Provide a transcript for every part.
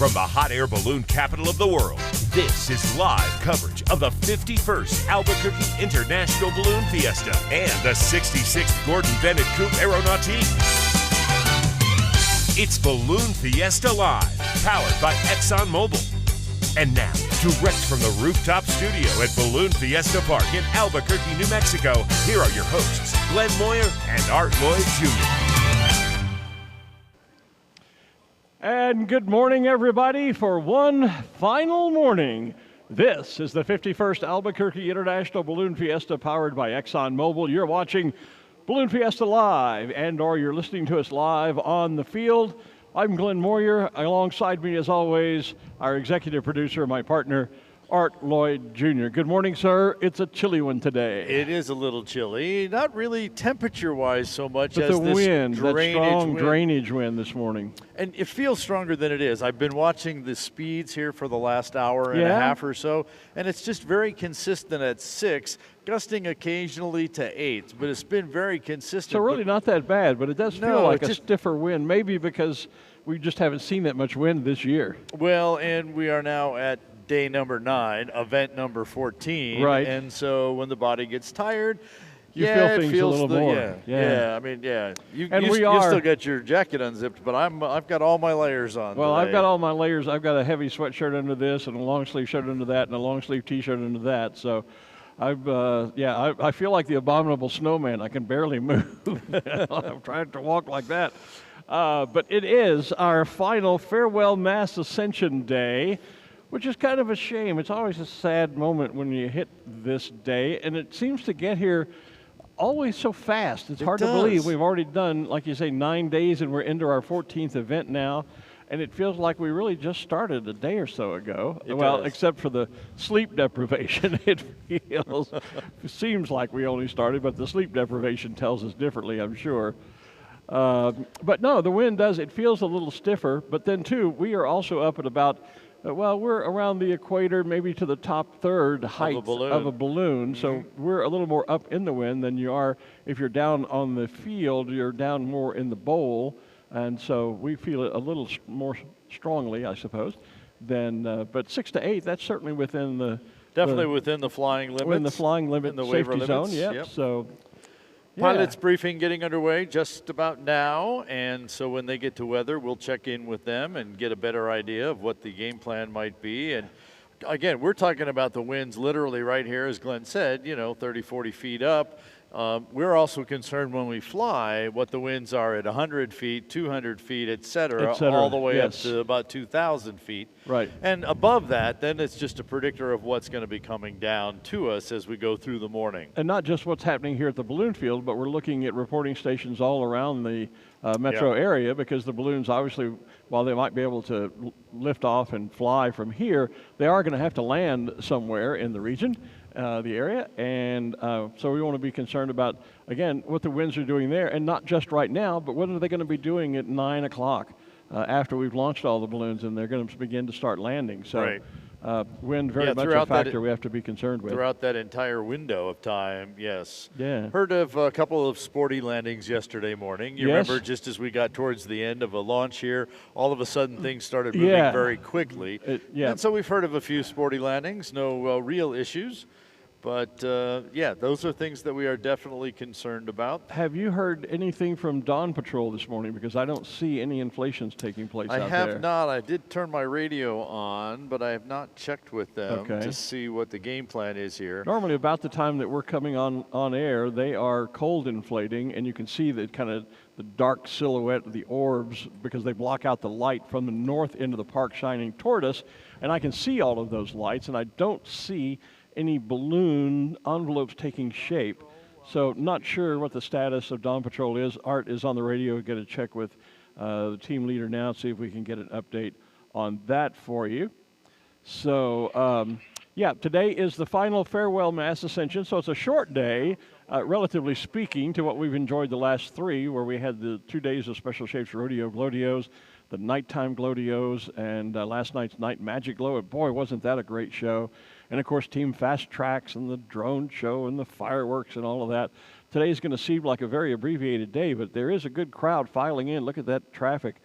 From the hot air balloon capital of the world, this is live coverage of the 51st Albuquerque International Balloon Fiesta and the 66th Gordon Bennett Coupe Aeronautique. It's Balloon Fiesta Live, powered by ExxonMobil. And now, direct from the rooftop studio at Balloon Fiesta Park in Albuquerque, New Mexico, here are your hosts, Glen Moyer and Lloyd Jr. And good morning, everybody, for one final morning. This is the 51st Albuquerque International Balloon Fiesta, powered by ExxonMobil. You're watching Balloon Fiesta Live, and/or you're listening to us live on the field. I'm Glen Moyer. Alongside me, as always, our executive producer, my partner, Lloyd Jr. Good morning, sir. It's a chilly one today. It is a little chilly, not really temperature-wise so much but as the this wind, that strong wind. drainage wind this morning. And it feels stronger than it is. I've been watching the speeds here for the last hour and a half or so, and it's just very consistent at 6, gusting occasionally to 8, but it's been very consistent. So really not that bad, but it does feel like a stiffer wind, maybe because we just haven't seen that much wind this year. Well, and we are now at day number 9, event number 14. Right. And so when the body gets tired, you feel things a little more. Yeah. I mean, you still got your jacket unzipped, but I've got all my layers on. Well, today. I've got all my layers. I've got a heavy sweatshirt under this, and a long sleeve shirt under that, and a long sleeve T-shirt under that. So, I feel like the abominable snowman. I can barely move. I'm trying to walk like that. But it is our final farewell mass Ascension day, which is kind of a shame. It's always a sad moment when you hit this day, and it seems to get here always so fast. It's hard to believe we've already done, like you say, 9 days, and we're into our 14th event now, and it feels like we really just started a day or so ago. Except for the sleep deprivation. It seems like we only started, but the sleep deprivation tells us differently, I'm sure. But no, the wind it feels a little stiffer, but then too, we are also up at about we're around the equator, maybe to the top third height of a balloon. So we're a little more up in the wind than you are if you're down on the field. You're down more in the bowl, and so we feel it a little more strongly, I suppose. But 6 to 8, that's certainly within the within the flying limits. Within the flying limit, the safety zone. Yep. So. Pilot's briefing getting underway just about now, and so when they get to weather, we'll check in with them and get a better idea of what the game plan might be. And again, we're talking about the winds literally right here, as Glenn said, 30, 40 feet up. We're also concerned when we fly what the winds are at 100 feet, 200 feet, et cetera, all the way up to about 2,000 feet. Right. And above that, then it's just a predictor of what's going to be coming down to us as we go through the morning. And not just what's happening here at the balloon field, but we're looking at reporting stations all around the metro area, because the balloons, obviously, while they might be able to lift off and fly from here, they are going to have to land somewhere in the region. The area, and so we want to be concerned about, again, what the winds are doing there, and not just right now, but what are they going to be doing at 9 o'clock after we've launched all the balloons and they're going to begin to start landing. So wind very much a factor we have to be concerned with. Throughout that entire window of time, yes. Yeah. Heard of a couple of sporty landings yesterday morning. You remember just as we got towards the end of a launch here, all of a sudden things started moving very quickly. And so we've heard of a few sporty landings, no real issues. But, those are things that we are definitely concerned about. Have you heard anything from Dawn Patrol this morning? Because I don't see any inflations taking place out there. I have not. I did turn my radio on, but I have not checked with them to see what the game plan is here. Normally about the time that we're coming on air, they are cold inflating, and you can see the kind of the dark silhouette of the orbs because they block out the light from the north end of the park shining toward us. And I can see all of those lights, and I don't see any balloon envelopes taking shape. So not sure what the status of Dawn Patrol is. Art is on the radio. Get a check with the team leader now, see if we can get an update on that for you. So, today is the final farewell mass Ascension. So it's a short day, relatively speaking, to what we've enjoyed the last 3, where we had the 2 days of Special Shapes Rodeo Glodios, the nighttime Glodios, and last night's Night Magic Glow. And boy, wasn't that a great show. And, of course, Team Fast Tracks and the drone show and the fireworks and all of that. Today's going to seem like a very abbreviated day, but there is a good crowd filing in. Look at that traffic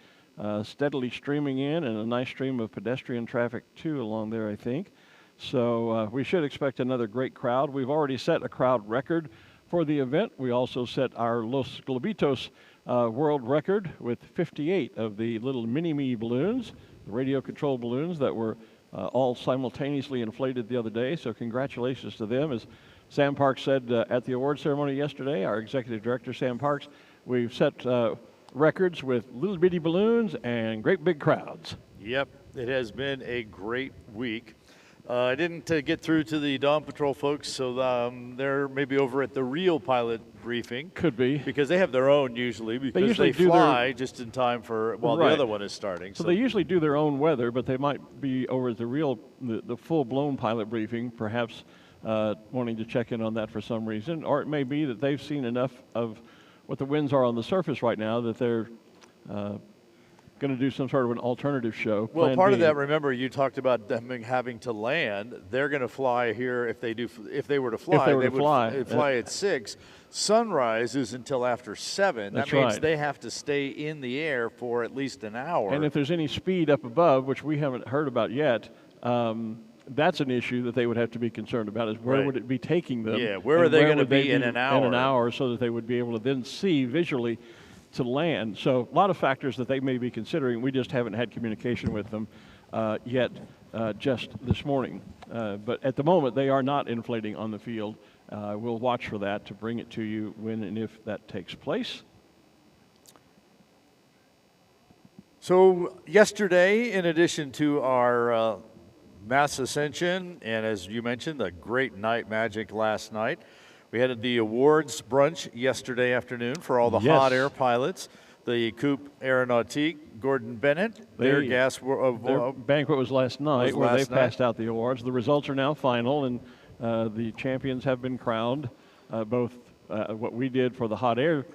steadily streaming in, and a nice stream of pedestrian traffic too along there, I think. So we should expect another great crowd. We've already set a crowd record for the event. We also set our Los Globitos world record with 58 of the little mini-me balloons, the radio-controlled balloons that were all simultaneously inflated the other day. So congratulations to them. As Sam Parks said at the award ceremony yesterday, our executive director, Sam Parks, we've set records with little bitty balloons and great big crowds. Yep, it has been a great week. I didn't get through to the Dawn Patrol folks, so they're maybe over at the real pilot briefing. Could be. Because they have their own usually, because they fly just in time for while the other one is starting. So they usually do their own weather, but they might be over at the full-blown pilot briefing, perhaps wanting to check in on that for some reason. Or it may be that they've seen enough of what the winds are on the surface right now that they're going to do some sort of an alternative show. Well, part of that, remember, you talked about them having to land. They're going to fly here if they were to fly. They would fly at 6. Sunrise is until after 7. That means they have to stay in the air for at least an hour. And if there's any speed up above, which we haven't heard about yet, that's an issue that they would have to be concerned about, is where would it be taking them? Yeah, where are they going to be in an hour? In an hour, so that they would be able to then see visually to land. So a lot of factors that they may be considering. We just haven't had communication with them yet just this morning. But at the moment, they are not inflating on the field. We'll watch for that to bring it to you when and if that takes place. So yesterday, in addition to our mass ascension, and as you mentioned, the great night magic last night, we had the awards brunch yesterday afternoon for all the hot air pilots. The Coupe Aeronautique, Gordon Bennett, their banquet was last night, where they passed out the awards. The results are now final, and the champions have been crowned, both what we did for the hot air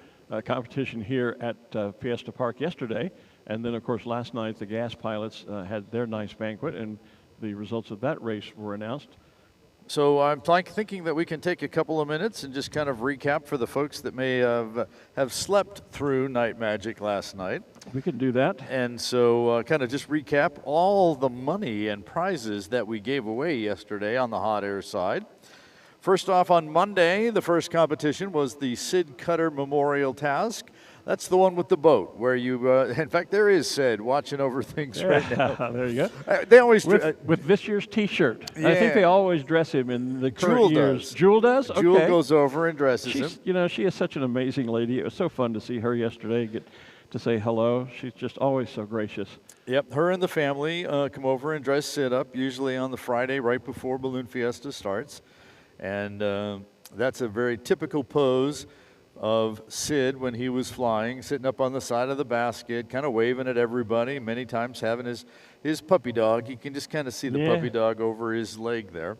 competition here at Fiesta Park yesterday, and then, of course, last night the gas pilots had their nice banquet, and the results of that race were announced. So I'm thinking that we can take a couple of minutes and just kind of recap for the folks that may have slept through Night Magic last night. We can do that. And so kind of just recap all the money and prizes that we gave away yesterday on the hot air side. First off, on Monday, the first competition was the Sid Cutter Memorial Task. That's the one with the boat where you, in fact, there is Sid watching over things right now. There you go. They always with this year's T-shirt. Yeah. I think they always dress him in the current Jewel years. Does. Jewel does? Okay. Jewel goes over and dresses him. You know, she is such an amazing lady. It was so fun to see her yesterday, get to say hello. She's just always so gracious. Yep, her and the family come over and dress Sid up, usually on the Friday right before Balloon Fiesta starts. And that's a very typical pose of Sid when he was flying, sitting up on the side of the basket, kind of waving at everybody, many times having his puppy dog. You can just kind of see the puppy dog over his leg there.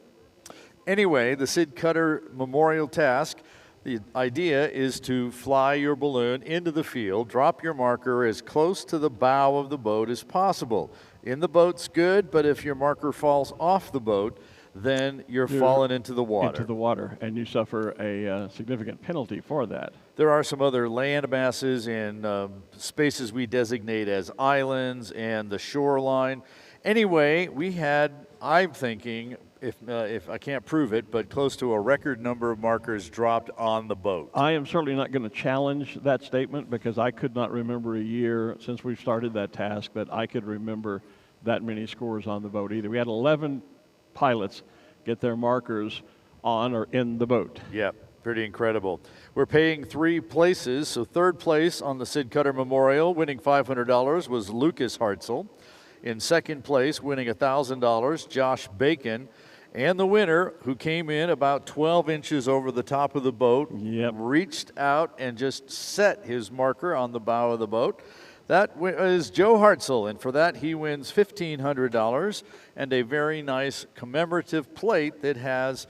Anyway, the Sid Cutter Memorial Task, the idea is to fly your balloon into the field, drop your marker as close to the bow of the boat as possible. In the boat's good, but if your marker falls off the boat, then you're falling into the water. Into the water, and you suffer a significant penalty for that. There are some other land masses and spaces we designate as islands and the shoreline. Anyway, we had, I'm thinking, if I can't prove it, but close to a record number of markers dropped on the boat. I am certainly not going to challenge that statement, because I could not remember a year since we've started that task that I could remember that many scores on the boat either. We had 11 pilots get their markers on or in the boat. Yep, pretty incredible. We're paying 3 places. So third place on the Sid Cutter Memorial, winning $500, was Lucas Hartzell. In second place, winning $1,000, Josh Bacon. And the winner, who came in about 12 inches over the top of the boat, reached out and just set his marker on the bow of the boat. That is Joe Hartzell, and for that he wins $1,500 and a very nice commemorative plate that has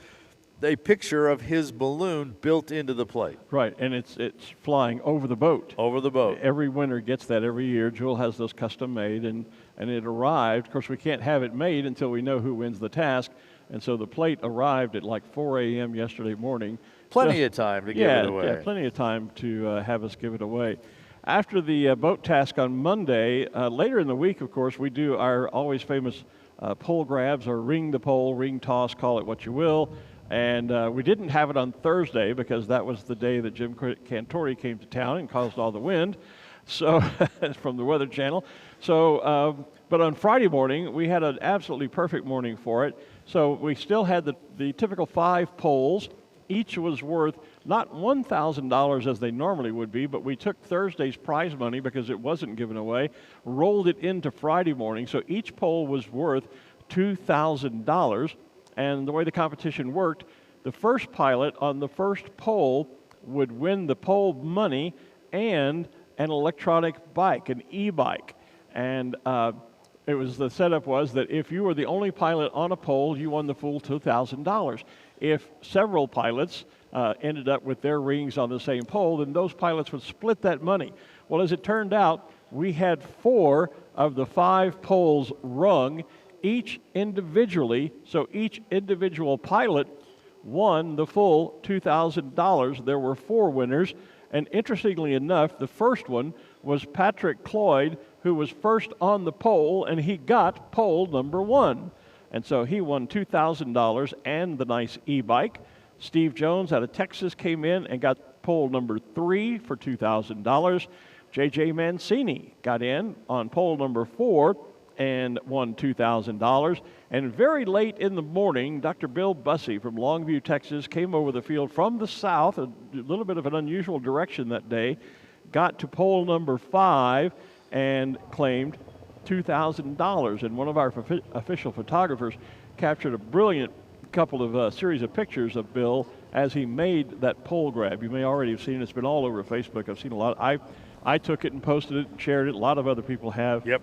a picture of his balloon built into the plate. Right, and it's flying over the boat. Over the boat. Every winner gets that every year. Jewel has those custom made, and it arrived. Of course, we can't have it made until we know who wins the task, and so the plate arrived at like 4 a.m. yesterday morning. Plenty of time to give it away. Yeah, plenty of time to have us give it away. after the boat task on Monday, later in the week, of course, we do our always famous pole grabs, or ring the pole, ring toss, call it what you will. And we didn't have it on Thursday because that was the day that Jim Cantori came to town and caused all the wind. So from the Weather Channel. So, but on Friday morning, we had an absolutely perfect morning for it. So we still had the typical 5 poles. Each was worth not $1,000 as they normally would be, but we took Thursday's prize money because it wasn't given away, rolled it into Friday morning. So each pole was worth $2,000. And the way the competition worked, the first pilot on the first pole would win the pole money and an electronic bike, an e-bike. And the setup was that if you were the only pilot on a pole, you won the full $2,000. If several pilots ended up with their rings on the same pole, then those pilots would split that money. Well, as it turned out, we had 4 of the 5 poles rung, each individually, so each individual pilot won the full $2,000. There were 4 winners, and interestingly enough, the first one was Patrick Lloyd, who was first on the pole, and he got pole number 1. And so he won $2,000 and the nice e-bike. Steve Jones out of Texas came in and got pole number 3 for $2,000. J.J. Mancini got in on pole number 4 and won $2,000. And very late in the morning, Dr. Bill Bussey from Longview, Texas, came over the field from the south, a little bit of an unusual direction that day, got to pole number 5 and claimed $2,000. And one of our official photographers captured a brilliant couple of series of pictures of Bill as he made that pole grab. You may already have seen it. It's been all over Facebook. I've seen a lot. I took it and posted it and shared it. A lot of other people have. Yep.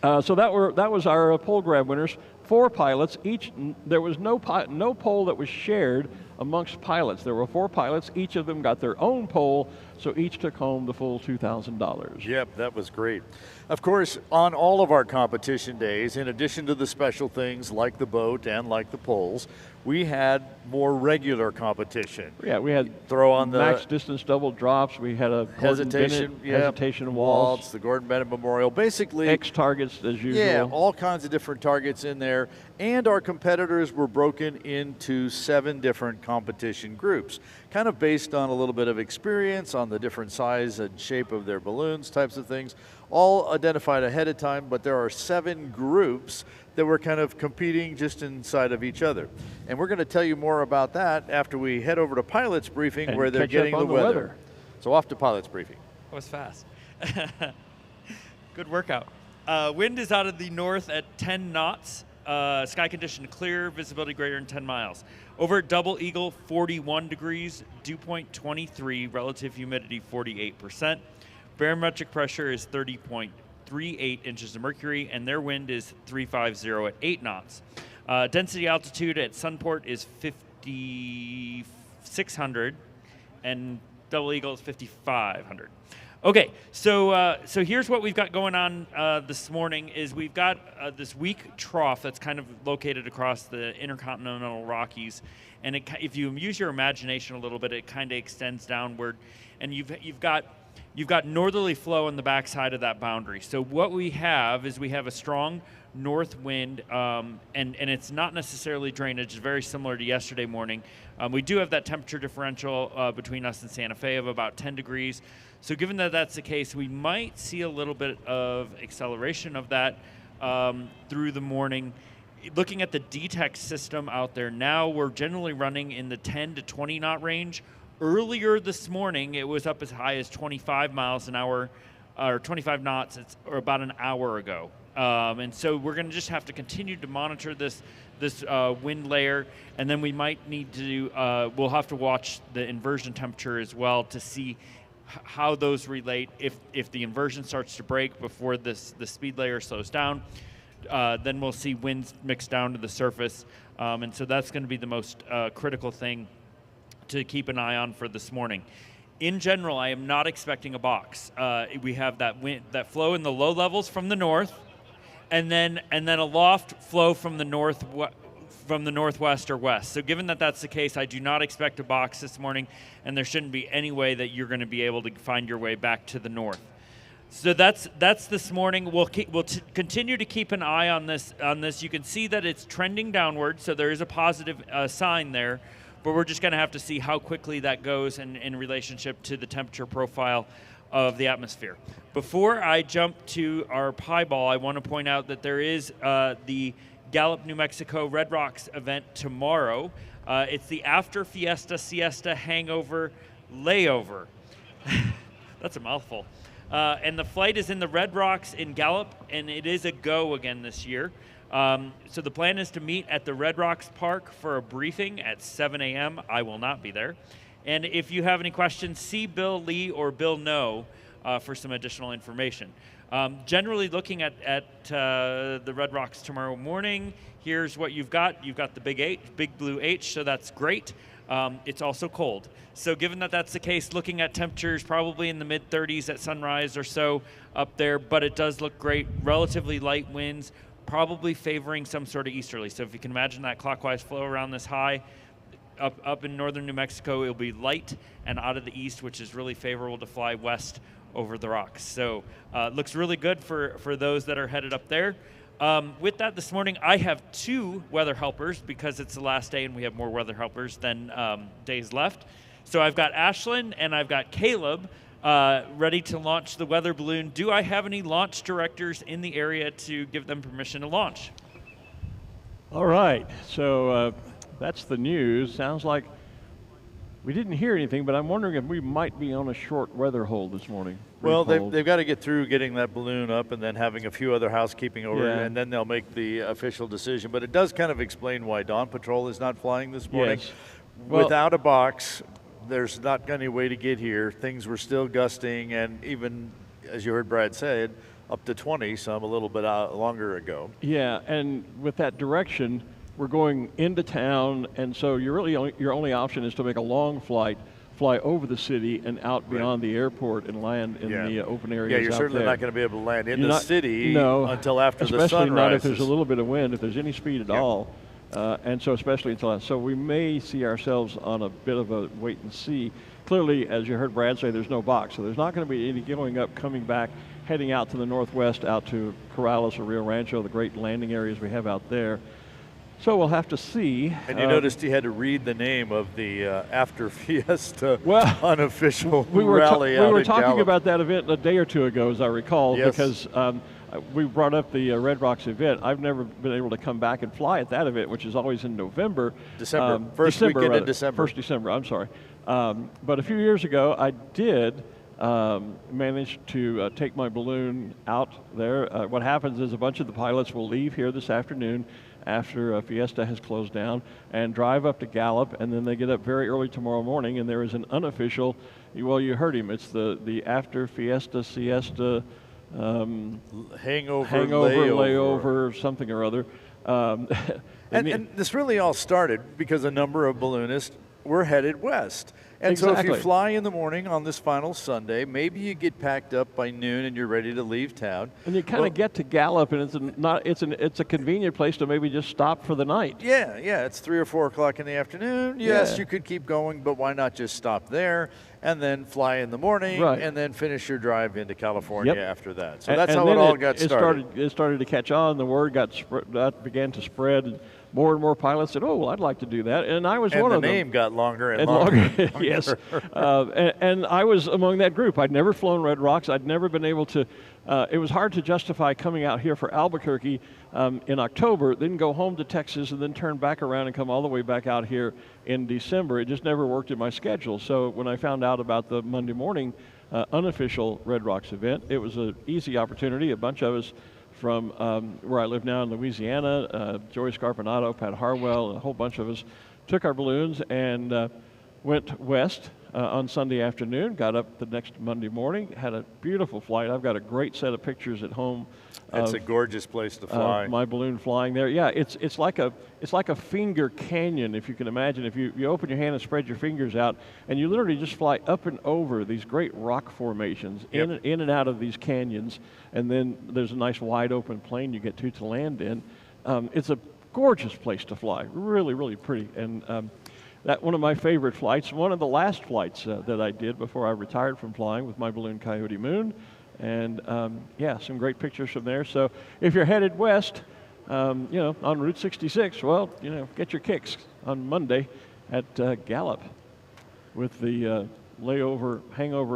So that was our pole grab winners. 4 pilots each. There was no pole that was shared amongst pilots. There were 4 pilots. Each of them got their own pole, so each took home the full $2,000. Yep, that was great. Of course, on all of our competition days, in addition to the special things like the boat and like the poles, we had more regular competition. Yeah, we had throw on the max distance double drops. We had a hesitation waltz, the Gordon Bennett Memorial, basically X targets as usual. Yeah, all kinds of different targets in there. And our competitors were broken into 7 different competition groups, kind of based on a little bit of experience on the different size and shape of their balloons, types of things, all identified ahead of time. But there are 7 groups that were kind of competing just inside of each other. And we're going to tell you more about that after we head over to Pilot's Briefing, and where they're getting the weather. So off to Pilot's Briefing. That was fast. Good workout. Wind is out of the north at 10 knots. Sky condition clear, visibility greater than 10 miles. Over at Double Eagle, 41 degrees, dew point 23, relative humidity 48%. Barometric pressure is 30.38 inches of mercury, and their wind is 350 at 8 knots. Density altitude at Sunport is 5,600, and Double Eagle is 5,500. Okay, so here's what we've got going on this morning is we've got this weak trough that's kind of located across the intercontinental Rockies, and if you use your imagination a little bit, it kind of extends downward, and you've got northerly flow on the backside of that boundary. So what we have is we have a strong north wind, and it's not necessarily drainage. It's very similar to yesterday morning. We do have that temperature differential between us and Santa Fe of about 10 degrees. So given that that's the case, we might see a little bit of acceleration of that through the morning. Looking at the DTEC system out there now, we're generally running in the 10 to 20 knot range. Earlier this morning, it was up as high as 25 miles an hour, or 25 knots, or about an hour ago. And so we're going to just have to continue to monitor this wind layer, and then we might need to, we'll have to watch the inversion temperature as well to see how those relate. If the inversion starts to break before the speed layer slows down, then we'll see winds mix down to the surface. And so that's going to be the most critical thing to keep an eye on for this morning. In general, I am not expecting a box. We have that wind, that flow in the low levels from the north, and then a loft flow from the from the northwest or west. So given that that's the case, I do not expect a box this morning, and there shouldn't be any way that you're going to be able to find your way back to the north. So that's this morning. We'll continue to keep an eye on this. You can see that it's trending downward, so there is a positive sign there, but we're just going to have to see how quickly that goes in relationship to the temperature profile of the atmosphere. Before I jump to our pie ball, I want to point out that there is the Gallup, New Mexico Red Rocks event tomorrow. It's the After Fiesta Siesta Hangover Layover. That's a mouthful. And the flight is in the Red Rocks in Gallup, and it is a go again this year. So the plan is to meet at the Red Rocks Park for a briefing at 7 a.m. I will not be there. And if you have any questions, see Bill Lee or Bill No for some additional information. Generally looking at the Red Rocks tomorrow morning, here's what you've got. You've got the big blue H, so that's great. It's also cold. So given that that's the case, looking at temperatures probably in the mid-30s at sunrise or so up there, but it does look great. Relatively light winds, probably favoring some sort of easterly. So if you can imagine that clockwise flow around this high, up in northern New Mexico, it'll be light and out of the east, which is really favorable to fly west over the rocks. So it looks really good for those that are headed up there. With that this morning, I have 2 weather helpers because it's the last day and we have more weather helpers than days left. So I've got Ashlyn and I've got Caleb ready to launch the weather balloon. Do I have any launch directors in the area to give them permission to launch? All right, so that's the news. Sounds like we didn't hear anything, but I'm wondering if we might be on a short weather hold this morning. Well, they've got to get through getting that balloon up and then having a few other housekeeping over it, and then they'll make the official decision. But it does kind of explain why Dawn Patrol is not flying this morning. Yes. Well, without a box, there's not any way to get here. Things were still gusting, and even, as you heard Brad say, up to 20 some a little bit longer ago. Yeah, and with that direction, we're going into town, and so your only option is to make a long flight, fly over the city and out beyond the airport and land in the open areas. Yeah, you're out certainly there. not going to be able to land in the city until after the sun rises. Especially not if there's a little bit of wind, if there's any speed at all. And so especially until so we may see ourselves on a bit of a wait and see. Clearly, as you heard Brad say, there's no box, so there's not going to be any going up, coming back, heading out to the northwest, out to Corrales or Rio Rancho, the great landing areas we have out there. So we'll have to see. And you noticed he had to read the name of the After Fiesta unofficial rally out We were in talking Gallup. about that event a day or two ago, as I recall, because we brought up the Red Rocks event. I've never been able to come back and fly at that event, which is always in November. First weekend in December. 1st December, I'm sorry. But a few years ago, I did manage to take my balloon out there. What happens is a bunch of the pilots will leave here this afternoon after Fiesta has closed down and drive up to Gallup, and then they get up very early tomorrow morning, and there is an unofficial, well, you heard him, it's the After Fiesta Siesta hangover layover, something or other. And this really all started because a number of balloonists were headed west. And so if you fly in the morning on this final Sunday, maybe you get packed up by noon and you're ready to leave town. And you kind of get to Gallup, and it's a convenient place to maybe just stop for the night. Yeah, it's 3 or 4 o'clock in the afternoon. Yes, you could keep going, but why not just stop there and then fly in the morning and then finish your drive into California after that. So that's how it all got started. It started to catch on. The word began to spread. And more and more pilots said, "Oh, well, I'd like to do that," and I was one of them. And the name got longer and longer. Yes, and I was among that group. I'd never flown Red Rocks. I'd never been able to. It was hard to justify coming out here for Albuquerque in October, then go home to Texas, and then turn back around and come all the way back out here in December. It just never worked in my schedule. So when I found out about the Monday morning unofficial Red Rocks event, it was an easy opportunity. A bunch of us from where I live now in Louisiana, Joey Scarpinato, Pat Harwell, a whole bunch of us took our balloons and went west on Sunday afternoon, got up the next Monday morning, had a beautiful flight. I've got a great set of pictures at home. It's a gorgeous place to fly. My balloon flying there. Yeah, it's like a finger canyon, if you can imagine. If you open your hand and spread your fingers out, and you literally just fly up and over these great rock formations, in and out of these canyons, and then there's a nice wide open plain you get to land in. It's a gorgeous place to fly, really, really pretty. And that one of my favorite flights, one of the last flights that I did before I retired from flying with my balloon Coyote Moon. And yeah, some great pictures from there. So if you're headed west, on Route 66, well, get your kicks on Monday at Gallup with the hangover,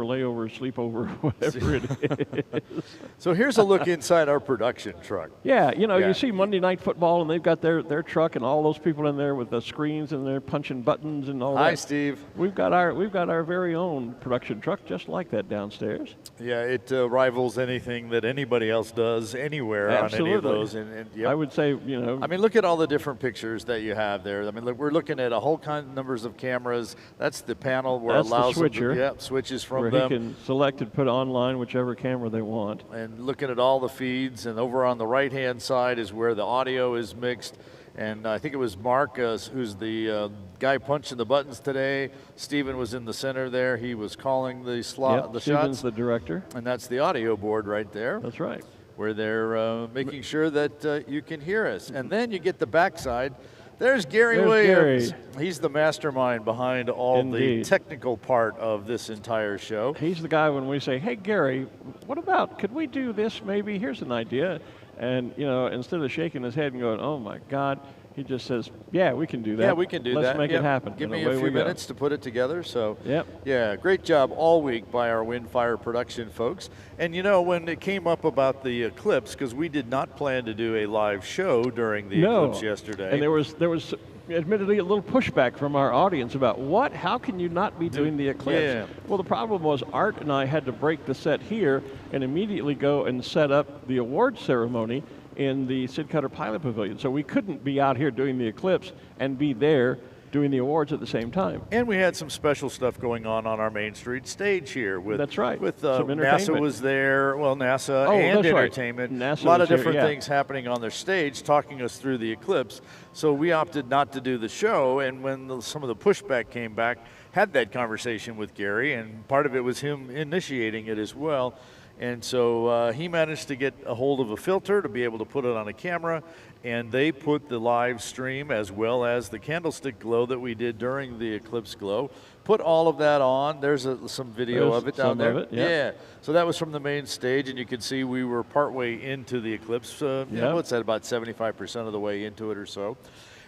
layover, sleepover, whatever it is. So here's a look inside our production truck. Yeah, you see Monday Night Football, and they've got their truck and all those people in there with the screens, and they're punching buttons and all that. Hi, Steve. We've got our very own production truck just like that downstairs. Yeah, it rivals anything that anybody else does anywhere. Absolutely. On any of those. And yep. I would say, I mean, look at all the different pictures that you have there. I mean, look, we're looking at a whole kind of numbers of cameras. That's the panel where it allows them switches from where them. He can select and put online whichever camera they want. And looking at all the feeds, and over on the right-hand side is where the audio is mixed. And I think it was Mark, who's the guy punching the buttons today. Steven was in the center there. He was calling the Steven's shots. The director. And that's the audio board right there. That's right. Where they're making sure that you can hear us. And then you get the backside. There's Gary Williams. Gary. He's the mastermind behind all the technical part of this entire show. He's the guy when we say, hey, Gary, could we do this maybe? Here's an idea. And, instead of shaking his head and going, oh, my God, he just says, yeah, we can do that. Yeah, we can do that. Let's make it happen. Give me a few minutes to put it together. So, yep. Yeah, great job all week by our Windfire production folks. And, when it came up about the Eclipse, because we did not plan to do a live show during the Eclipse yesterday. And there was admittedly a little pushback from our audience about how can you not be doing the Eclipse? Yeah. Well, the problem was Art and I had to break the set here and immediately go and set up the award ceremony in the Sid Cutter Pilot Pavilion. So we couldn't be out here doing the Eclipse and be there doing the awards at the same time. And we had some special stuff going on our Main Street stage here. That's right. With some NASA was there, NASA and entertainment. Right. A lot of different things happening on their stage, talking us through the Eclipse. So we opted not to do the show, and when some of the pushback came back, had that conversation with Gary, and part of it was him initiating it as well. And so he managed to get a hold of a filter to be able to put it on a camera, and they put the live stream as well as the candlestick glow that we did during the Eclipse glow. Put all of that on. There's some video of it down there. Yeah. So that was from the main stage, and you can see we were partway into the Eclipse. What's that, about 75% of the way into it or so.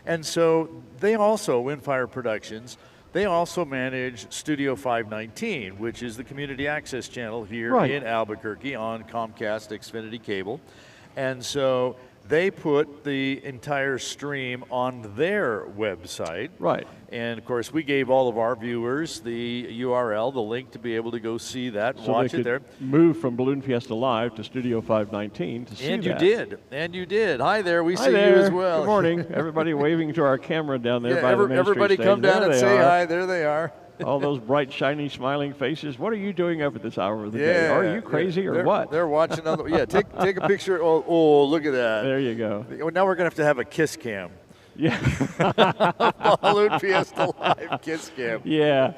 And so they also, Windfire Productions, they also manage Studio 519, which is the community access channel here in Albuquerque on Comcast Xfinity Cable. And so they put the entire stream on their website. Right. And, of course, we gave all of our viewers the URL, the link to be able to go see that, watch it there. Move from Balloon Fiesta Live to Studio 519 to see and that. And you did. Hi there. We see there. You as well. Good morning. Everybody waving to our camera down there by the Main everybody Street come stage. down and say hi. There they are. All those bright, shiny, smiling faces. What are you doing up at this hour of the day? Are you crazy or what? They're watching. Take a picture. Oh, look at that. There you go. Now we're going to have a kiss cam. Yeah. Balloon Fiesta Live kiss cam. Yeah.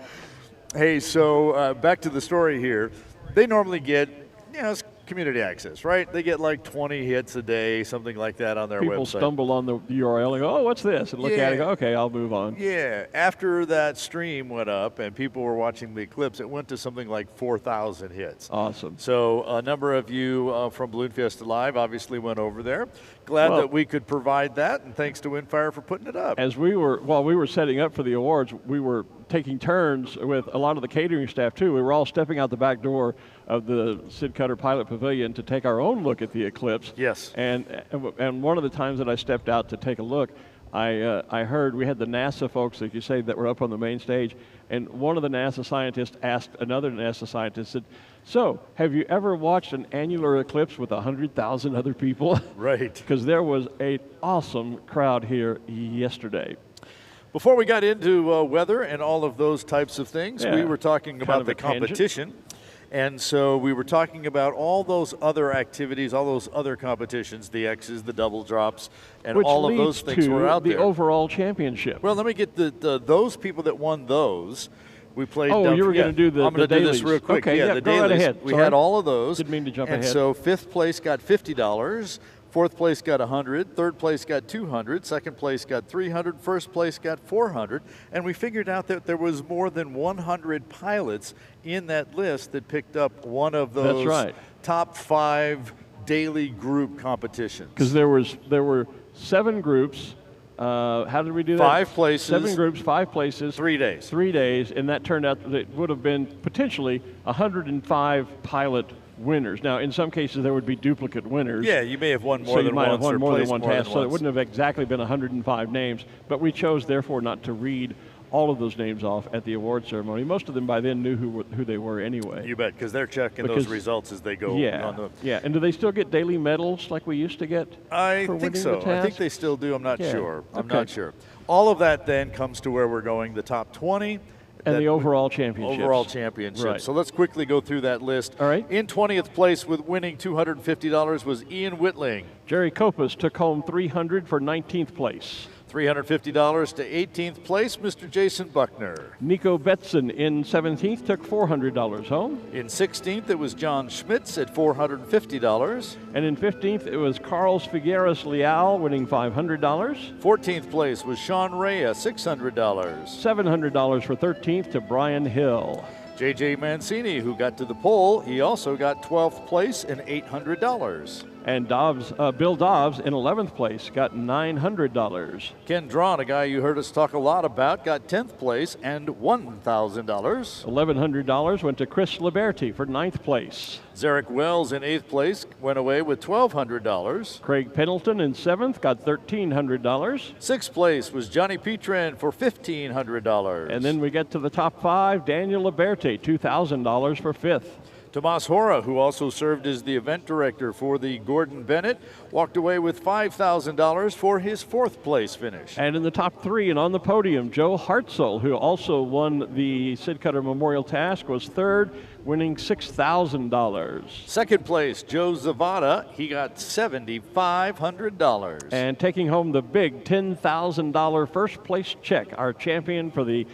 Hey, so back to the story here. They normally get, it's community access, right? They get like 20 hits a day, something like that on their website. People stumble on the URL and go, oh, what's this? And look at it and go, okay, I'll move on. Yeah. After that stream went up and people were watching the Eclipse, it went to something like 4,000 hits. Awesome. So a number of you from Balloon Fiesta Live obviously went over there. Glad that we could provide that, and thanks to Windfire for putting it up. While we were setting up for the awards, we were taking turns with a lot of the catering staff too. We were all stepping out the back door of the Sid Cutter Pilot Pavilion to take our own look at the Eclipse. Yes. And one of the times that I stepped out to take a look, I heard we had the NASA folks, like you say, that were up on the main stage, and one of the NASA scientists asked another NASA scientist, said, so, have you ever watched an annular eclipse with 100,000 other people? Right. Because there was an awesome crowd here yesterday. Before we got into weather and all of those types of things, we were talking about the competition. And so we were talking about all those other activities, all those other competitions, the X's, the double drops, and all of those things were out there. The overall championship. Well, let me get those people that won those. We played. Oh, you were going to do the I'm going to do this real quick. Okay, the go right ahead. We had all of those. Didn't mean to jump ahead. And so fifth place got $50. Fourth place got 100, third place got 200, second place got 300, first place got 400, and we figured out that there was more than 100 pilots in that list that picked up one of those top 5 daily group competitions. Because there were 7 groups. How did we do that? 5 places. 7 groups, 5 places. 3 days. 3 days, and that turned out that it would have been potentially 105 pilot winners. Now, in some cases, there would be duplicate winners. Yeah, you may have won more so than you might once have won or more than placed one more task, than so it once. wouldn't have exactly been 105 names. But we chose, therefore, not to read all of those names off at the award ceremony. Most of them by then knew who they were anyway. You bet, because they're checking those results as they go. Yeah, and do they still get daily medals like we used to get? I for think winning so. the task? I think they still do. I'm not sure. I'm Okay. not sure. All of that then comes to where we're going, the top 20. And the overall championship. Overall championship. Right. So let's quickly go through that list. All right. In 20th place with winning $250 was Ian Whitling. Jerry Copas took home $300 for 19th place. $350 to 18th place, Mr. Jason Buckner. Nico Betson in 17th took $400 home. In 16th, it was John Schmitz at $450. And in 15th, it was Carlos Figueres Leal winning $500. 14th place was Sean Rea, $600. $700 for 13th to Brian Hill. J.J. Mancini, who got to the pole, he also got 12th place and $800. And Bill Dobbs in 11th place got $900. Ken Drawn, a guy you heard us talk a lot about, got 10th place and $1,000. $1,100 went to Chris Liberti for 9th place. Zarek Wells in 8th place went away with $1,200. Craig Pendleton in 7th got $1,300. 6th place was Johnny Petran for $1,500. And then we get to the top 5. Daniel Liberti, $2,000 for 5th. Tomas Hora, who also served as the event director for the Gordon Bennett, walked away with $5,000 for his 4th place finish. And in the top 3 and on the podium, Joe Hartzell, who also won the Sid Cutter Memorial Task, was 3rd, winning $6,000. 2nd place, Joe Zavada, he got $7,500. And taking home the big $10,000 first place check, our champion for the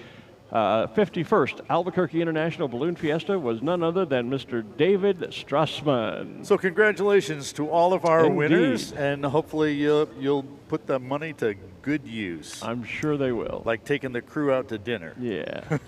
51st Albuquerque International Balloon Fiesta was none other than Mr. David Strassman. So congratulations to all of our Indeed. winners, and hopefully you'll put the money to good use. I'm sure they will. Like taking the crew out to dinner. Yeah.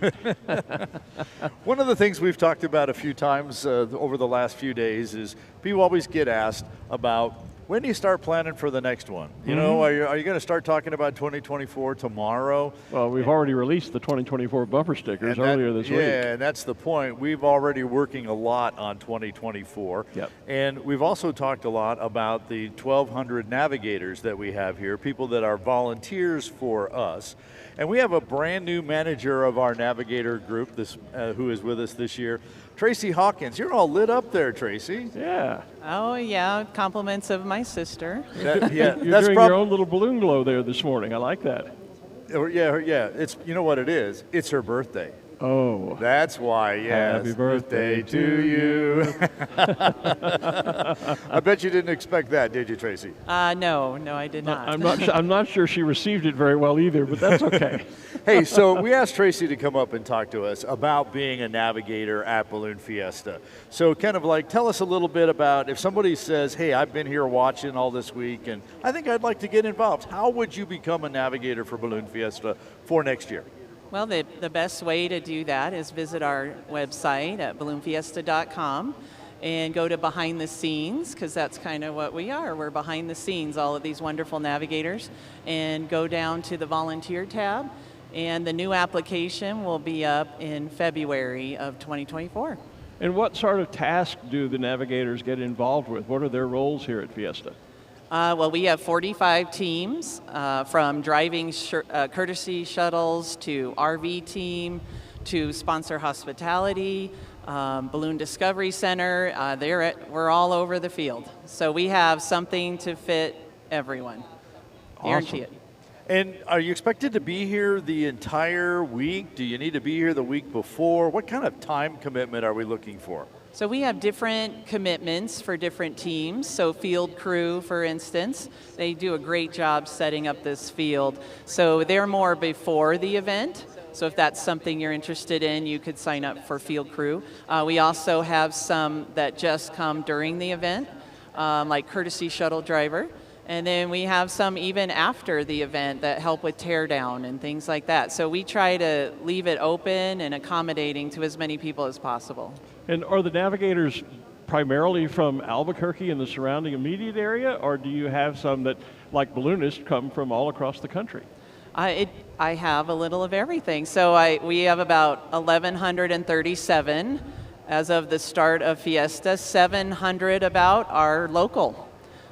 One of the things we've talked about a few times over the last few days is people always get asked about, when do you start planning for the next one? You know, are you going to start talking about 2024 tomorrow? Well, we've already released the 2024 bumper stickers earlier this week. Yeah, and that's the point. We've already working a lot on 2024. Yep. And we've also talked a lot about the 1,200 navigators that we have here, people that are volunteers for us. And we have a brand new manager of our navigator group who is with us this year, Tracy Hawkins. You're all lit up there, Tracy. Yeah. Oh, yeah, compliments of my sister. You're doing your own little balloon glow there this morning. I like that. Yeah. It's, you know what it is? It's her birthday. Oh. That's why, yes. Happy birthday to you. I bet you didn't expect that, did you, Tracy? No, I did not. I'm not sure she received it very well either, but that's okay. Hey, so we asked Tracy to come up and talk to us about being a navigator at Balloon Fiesta. So kind of like, tell us a little bit about, if somebody says, hey, I've been here watching all this week and I think I'd like to get involved, how would you become a navigator for Balloon Fiesta for next year? Well, the best way to do that is visit our website at balloonfiesta.com and go to behind the scenes, because that's kind of what we are. We're behind the scenes, all of these wonderful navigators, and go down to the volunteer tab, and the new application will be up in February of 2024. And what sort of tasks do the navigators get involved with? What are their roles here at Fiesta? Well, we have 45 teams, from driving courtesy shuttles to RV team to sponsor hospitality, Balloon Discovery Center. We're all over the field. So we have something to fit everyone. Guarantee it. And are you expected to be here the entire week? Do you need to be here the week before? What kind of time commitment are we looking for? So we have different commitments for different teams. So field crew, for instance, they do a great job setting up this field. So they're more before the event. So if that's something you're interested in, you could sign up for field crew. We also have some that just come during the event. like courtesy shuttle driver. And then we have some even after the event that help with teardown and things like that. So we try to leave it open and accommodating to as many people as possible. And are the navigators primarily from Albuquerque and the surrounding immediate area, or do you have some that, like Balloonist, come from all across the country? I have a little of everything. So we have about 1,137 as of the start of Fiesta. 700 about are local.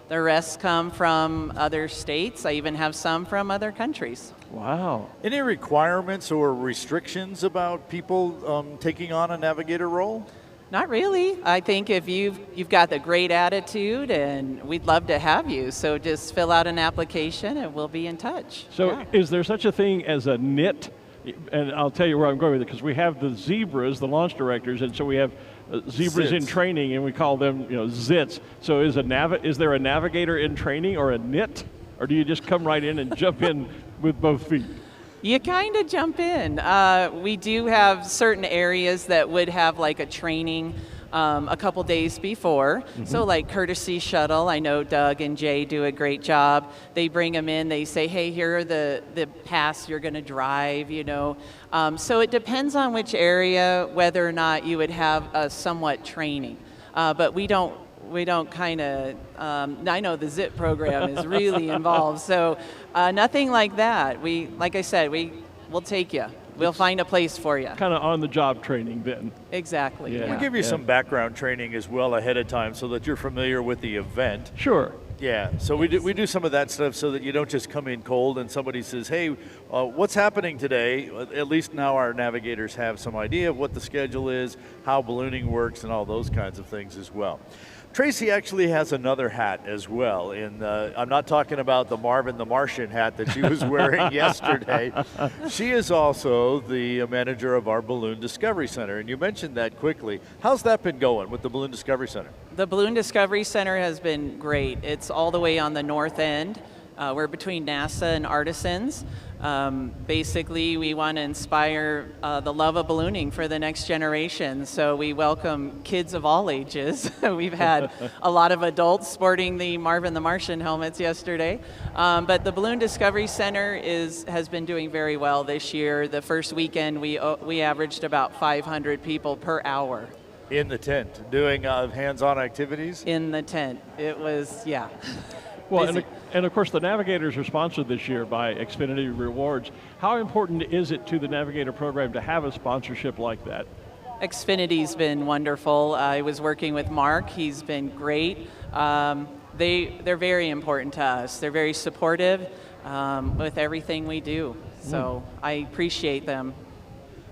The rest come from other states. I even have some from other countries. Wow. Any requirements or restrictions about people taking on a navigator role? Not really. I think if you've got the great attitude, and we'd love to have you. So just fill out an application and we'll be in touch. So Yeah. is there such a thing as a knit? And I'll tell you where I'm going with it, because we have the zebras, the launch directors, and so we have zebras in Zits. training, and we call them, zits. So is there a navigator in training or a knit, or do you just come right in and jump in with both feet? You kind of jump in. We do have certain areas that would have like a training a couple days before. Mm-hmm. So like courtesy shuttle, I know Doug and Jay do a great job. They bring them in, they say, hey, here are the paths you're going to drive, So it depends on which area, whether or not you would have a somewhat training. But we don't kind of, I know the ZIP program is really involved, so nothing like that. Like I said, we'll take you. We'll find a place for you. Kind of on-the-job training then. Exactly. Yeah. We'll give you some background training as well ahead of time so that you're familiar with the event. Sure. Yeah, so we do some of that stuff so that you don't just come in cold and somebody says, hey, what's happening today? At least now our navigators have some idea of what the schedule is, how ballooning works, and all those kinds of things as well. Tracy actually has another hat as well. I'm not talking about the Marvin the Martian hat that she was wearing yesterday. She is also the manager of our Balloon Discovery Center, and you mentioned that quickly. How's that been going with the Balloon Discovery Center? The Balloon Discovery Center has been great. It's all the way on the north end. We're between NASA and Artisans. Basically, we want to inspire the love of ballooning for the next generation. So we welcome kids of all ages. We've had a lot of adults sporting the Marvin the Martian helmets yesterday. But the Balloon Discovery Center has been doing very well this year. The first weekend, we averaged about 500 people per hour. In the tent, doing hands-on activities? In the tent. It was, yeah. Well, and of course, the Navigators are sponsored this year by Xfinity Rewards. How important is it to the Navigator program to have a sponsorship like that? Xfinity's been wonderful. I was working with Mark. He's been great. They're very important to us. They're very supportive with everything we do. So I appreciate them.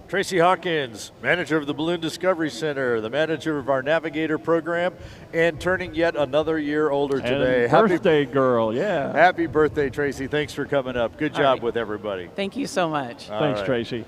Tracy Hawkins, manager of the Balloon Discovery Center, the manager of our Navigator program, and turning yet another year older today. And birthday girl, yeah. Happy birthday, Tracy. Thanks for coming up. Good job right. with everybody. Thank you so much. Thanks, right. Tracy.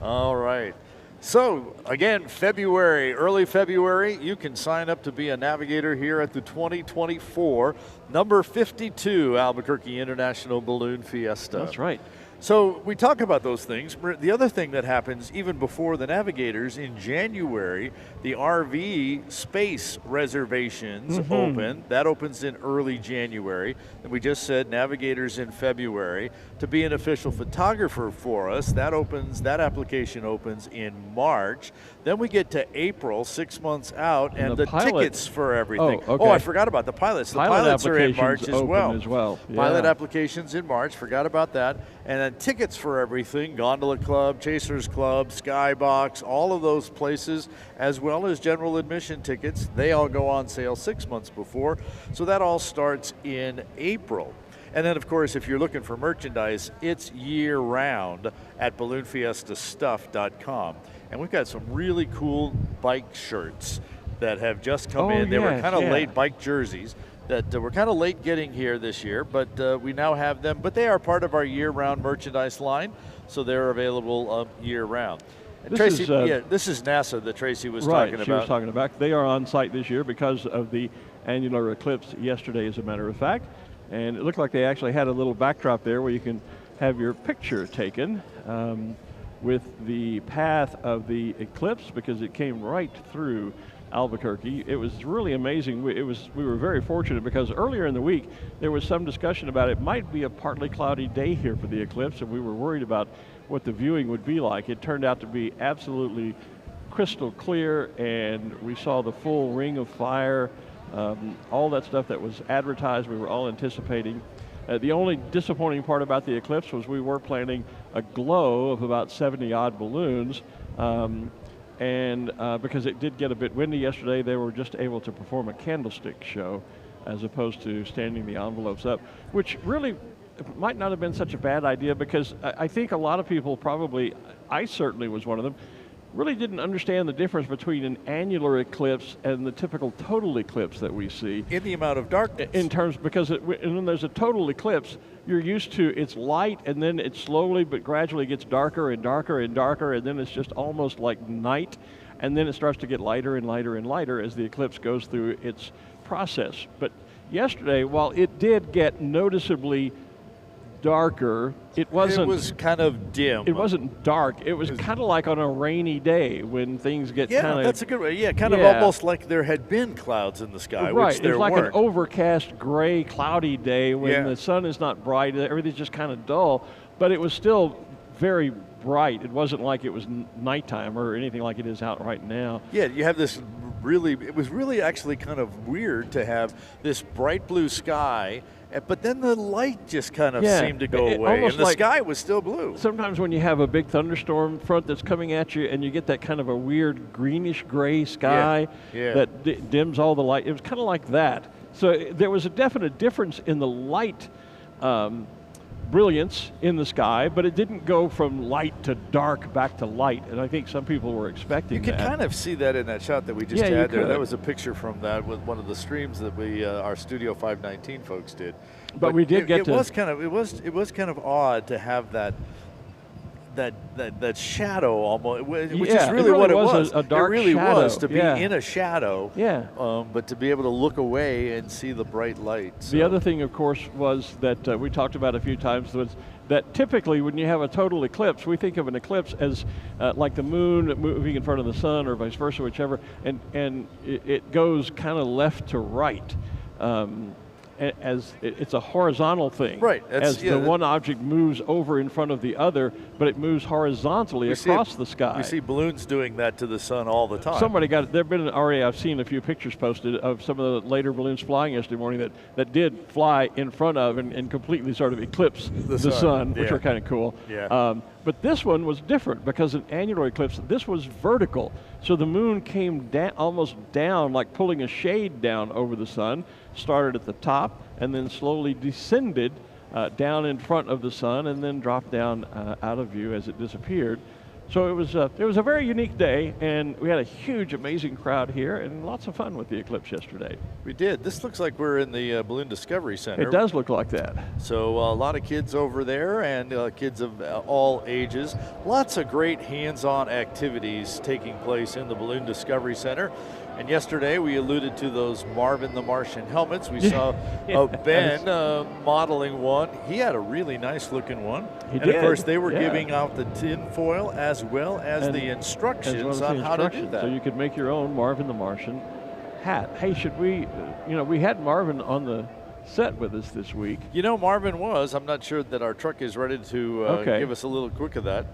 All right. So, again, early February, you can sign up to be a navigator here at the 2024 number 52 Albuquerque International Balloon Fiesta. That's right. So we talk about those things. The other thing that happens even before the Navigators, in January, the RV space reservations open. That opens in early January. And we just said Navigators in February. To be an official photographer for us, that application opens in March. Then we get to April, 6 months out, and the tickets for everything. Oh, okay. Oh, I forgot about the pilots. The pilots are in March as well. Yeah. Pilot applications in March, forgot about that. And then tickets for everything, Gondola Club, Chasers Club, Skybox, all of those places, as well as general admission tickets, they all go on sale 6 months before. So that all starts in April. And then, of course, if you're looking for merchandise, it's year-round at balloonfiestastuff.com. And we've got some really cool bike shirts that have just come in. They were kind of late bike jerseys that were kind of late getting here this year, but we now have them. But they are part of our year-round merchandise line, so they're available year-round. And Tracy, this is NASA that Tracy was talking about. Right, she was talking about. They are on site this year because of the annular eclipse yesterday, as a matter of fact. And it looked like they actually had a little backdrop there where you can have your picture taken with the path of the eclipse, because it came right through Albuquerque. It was really amazing. We were very fortunate because earlier in the week there was some discussion about it might be a partly cloudy day here for the eclipse, and we were worried about what the viewing would be like. It turned out to be absolutely crystal clear, and we saw the full ring of fire, all that stuff that was advertised, we were all anticipating. The only disappointing part about the eclipse was we were planning a glow of about 70 odd balloons, and because it did get a bit windy yesterday, they were just able to perform a candlestick show as opposed to standing the envelopes up, which really might not have been such a bad idea, because I think a lot of people probably, I certainly was one of them, really didn't understand the difference between an annular eclipse and the typical total eclipse that we see. In the amount of darkness. In terms, because when there's a total eclipse, you're used to it's light, and then it slowly but gradually gets darker and darker and darker, and then it's just almost like night, and then it starts to get lighter and lighter and lighter as the eclipse goes through its process. But yesterday, while it did get noticeably darker, it was kind of dim. It wasn't dark. It was kind of like on a rainy day when things get kind of. That's a good way. Yeah, kind of almost like there had been clouds in the sky, right. Which there weren't. It's like weren't. an overcast, gray, cloudy day when the sun is not bright. Everything's just kind of dull, but it was still very bright. It wasn't like it was nighttime or anything like it is out right now. Yeah, you have this it was really actually kind of weird to have this bright blue sky, but then the light just kind of seemed to go away, and the sky was still blue. Sometimes when you have a big thunderstorm front that's coming at you and you get that kind of a weird greenish gray sky that dims all the light, it was kind of like that. So there was a definite difference in the light brilliance in the sky, but it didn't go from light to dark back to light, and I think some people were expecting that. You can kind of see that in that shot that we just had there. That was a picture from that with one of the streams that we our Studio 519 folks did. But we did get it was kind of odd to have that shadow almost, which is really what it was. A dark it really shadow. was to be in a shadow. Yeah. But to be able to look away and see the bright light. So. The other thing, of course, was that we talked about a few times was that typically when you have a total eclipse, we think of an eclipse as like the moon moving in front of the sun or vice versa, whichever, and it goes kind of left to right. As it's a horizontal thing, right? As the one object moves over in front of the other, but it moves horizontally across the sky. We see balloons doing that to the sun all the time. Somebody got it. There've been already. I've seen a few pictures posted of some of the later balloons flying yesterday morning that did fly in front of and completely sort of eclipse the sun, which are kind of cool. Yeah. But this one was different because an annular eclipse. This was vertical, so the moon came down, almost down, like pulling a shade down over the sun. Started at the top and then slowly descended down in front of the sun and then dropped down out of view as it disappeared. So it was a very unique day, and we had a huge, amazing crowd here and lots of fun with the eclipse yesterday. We did. This looks like we're in the Balloon Discovery Center. It does look like that. So a lot of kids over there and kids of all ages. Lots of great hands-on activities taking place in the Balloon Discovery Center. And yesterday we alluded to those Marvin the Martian helmets. We saw Ben modeling one. He had a really nice looking one. He did. Of course they were giving out the tin foil as well as the instructions on how to do that. So you could make your own Marvin the Martian hat. Hey, should we, we had Marvin on the set with us this week. Marvin was. I'm not sure that our truck is ready to give us a little quick of that.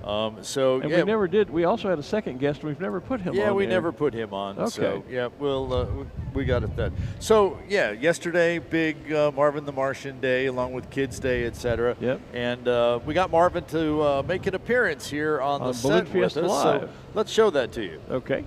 We never did. We also had a second guest. We've never put him on. Yeah, we never put him on. Okay. So, we got it then. So, yesterday, big Marvin the Martian Day, along with Kids Day, etc. Yep. And we got Marvin to make an appearance here on the set Balloon Fiesta with us. Live. So let's show that to you. Okay.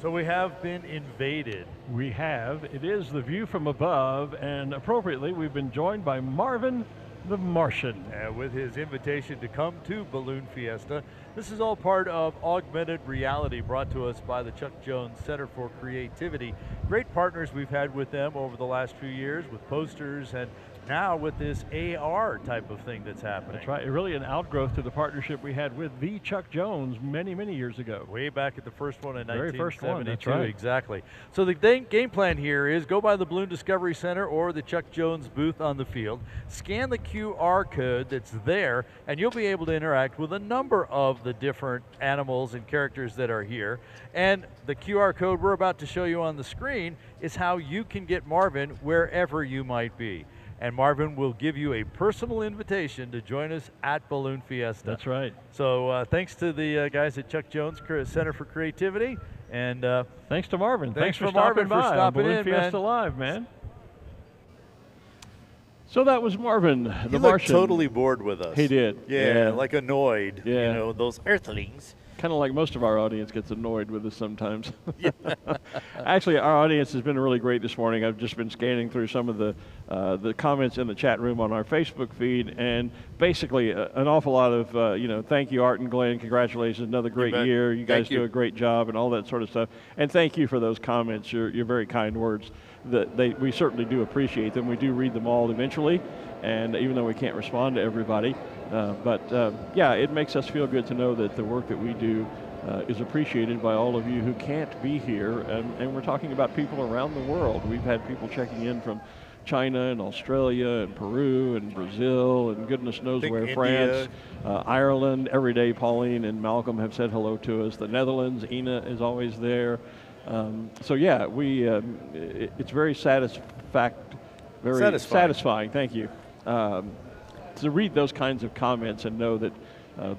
So we have been invaded. We have. It is the view from above, and appropriately, we've been joined by Marvin the Martian. With his invitation to come to Balloon Fiesta. This is all part of Augmented Reality, brought to us by the Chuck Jones Center for Creativity. Great partners we've had with them over the last few years with posters and now with this AR type of thing that's happening. That's right. Really an outgrowth to the partnership we had with the Chuck Jones many, many years ago. Way back at the first one in Very 1972. first one, that's right. Exactly. So the game plan here is go by the Balloon Discovery Center or the Chuck Jones booth on the field, scan the QR code that's there, and you'll be able to interact with a number of the different animals and characters that are here. And the QR code we're about to show you on the screen is how you can get Marvin wherever you might be. And Marvin will give you a personal invitation to join us at Balloon Fiesta. That's right. So thanks to the guys at Chuck Jones Center for Creativity. And thanks to Marvin. Thanks for Marvin stopping by for on stopping Balloon in, Fiesta man. Live, man. So that was Marvin, the He looked Martian. totally bored with us. He did. Yeah, like annoyed. Yeah. You know, those earthlings. Kind of like most of our audience gets annoyed with us sometimes. Actually, our audience has been really great this morning. I've just been scanning through some of the comments in the chat room on our Facebook feed, and basically an awful lot of, thank you, Art and Glen, congratulations, another great year. You guys do a great job and all that sort of stuff. And thank you for those comments, your very kind words. We certainly do appreciate them. We do read them all eventually, and even though we can't respond to everybody. Yeah, it makes us feel good to know that the work that we do is appreciated by all of you who can't be here. And we're talking about people around the world. We've had people checking in from China and Australia and Peru and Brazil and goodness knows where, India. France, Ireland. Every day Pauline and Malcolm have said hello to us. The Netherlands, Ina is always there. So yeah, it's very satisfying. Thank you. To read those kinds of comments and know that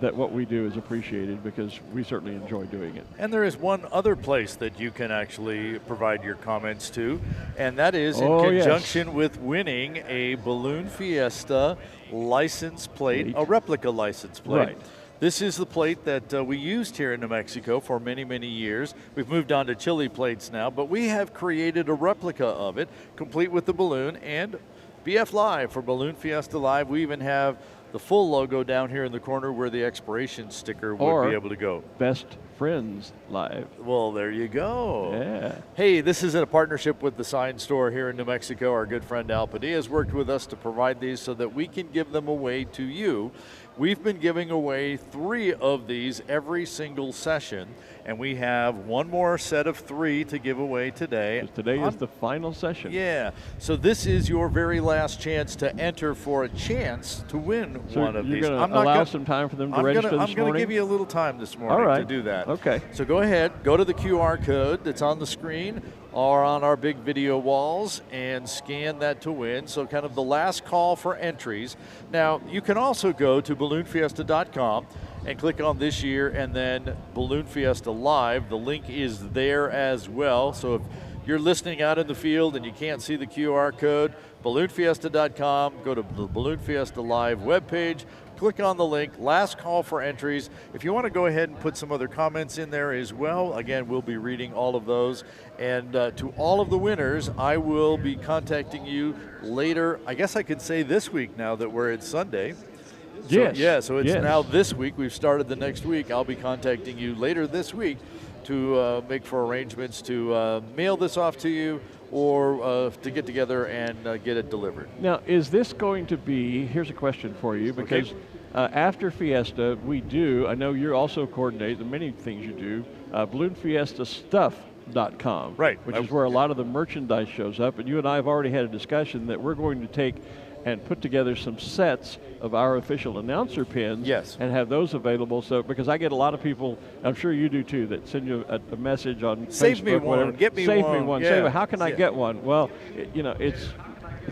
that what we do is appreciated, because we certainly enjoy doing it. And there is one other place that you can actually provide your comments to, and that is in conjunction with winning a Balloon Fiesta license plate, a replica license plate. Right. This is the plate that we used here in New Mexico for many, many years. We've moved on to Chile plates now, but we have created a replica of it, complete with the balloon and BF Live for Balloon Fiesta Live. We even have the full logo down here in the corner where the expiration sticker would be able to go. Best Friends Live. Well, there you go. Yeah. Hey, this is in a partnership with the Sign Store here in New Mexico. Our good friend Al Padilla has worked with us to provide these so that we can give them away to you. We've been giving away 3 of these every single session, and we have one more set of 3 to give away today. Today is the final session. Yeah, so this is your very last chance to enter for a chance to win one of these. You're going to allow some time for them to register this morning? I'm going to give you a little time this morning to do that. Okay. So go ahead, go to the QR code that's on the screen or on our big video walls and scan that to win. So kind of the last call for entries. Now, you can also go to balloonfiesta.com and click on this year and then Balloon Fiesta Live. The link is there as well. So if you're listening out in the field and you can't see the QR code, balloonfiesta.com, go to the Balloon Fiesta Live webpage, click on the link, last call for entries. If you want to go ahead and put some other comments in there as well, again, we'll be reading all of those. And to all of the winners, I will be contacting you later. I guess I could say this week now that we're at Sunday. So it's now this week. We've started the next week. I'll be contacting you later this week to make for arrangements to mail this off to you or to get together and get it delivered. Now, is this going to be, here's a question for you, because after Fiesta, we do, I know you also coordinate the many things you do, balloonfiestastuff.com, which is where a lot of the merchandise shows up, and you and I have already had a discussion that we're going to take and put together some sets of our official announcer pins and have those available. So, because I get a lot of people, I'm sure you do too, that send you a message on Save Facebook, me one, whatever. get me Save one. me one. Yeah. Save me. How can I get one? Well, it's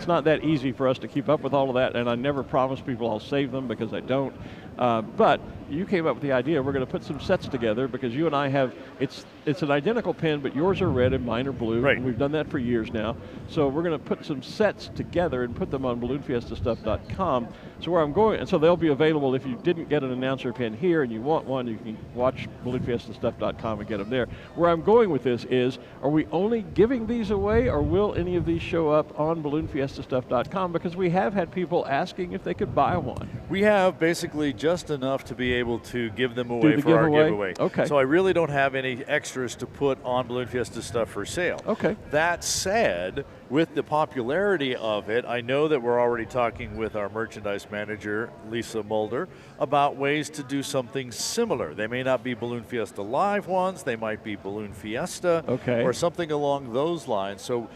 not that easy for us to keep up with all of that, and I never promise people I'll save them because I don't. But you came up with the idea we're going to put some sets together because you and I have, it's an identical pin, but yours are red and mine are blue. Right. And we've done that for years now. So we're going to put some sets together and put them on balloonfiestastuff.com. So where I'm going, and so they'll be available if you didn't get an announcer pin here and you want one, you can watch balloonfiestastuff.com and get them there. Where I'm going with this is, are we only giving these away, or will any of these show up on balloonfiestastuff.com? Because we have had people asking if they could buy one. We have basically just enough to be able to give them away for our giveaway. Okay. So I really don't have any extras to put on Balloon Fiesta stuff for sale. Okay. That said, with the popularity of it, I know that we're already talking with our merchandise manager, Lisa Mulder, about ways to do something similar. They may not be Balloon Fiesta Live ones, they might be Balloon Fiesta or something along those lines. So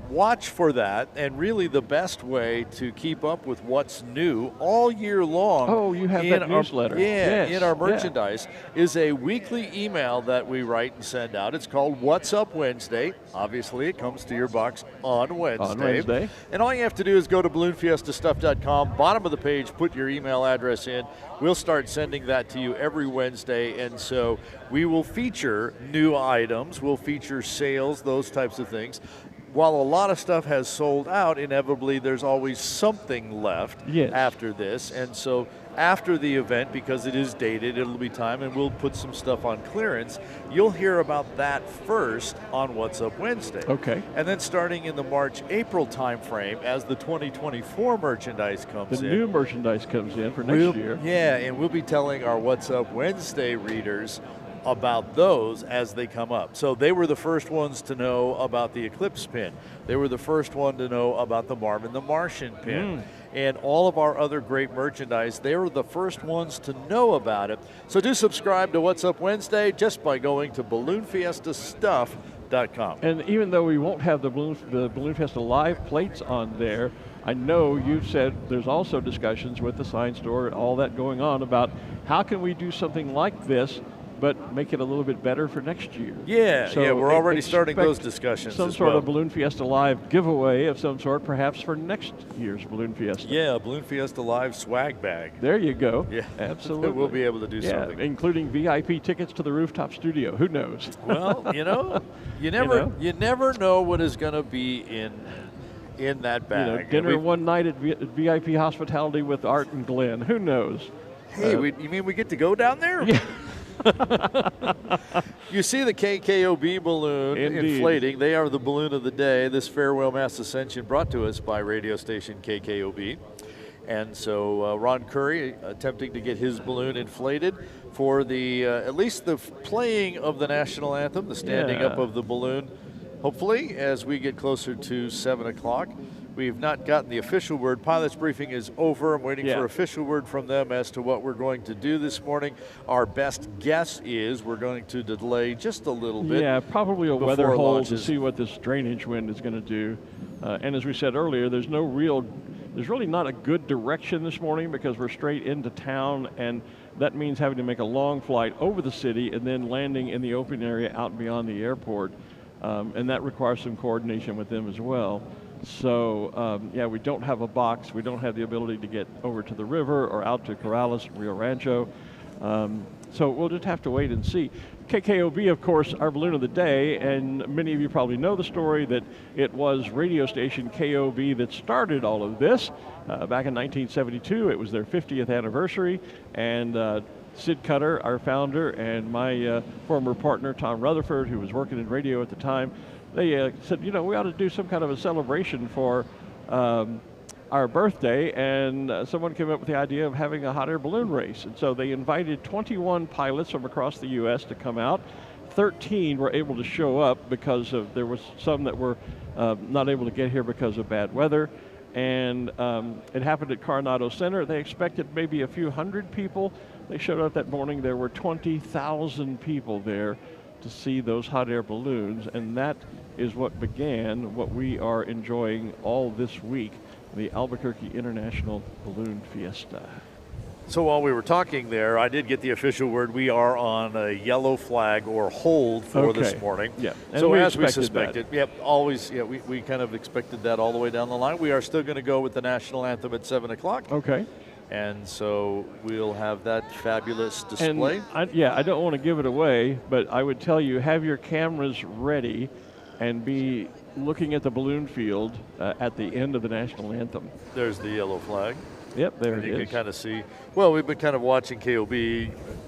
watch for that, and really the best way to keep up with what's new all year long. Oh, you have that newsletter. In our merchandise is a weekly email that we write and send out. It's called What's Up Wednesday. Obviously, it comes to your box on Wednesday. And all you have to do is go to balloonfiestastuff.com, bottom of the page, put your email address in. We'll start sending that to you every Wednesday, and so we will feature new items, we'll feature sales, those types of things. While a lot of stuff has sold out, inevitably there's always something left after this. And so after the event, because it is dated, it'll be time, and we'll put some stuff on clearance. You'll hear about that first on What's Up Wednesday. Okay. And then starting in the March-April timeframe, as the 2024 merchandise comes in. The new merchandise comes in for next year. Yeah, and we'll be telling our What's Up Wednesday readers about those as they come up. So they were the first ones to know about the Eclipse pin. They were the first one to know about the Marvin the Martian pin. And all of our other great merchandise, they were the first ones to know about it. So do subscribe to What's Up Wednesday just by going to balloonfiestastuff.com. And even though we won't have the Balloon Fiesta Live plates on there, I know you've said there's also discussions with the sign store and all that going on about how can we do something like this but make it a little bit better for next year. So we're already starting those discussions. Some sort of Balloon Fiesta Live giveaway of some sort, perhaps for next year's Balloon Fiesta. Yeah, Balloon Fiesta Live swag bag. There you go. Yeah, absolutely. We'll be able to do something, including VIP tickets to the rooftop studio. Who knows? Well, you never know what is going to be in that bag. Dinner one night at VIP hospitality with Art and Glen. Who knows? Hey, you mean we get to go down there? Yeah. You see the KKOB balloon inflating. They are the balloon of the day. This farewell mass ascension brought to us by radio station KKOB. And so Ron Curry attempting to get his balloon inflated for the at least the playing of the national anthem, the standing up of the balloon. Hopefully, as we get closer to 7 o'clock. We've not gotten the official word. Pilot's briefing is over. I'm waiting for official word from them as to what we're going to do this morning. Our best guess is we're going to delay just a little bit. Yeah, probably a weather hole to see what this drainage wind is going to do. And as we said earlier, there's really not a good direction this morning because we're straight into town, and that means having to make a long flight over the city and then landing in the open area out beyond the airport. And that requires some coordination with them as well. So, we don't have a box. We don't have the ability to get over to the river or out to Corrales, Rio Rancho. So we'll just have to wait and see. KKOB, of course, our balloon of the day, and many of you probably know the story that it was radio station KOB that started all of this. Back in 1972, it was their 50th anniversary, and Sid Cutter, our founder, and my former partner, Tom Rutherford, who was working in radio at the time, they said, we ought to do some kind of a celebration for our birthday, and someone came up with the idea of having a hot air balloon race. And so they invited 21 pilots from across the U.S. to come out. 13 were able to show up because there was some that were not able to get here because of bad weather. And it happened at Coronado Center. They expected maybe a few hundred people. They showed up that morning. There were 20,000 people there to see those hot air balloons, and that is what began what we are enjoying all this week, the Albuquerque International Balloon Fiesta. So while we were talking there, I did get the official word. We are on a yellow flag or hold for this morning. Yeah. And so as we suspected, we kind of expected that all the way down the line. We are still going to go with the national anthem at 7 o'clock. Okay. And so we'll have that fabulous display. And I don't want to give it away, but I would tell you, have your cameras ready and be looking at the balloon field at the end of the national anthem. There's the yellow flag. Yep, there it is. You can kind of see. Well, we've been kind of watching KOB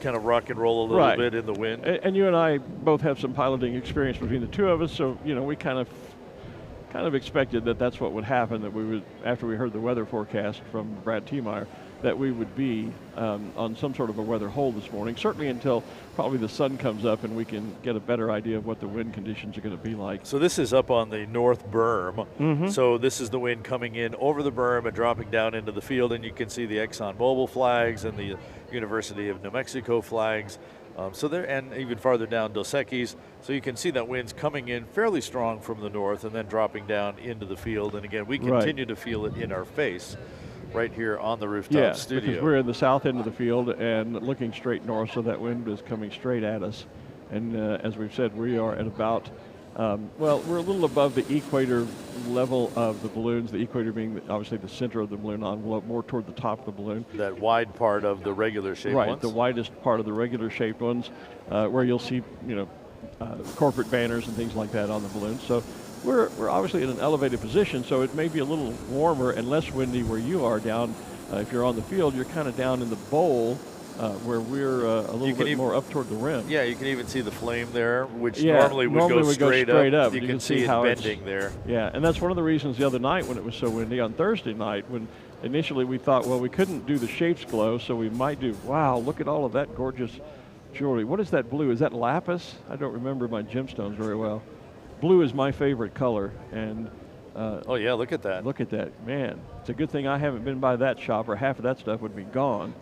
kind of rock and roll a little bit in the wind. And you and I both have some piloting experience between the two of us, so we kind of expected that that's what would happen, that we would, after we heard the weather forecast from Brad Tiemeyer, that we would be on some sort of a weather hold this morning, certainly until probably the sun comes up and we can get a better idea of what the wind conditions are going to be like. So this is up on the north berm. Mm-hmm. So this is the wind coming in over the berm and dropping down into the field, and you can see the ExxonMobil flags and the University of New Mexico flags. So there, and even farther down, Dos Equis. So you can see that wind's coming in fairly strong from the north and then dropping down into the field. And again, we continue to feel it in our face right here on the rooftop studio. Because we're in the south end of the field and looking straight north, so that wind is coming straight at us. And as we've said, we are at about, well, we're a little above the equator level of the balloons, the equator being obviously the center of the balloon envelope, more toward the top of the balloon. That wide part of the regular shaped ones? Right, the widest part of the regular shaped ones, where you'll see, corporate banners and things like that on the balloon. So we're obviously in an elevated position, so it may be a little warmer and less windy where you are down. If you're on the field, you're kind of down in the bowl, where we're a little bit more up toward the rim. Yeah, you can even see the flame there, which normally would go straight up. You can see it bending there. Yeah, and that's one of the reasons the other night when it was so windy, on Thursday night, when initially we thought, well, we couldn't do the shapes glow, so we might do, wow, look at all of that gorgeous jewelry. What is that blue? Is that lapis? I don't remember my gemstones very well. Blue is my favorite color, and oh yeah, look at that. Look at that, man. It's a good thing I haven't been by that shop, or half of that stuff would be gone.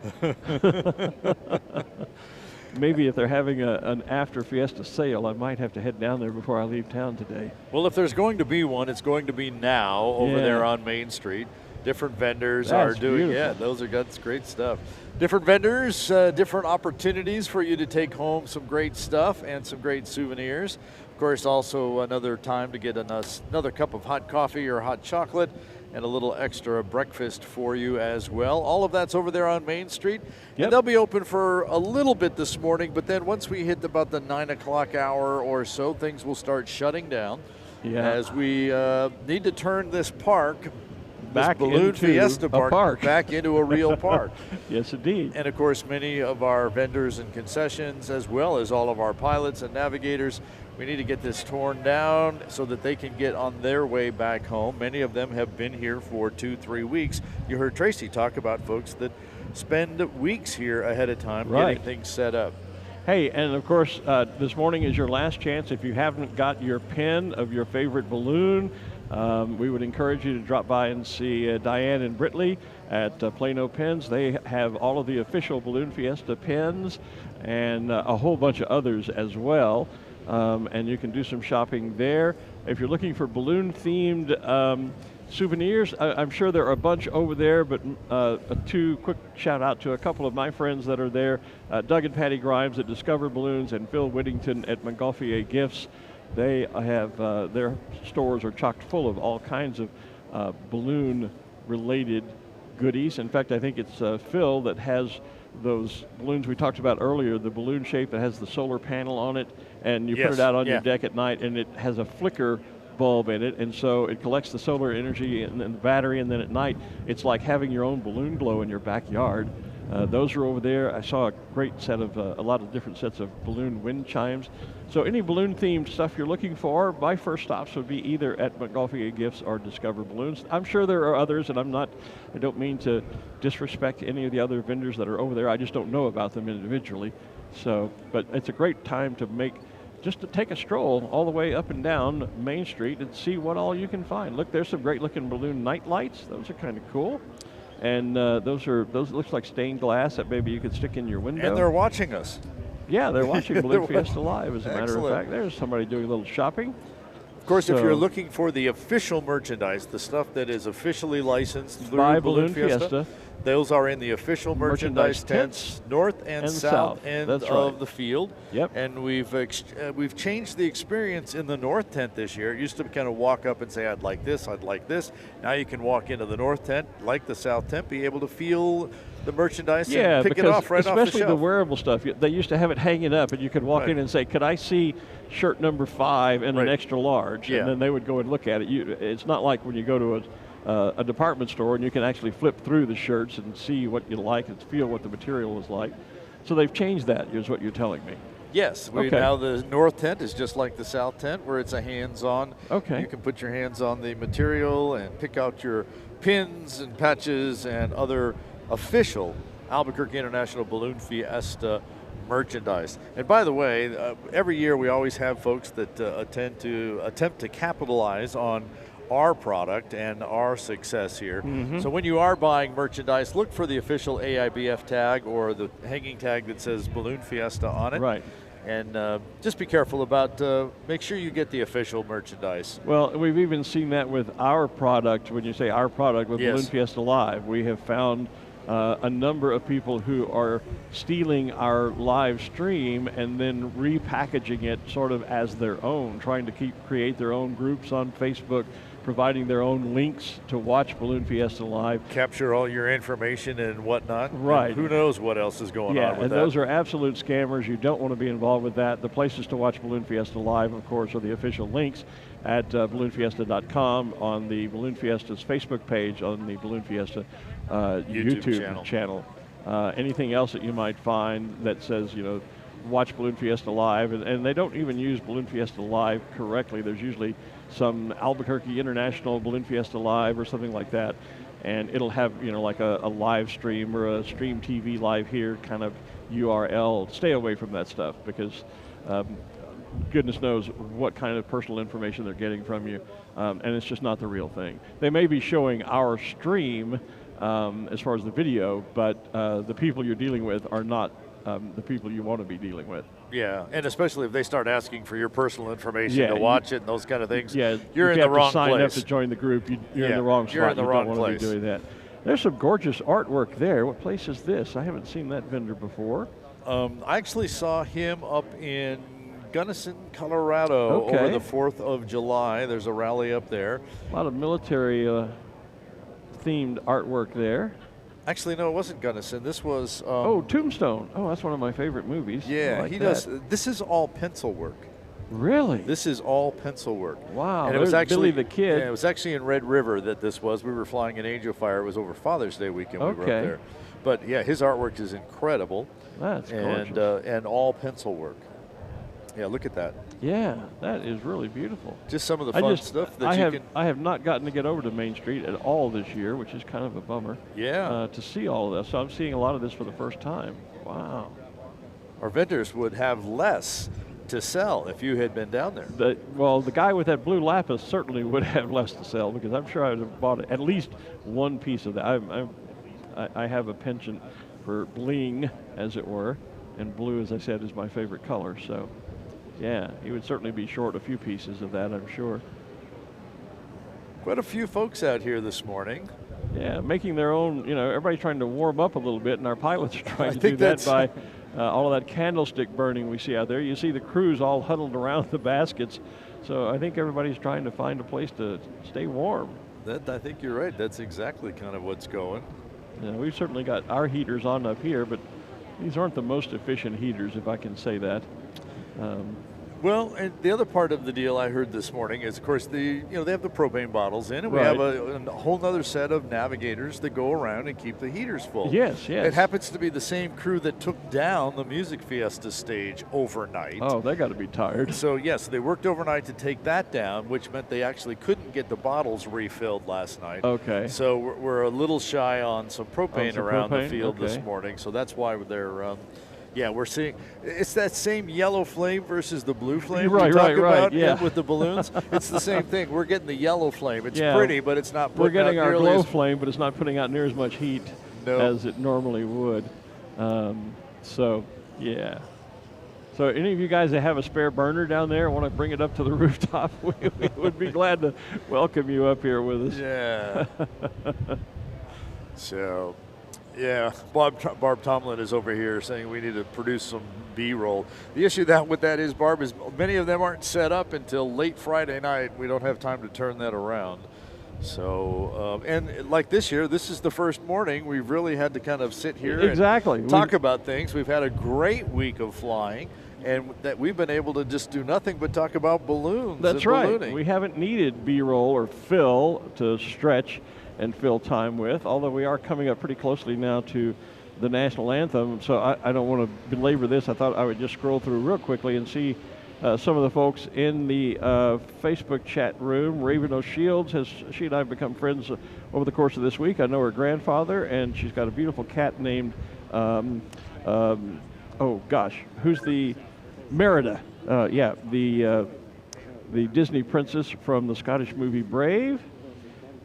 Maybe if they're having an after Fiesta sale, I might have to head down there before I leave town today. Well, if there's going to be one, it's going to be now over there on Main Street. Different vendors are doing, that's great stuff. Different vendors, different opportunities for you to take home some great stuff and some great souvenirs. Of course, also another time to get another cup of hot coffee or hot chocolate and a little extra breakfast for you as well. All of that's over there on Main Street. And they'll be open for a little bit this morning, but then once we hit about the 9 o'clock hour or so, things will start shutting down as we need to turn this park, back Balloon into Fiesta a park back into a real park. Yes, indeed. And of course, many of our vendors and concessions, as well as all of our pilots and navigators, we need to get this torn down so that they can get on their way back home. Many of them have been here for 2-3 weeks. You heard Tracy talk about folks that spend weeks here ahead of time getting things set up. Hey, and of course, this morning is your last chance. If you haven't got your pin of your favorite balloon, we would encourage you to drop by and see Diane and Britley at Plano Pins. They have all of the official Balloon Fiesta pins and a whole bunch of others as well. And you can do some shopping there. If you're looking for balloon-themed souvenirs, I'm sure there are a bunch over there, but two quick shout out to a couple of my friends that are there, Doug and Patty Grimes at Discover Balloons and Phil Whittington at Montgolfier Gifts. They have, their stores are chocked full of all kinds of balloon-related goodies. In fact, I think it's Phil that has those balloons we talked about earlier, the balloon shape that has the solar panel on it, and you put it out on your deck at night, and it has a flicker bulb in it, and so it collects the solar energy and the battery, and then at night, it's like having your own balloon glow in your backyard. Those are over there. I saw a great set of, a lot of different sets of balloon wind chimes. So any balloon-themed stuff you're looking for, my first stops would be either at Montgolfier Gifts or Discover Balloons. I'm sure there are others, and I don't mean to disrespect any of the other vendors that are over there. I just don't know about them individually. So, but it's a great time to just to take a stroll all the way up and down Main Street and see what all you can find. Look, there's some great-looking balloon night lights. Those are kind of cool. And those looks like stained glass that maybe you could stick in your window. And they're watching us. Yeah, they're watching Balloon Fiesta live, as a matter of fact. There's somebody doing a little shopping. Of course, if you're looking for the official merchandise, the stuff that is officially licensed through by Balloon Fiesta, those are in the official merchandise tents, north and south end of the field. Yep. And we've changed the experience in the north tent this year. It used to kind of walk up and say, I'd like this, I'd like this. Now you can walk into the north tent, like the south tent, be able to feel the merchandise and pick it off right off the shelf. Especially the wearable stuff. They used to have it hanging up, and you could walk in and say, could I see shirt number 5 in an extra large? And then they would go and look at it. It's not like when you go to a department store and you can actually flip through the shirts and see what you like and feel what the material is like. So they've changed that, is what you're telling me. Yes, now the north tent is just like the south tent, where it's a hands-on. Okay. You can put your hands on the material and pick out your pins and patches and other official Albuquerque International Balloon Fiesta merchandise. And by the way, every year we always have folks that attempt to capitalize on our product and our success here. So when you are buying merchandise, look for the official AIBF tag or the hanging tag that says Balloon Fiesta on it. Right. And just be careful about, make sure you get the official merchandise. Well, we've even seen that with our product. When you say our product with Balloon Fiesta Live, we have found a number of people who are stealing our live stream and then repackaging it sort of as their own, trying to create their own groups on Facebook, providing their own links to watch Balloon Fiesta Live. Capture all your information and whatnot. Right. And who knows what else is going on with and that. those are absolute scammers. You don't want to be involved with that. The places to watch Balloon Fiesta Live, of course, are the official links at balloonfiesta.com, on the Balloon Fiesta's Facebook page, on the Balloon Fiesta YouTube channel. Anything else that you might find that says, watch Balloon Fiesta Live, and they don't even use Balloon Fiesta Live correctly. There's usually some Albuquerque International Balloon Fiesta Live or something like that, and it'll have, like a live stream or a stream TV live here kind of URL. Stay away from that stuff, because goodness knows what kind of personal information they're getting from you, and it's just not the real thing. They may be showing our stream as far as the video, but the people you're dealing with are not the people you want to be dealing with. Yeah, and especially if they start asking for your personal information to watch it and those kind of things. Yeah, you're in the wrong place. You have to sign up to join the group. You're in the wrong spot. You're in the wrong place. You don't want to be doing that. There's some gorgeous artwork there. What place is this? I haven't seen that vendor before. I actually saw him up in Gunnison, Colorado over the 4th of July. There's a rally up there. A lot of military themed artwork there. Actually, no, it wasn't Gunnison. This was... Tombstone. Oh, that's one of my favorite movies. Yeah, he does. This is all pencil work. Really? This is all pencil work. Wow. And it was actually Billy the Kid. Yeah, it was actually in Red River that this was. We were flying in Angel Fire. It was over Father's Day weekend we were up there. But yeah, his artwork is incredible. That's gorgeous. And all pencil work. Yeah, look at that. Yeah, that is really beautiful. Just some of the fun stuff that I have not gotten to get over to Main Street at all this year, which is kind of a bummer. Yeah. To see all of this. So I'm seeing a lot of this for the first time. Wow. Our vendors would have less to sell if you had been down there. Well, the guy with that blue lapis certainly would have less to sell, because I'm sure I would have bought at least one piece of that. I have a penchant for bling, as it were, and blue, as I said, is my favorite color. So, yeah, he would certainly be short a few pieces of that, I'm sure. Quite a few folks out here this morning. Yeah, making their own, everybody's trying to warm up a little bit, and our pilots are trying to do that by all of that candlestick burning we see out there. You see the crews all huddled around the baskets. So I think everybody's trying to find a place to stay warm. I think you're right. That's exactly kind of what's going. Yeah, we've certainly got our heaters on up here, but these aren't the most efficient heaters, if I can say that. Well, and the other part of the deal I heard this morning is, of course, they have the propane bottles in, and we have a whole other set of navigators that go around and keep the heaters full. Yes. It happens to be the same crew that took down the Music Fiesta stage overnight. Oh, they got to be tired. So, yes, they worked overnight to take that down, which meant they actually couldn't get the bottles refilled last night. Okay. So we're a little shy on some propane around the field this morning, so that's why they're... yeah, we're seeing it's that same yellow flame versus the blue flame we talk about with the balloons. It's the same thing. We're getting the yellow flame. It's pretty, but it's not putting out nearly We're getting our glow flame, but it's not putting out near as much heat as it normally would. So, yeah. So any of you guys that have a spare burner down there want to bring it up to the rooftop, we would be glad to welcome you up here with us. Yeah. So... yeah, Barb Tomlin is over here saying we need to produce some B-roll. The issue with that is, Barb, is many of them aren't set up until late Friday night. We don't have time to turn that around. So, and like this year, this is the first morning we've really had to kind of sit here and talk about things. We've had a great week of flying, and that we've been able to just do nothing but talk about balloons. That's right. Ballooning. We haven't needed B-roll or fill to stretch and fill time with, although we are coming up pretty closely now to the national anthem, so I don't want to belabor this. I thought I would just scroll through real quickly and see some of the folks in the Facebook chat room. Raven O'Shields, she and I have become friends over the course of this week. I know her grandfather, and she's got a beautiful cat named, oh gosh, who's the Merida? The Disney princess from the Scottish movie Brave.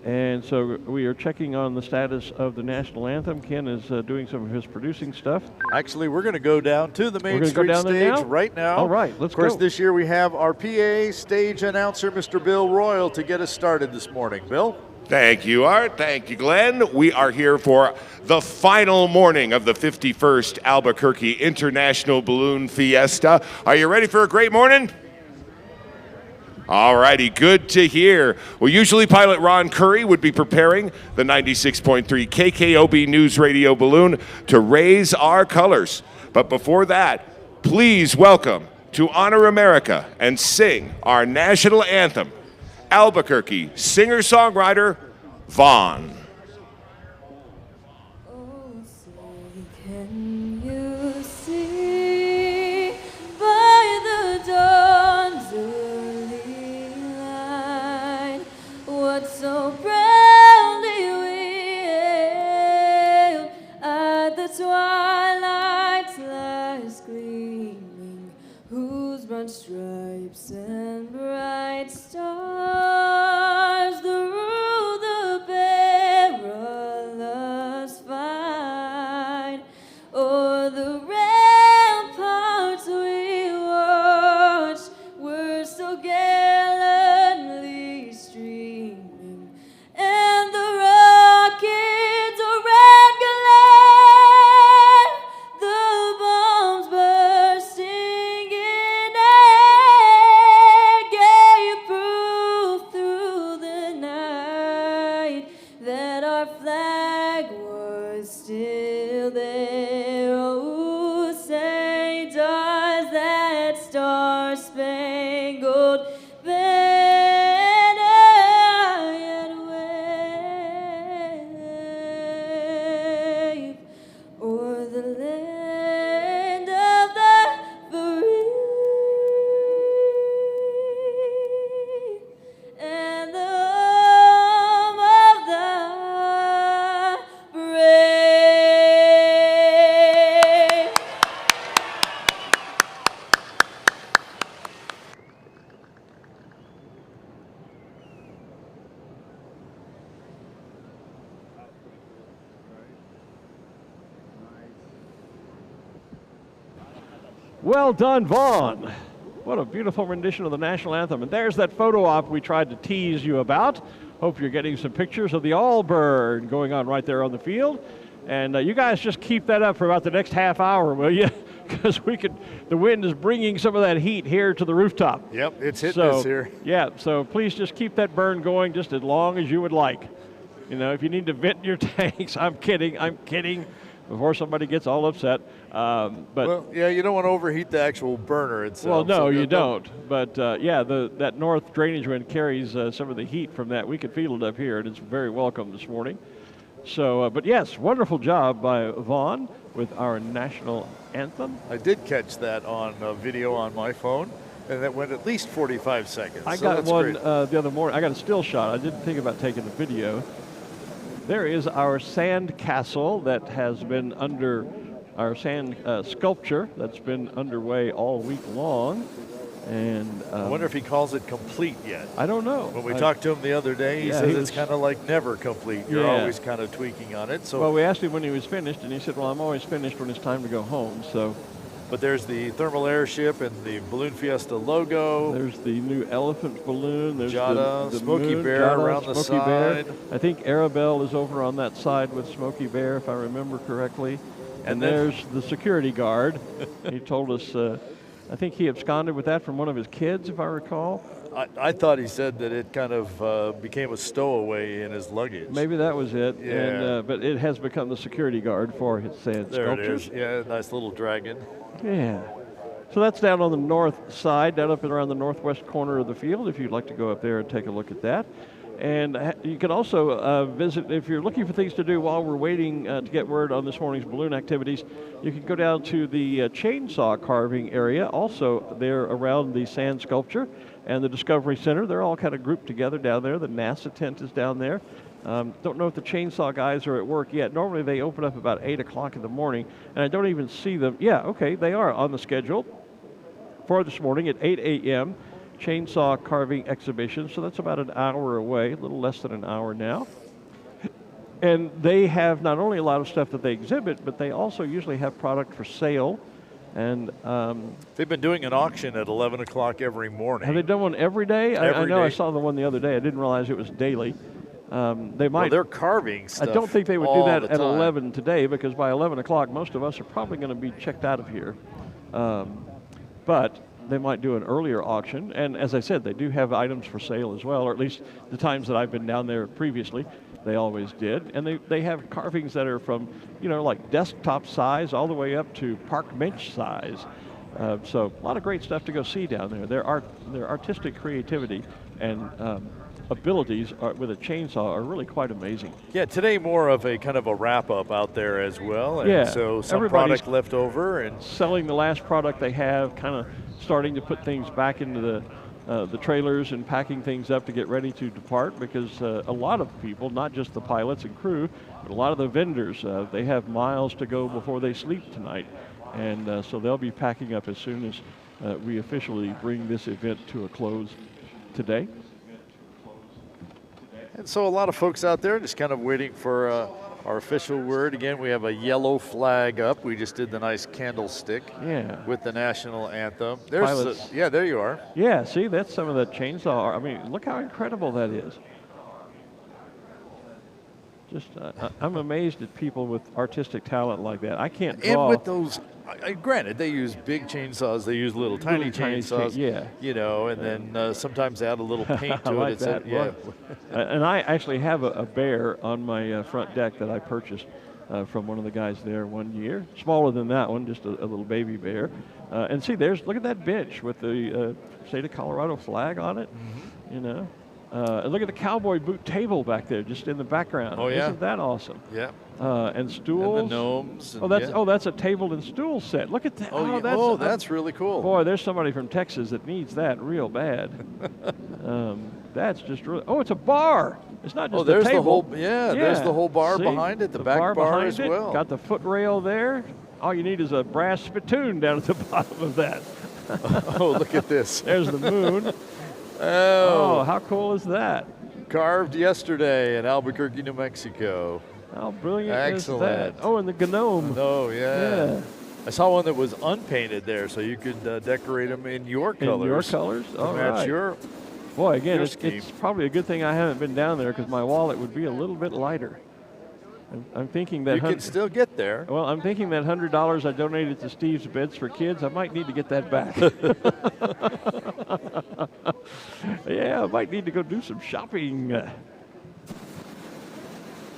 And so we are checking on the status of the national anthem. Ken is doing some of his producing stuff. Actually, we're going to go down to the main street stage right now. All right, let's go. Of course, this year we have our PA stage announcer, Mr. Bill Royal, to get us started this morning. Bill? Thank you, Art. Thank you, Glenn. We are here for the final morning of the 51st Albuquerque International Balloon Fiesta. Are you ready for a great morning? All righty, good to hear. Well, usually pilot Ron Curry would be preparing the 96.3 KKOB News Radio balloon to raise our colors. But before that, please welcome to honor America and sing our national anthem, Albuquerque singer-songwriter Vaughn. So proudly we hailed at the twilight's last gleaming, whose broad stripes and bright stars through the perilous fight. O'er the ramparts we watched were so gallantly streaming, and the rockets around Glen, the bombs bursting in air, gave proof through the night that our flag was still there. Oh, say does that star-spangled banner yet wave o'er the land of the free and the home of the brave. Well done, Vaughn. What a beautiful rendition of the national anthem. And there's that photo op we tried to tease you about. Hope you're getting some pictures of the Allbird going on right there on the field. And you guys just keep that up for about the next half hour, will you? Because the wind is bringing some of that heat here to the rooftop. Yep, it's hitting us here. Yeah, so please just keep that burn going just as long as you would like. You know, if you need to vent your tanks, I'm kidding, before somebody gets all upset. Well, yeah, you don't want to overheat the actual burner itself. Well, no, so you don't. But yeah, that north drainage wind carries some of the heat from that. We could feel it up here, and it's very welcome this morning. So, but yes, wonderful job by Vaughn with our national anthem. I did catch that on video on my phone, and that went at least 45 seconds. I so got that's one great. the other morning. I got a still shot. I didn't think about taking a video. There is our sand castle that has been under our sand sculpture that's been underway all week long. And I wonder if he calls it complete yet. I don't know. When we talked to him the other day, he says it's kind of like never complete. You're always kind of tweaking on it. So, well, we asked him when he was finished, and he said, well, I'm always finished when it's time to go home. So, but there's the thermal airship and the Balloon Fiesta logo. There's the new elephant balloon. There's Jada, the Smokey moon, Bear Jada, around the Smokey side. Bear. I think Arabelle is over on that side with Smokey Bear, if I remember correctly. And there's the security guard. He told us, I think he absconded with that from one of his kids, if I recall. I thought he said that it kind of became a stowaway in his luggage. Maybe that was it. Yeah. And, but it has become the security guard for his sand sculptures. There it is. Yeah, nice little dragon. Yeah. So that's down on the north side, down up and around the northwest corner of the field, if you'd like to go up there and take a look at that. And you can also visit, if you're looking for things to do while we're waiting to get word on this morning's balloon activities, you can go down to the chainsaw carving area. Also, they're around the sand sculpture and the Discovery Center. They're all kind of grouped together down there. The NASA tent is down there. Don't know if the chainsaw guys are at work yet. Normally they open up about 8 o'clock in the morning, and I don't even see them. Yeah, okay, they are on the schedule for this morning at 8 a.m. Chainsaw carving exhibition, so that's about an hour away, a little less than an hour now. And they have not only a lot of stuff that they exhibit, but they also usually have product for sale. And they've been doing an auction at 11 o'clock every morning. Have they done one every day? I know day. I saw the one the other day. I didn't realize it was daily. They might. Well, they're carving stuff. I don't think they would do all that the at time. 11 today, because by 11 o'clock, most of us are probably going to be checked out of here. But they might do an earlier auction. And as I said, they do have items for sale as well, or at least the times that I've been down there previously, they always did. And they have carvings that are from, like desktop size all the way up to park bench size. So a lot of great stuff to go see down there. Their artistic creativity and abilities with a chainsaw are really quite amazing. Yeah, today more of a kind of a wrap-up out there as well. And Yeah, so some everybody's product left over. And selling the last product they have, kind of starting to put things back into the trailers and packing things up to get ready to depart, because a lot of people, not just the pilots and crew, but a lot of the vendors, they have miles to go before they sleep tonight. And so they'll be packing up as soon as we officially bring this event to a close today. And so a lot of folks out there just kind of waiting for our official word. Again, we have a yellow flag up. We just did the nice candlestick with the national anthem. There's there you are. Yeah, see, that's some of the chainsaw. I mean, look how incredible that is. Just, I'm amazed at people with artistic talent like that. I can't draw. And with those, granted, they use big chainsaws. They use little tiny chainsaws. And then sometimes add a little paint to like it. That. And I actually have a bear on my front deck that I purchased from one of the guys there one year. Smaller than that one, just a little baby bear. And see, look at that bench with the state of Colorado flag on it. Mm-hmm. And look at the cowboy boot table back there, just in the background. Oh yeah, isn't that awesome? Yeah. And stools. And the gnomes. That's a table and stool set. Look at that. That's really cool. Boy, there's somebody from Texas that needs that real bad. That's just really. Oh, it's a bar. It's not just there's the table. There's the whole bar behind it. The back bar as well. Got the foot rail there. All you need is a brass spittoon down at the bottom of that. Oh, look at this. There's the moon. Oh, how cool is that? Carved yesterday in Albuquerque, New Mexico. How brilliant Excellent. is that? Oh, and the gnome. Oh, yeah. I saw one that was unpainted there, so you could decorate them in your colors. In your colors? All match right. your Boy, again, it's scheme. probably a good thing I haven't been down there, because my wallet would be a little bit lighter. I'm thinking that you can still get there. Well, I'm thinking that $100 I donated to Steve's Beds for Kids, I might need to get that back. Yeah, I might need to go do some shopping.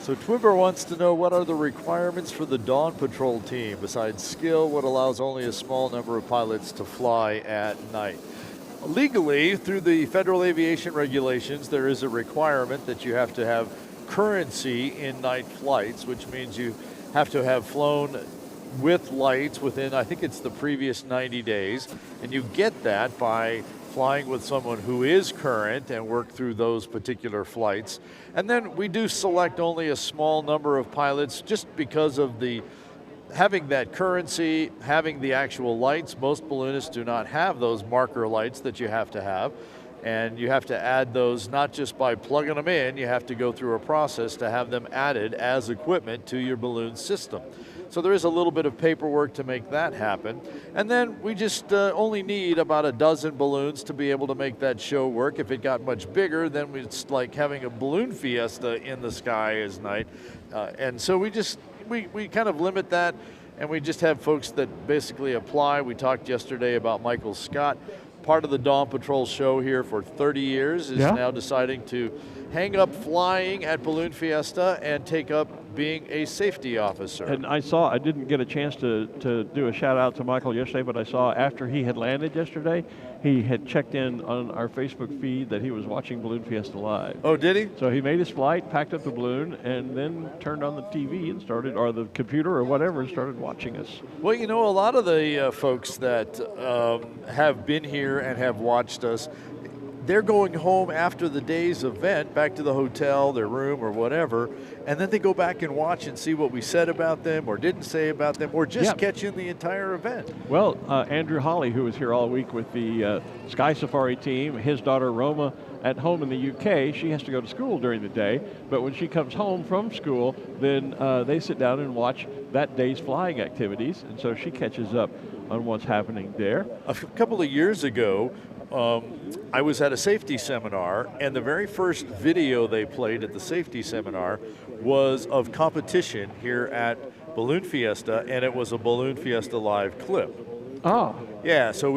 So Twibber wants to know, what are the requirements for the Dawn Patrol team? Besides skill, what allows only a small number of pilots to fly at night? Legally, through the federal aviation regulations, there is a requirement that you have to have currency in night flights, which means you have to have flown with lights within, I think it's the previous 90 days. And you get that by flying with someone who is current and work through those particular flights. And then we do select only a small number of pilots just because of having that currency, having the actual lights. Most balloonists do not have those marker lights that you have to have. And you have to add those not just by plugging them in, you have to go through a process to have them added as equipment to your balloon system. So there is a little bit of paperwork to make that happen. And then we just only need about a dozen balloons to be able to make that show work. If it got much bigger, then it's like having a balloon fiesta in the sky as night. And so we kind of limit that, and we just have folks that basically apply. We talked yesterday about Michael Scott, part of the Dawn Patrol show here for 30 years, is now deciding to hang up flying at Balloon Fiesta and take up being a safety officer. And I didn't get a chance to do a shout out to Michael yesterday, but I saw after he had landed yesterday, he had checked in on our Facebook feed that he was watching Balloon Fiesta live. Oh, did he? So he made his flight, packed up the balloon, and then turned on the TV and started, or the computer or whatever, and started watching us. Well, you know, a lot of the folks that have been here and have watched us, they're going home after the day's event, back to the hotel, their room, or whatever, and then they go back and watch and see what we said about them or didn't say about them, or just catch in the entire event. Well, Andrew Hawley, who was here all week with the Sky Safari team, his daughter Roma at home in the UK, she has to go to school during the day, but when she comes home from school, then they sit down and watch that day's flying activities, and so she catches up on what's happening there. A couple of years ago, I was at a safety seminar, and the very first video they played at the safety seminar was of competition here at Balloon Fiesta, and it was a Balloon Fiesta live clip. Oh. Yeah, so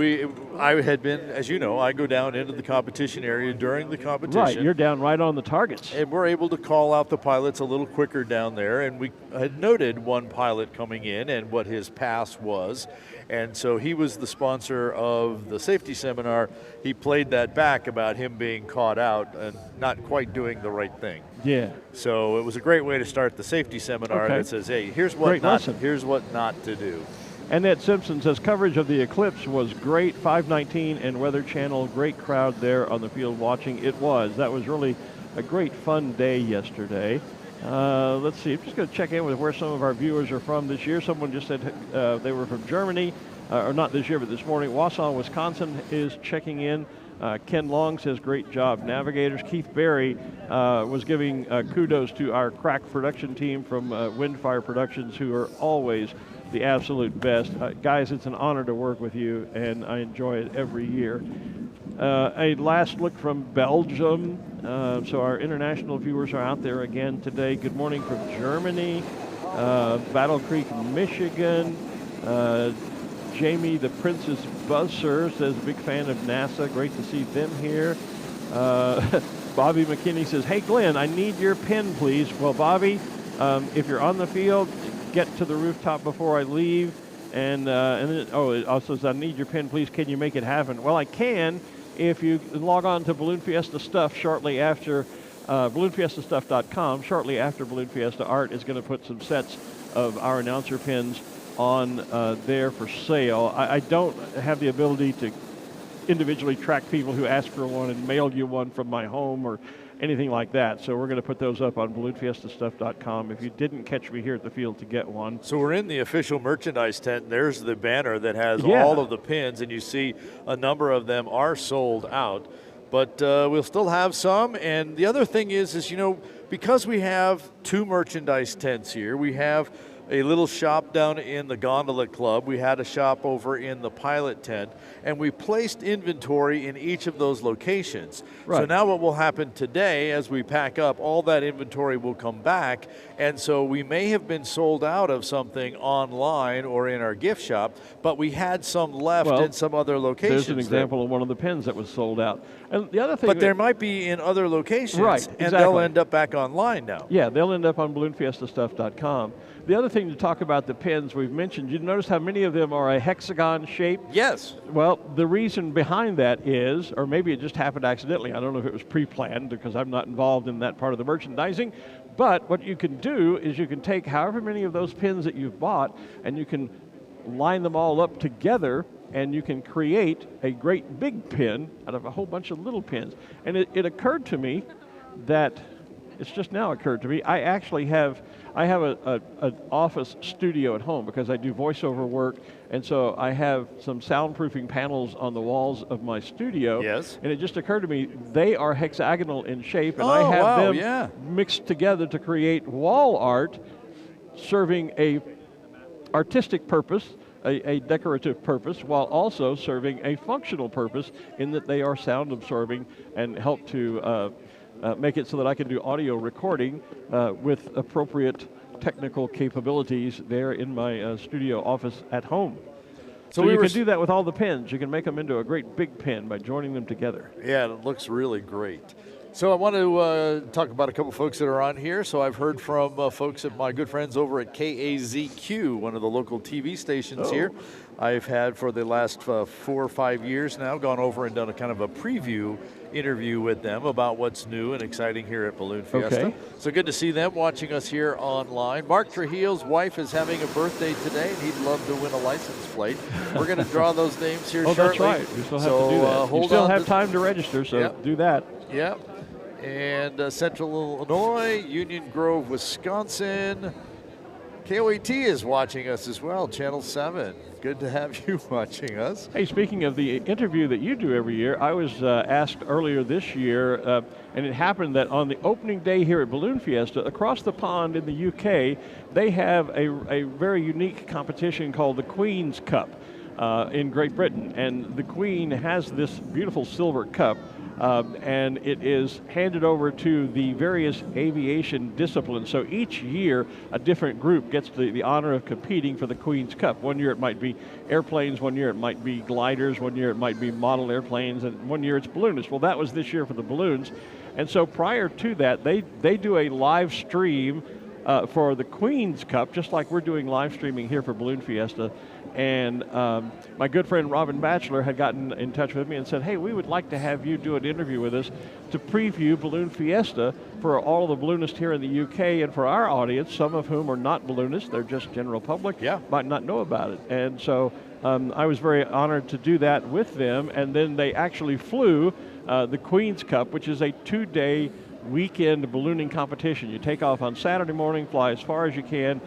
I had been, as you know, I go down into the competition area during the competition. Right, you're down right on the targets. And we're able to call out the pilots a little quicker down there, and we had noted one pilot coming in and what his pass was. And so he was the sponsor of the safety seminar. He played that back about him being caught out and not quite doing the right thing. Yeah. So it was a great way to start the safety seminar that says, hey, here's what not to do. Annette Simpson says coverage of the Eclipse was great. 519 and Weather Channel, great crowd there on the field watching. It was. That was really a great fun day yesterday. Let's see. I'm just going to check in with where some of our viewers are from this year. Someone just said they were from Germany, or not this year, but this morning. Wausau, Wisconsin is checking in. Ken Long says, great job, Navigators. Keith Berry was giving kudos to our crack production team from Windfire Productions, who are always the absolute best. Guys, it's an honor to work with you, and I enjoy it every year. A last look from Belgium. So our international viewers are out there again today. Good morning from Germany, Battle Creek, Michigan. Jamie, the Princess Buzzer, says big fan of NASA. Great to see them here. Bobby McKinney says, hey, Glenn, I need your pin, please. Well, Bobby, if you're on the field, get to the rooftop before I leave. And then, it also says, I need your pin, please. Can you make it happen? Well, I can if you log on to Balloon Fiesta Stuff shortly after, balloonfiestastuff.com. Shortly after Balloon Fiesta, Art is going to put some sets of our announcer pins on there for sale. I don't have the ability to individually track people who ask for one and mail you one from my home or anything like that. So we're going to put those up on balloonfiestastuff.com if you didn't catch me here at the field to get one. So we're in the official merchandise tent. There's the banner that has all of the pins, and you see a number of them are sold out. But we'll still have some. And the other thing is, you know, because we have two merchandise tents here, we have a little shop down in the Gondola Club. We had a shop over in the pilot tent, and we placed inventory in each of those locations. Right. So now what will happen today as we pack up, all that inventory will come back, and so we may have been sold out of something online or in our gift shop, but we had some left in some other locations. There's an example of one of the pins that was sold out. And the other thing, but there might be in other locations, right, and they'll end up back online now. Yeah, they'll end up on balloonfiestastuff.com. The other thing to talk about the pins we've mentioned, you notice how many of them are a hexagon shape? Yes. Well, the reason behind that is, or maybe it just happened accidentally, I don't know if it was pre-planned because I'm not involved in that part of the merchandising, but what you can do is you can take however many of those pins that you've bought and you can line them all up together and you can create a great big pin out of a whole bunch of little pins. And it occurred to me that, it's just now occurred to me, I have an office studio at home because I do voiceover work, and so I have some soundproofing panels on the walls of my studio. Yes. And it just occurred to me, they are hexagonal in shape, and I have them mixed together to create wall art serving a artistic purpose, a decorative purpose, while also serving a functional purpose in that they are sound absorbing and help to make it so that I can do audio recording with appropriate technical capabilities there in my studio office at home. So you can do that with all the pins. You can make them into a great big pin by joining them together. Yeah, it looks really great. So I want to talk about a couple folks that are on here. So I've heard from folks at my good friends over at KAZQ, one of the local TV stations here. I've had for the last 4 or 5 years now gone over and done a kind of a preview interview with them about what's new and exciting here at Balloon Fiesta. Okay. So good to see them watching us here online. Mark Trujillo's wife is having a birthday today, and he'd love to win a license plate. We're going to draw those names here shortly. That's right. You still have to do that. You still have time to register, so do that. Yep. And Central Illinois, Union Grove, Wisconsin. KOAT is watching us as well, Channel 7. Good to have you watching us. Hey, speaking of the interview that you do every year, I was asked earlier this year, and it happened that on the opening day here at Balloon Fiesta, across the pond in the UK, they have a very unique competition called the Queen's Cup in Great Britain. And the Queen has this beautiful silver cup, and it is handed over to the various aviation disciplines. So each year, a different group gets the honor of competing for the Queen's Cup. One year it might be airplanes, one year it might be gliders, one year it might be model airplanes, and one year it's balloonists. Well, that was this year for the balloons. And so prior to that, they do a live stream for the Queen's Cup, just like we're doing live streaming here for Balloon Fiesta. And my good friend Robin Batchelor had gotten in touch with me and said, hey, we would like to have you do an interview with us to preview Balloon Fiesta for all of the balloonists here in the UK and for our audience, some of whom are not balloonists, they're just general public, might not know about it. And so I was very honored to do that with them. And then they actually flew the Queen's Cup, which is a 2-day weekend ballooning competition. You take off on Saturday morning, fly as far as you can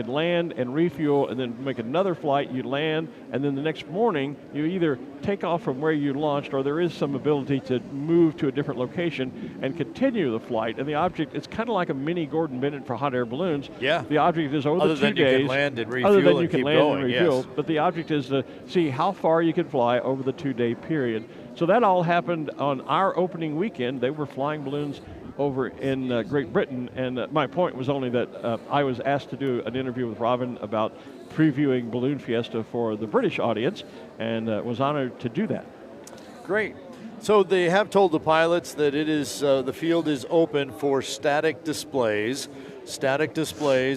land and refuel, and then make another flight. You land, and then the next morning you either take off from where you launched, or there is some ability to move to a different location and continue the flight. And the object, it's kind of like a mini Gordon Bennett for hot air balloons. Yeah. The object is over other the 2 days. Other than you can land and refuel other than you and can keep land going, and refuel. yes. But the object is to see how far you can fly over the 2-day period. So that all happened on our opening weekend. They were flying balloons over in Great Britain, and my point was only that I was asked to do an interview with Robin about previewing Balloon Fiesta for the British audience, and was honored to do that. Great. So they have told the pilots that it is the field is open for static displays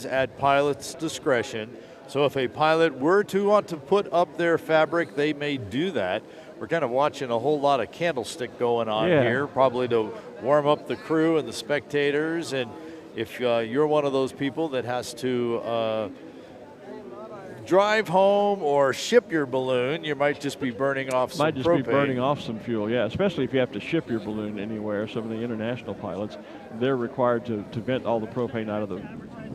at pilot's discretion. So if a pilot were to want to put up their fabric, they may do that. We're kind of watching a whole lot of candlestick going on here, probably to warm up the crew and the spectators. And if you're one of those people that has to drive home or ship your balloon, you might just be burning off some propane. Might just be burning off some fuel, yeah, especially if you have to ship your balloon anywhere. Some of the international pilots, they're required to vent all the propane out of the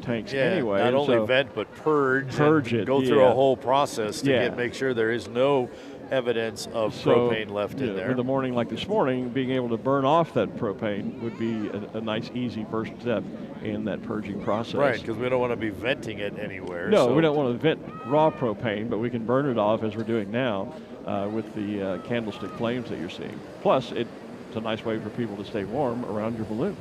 tanks anyway. Not only vent, but purge it. Go through a whole process to make sure there is no evidence of propane left in there. In the morning, like this morning, being able to burn off that propane would be a nice, easy first step in that purging process. Right, because we don't want to be venting it anywhere. No, we don't want to vent raw propane, but we can burn it off as we're doing now with the candlestick flames that you're seeing. Plus, it's a nice way for people to stay warm around your balloon.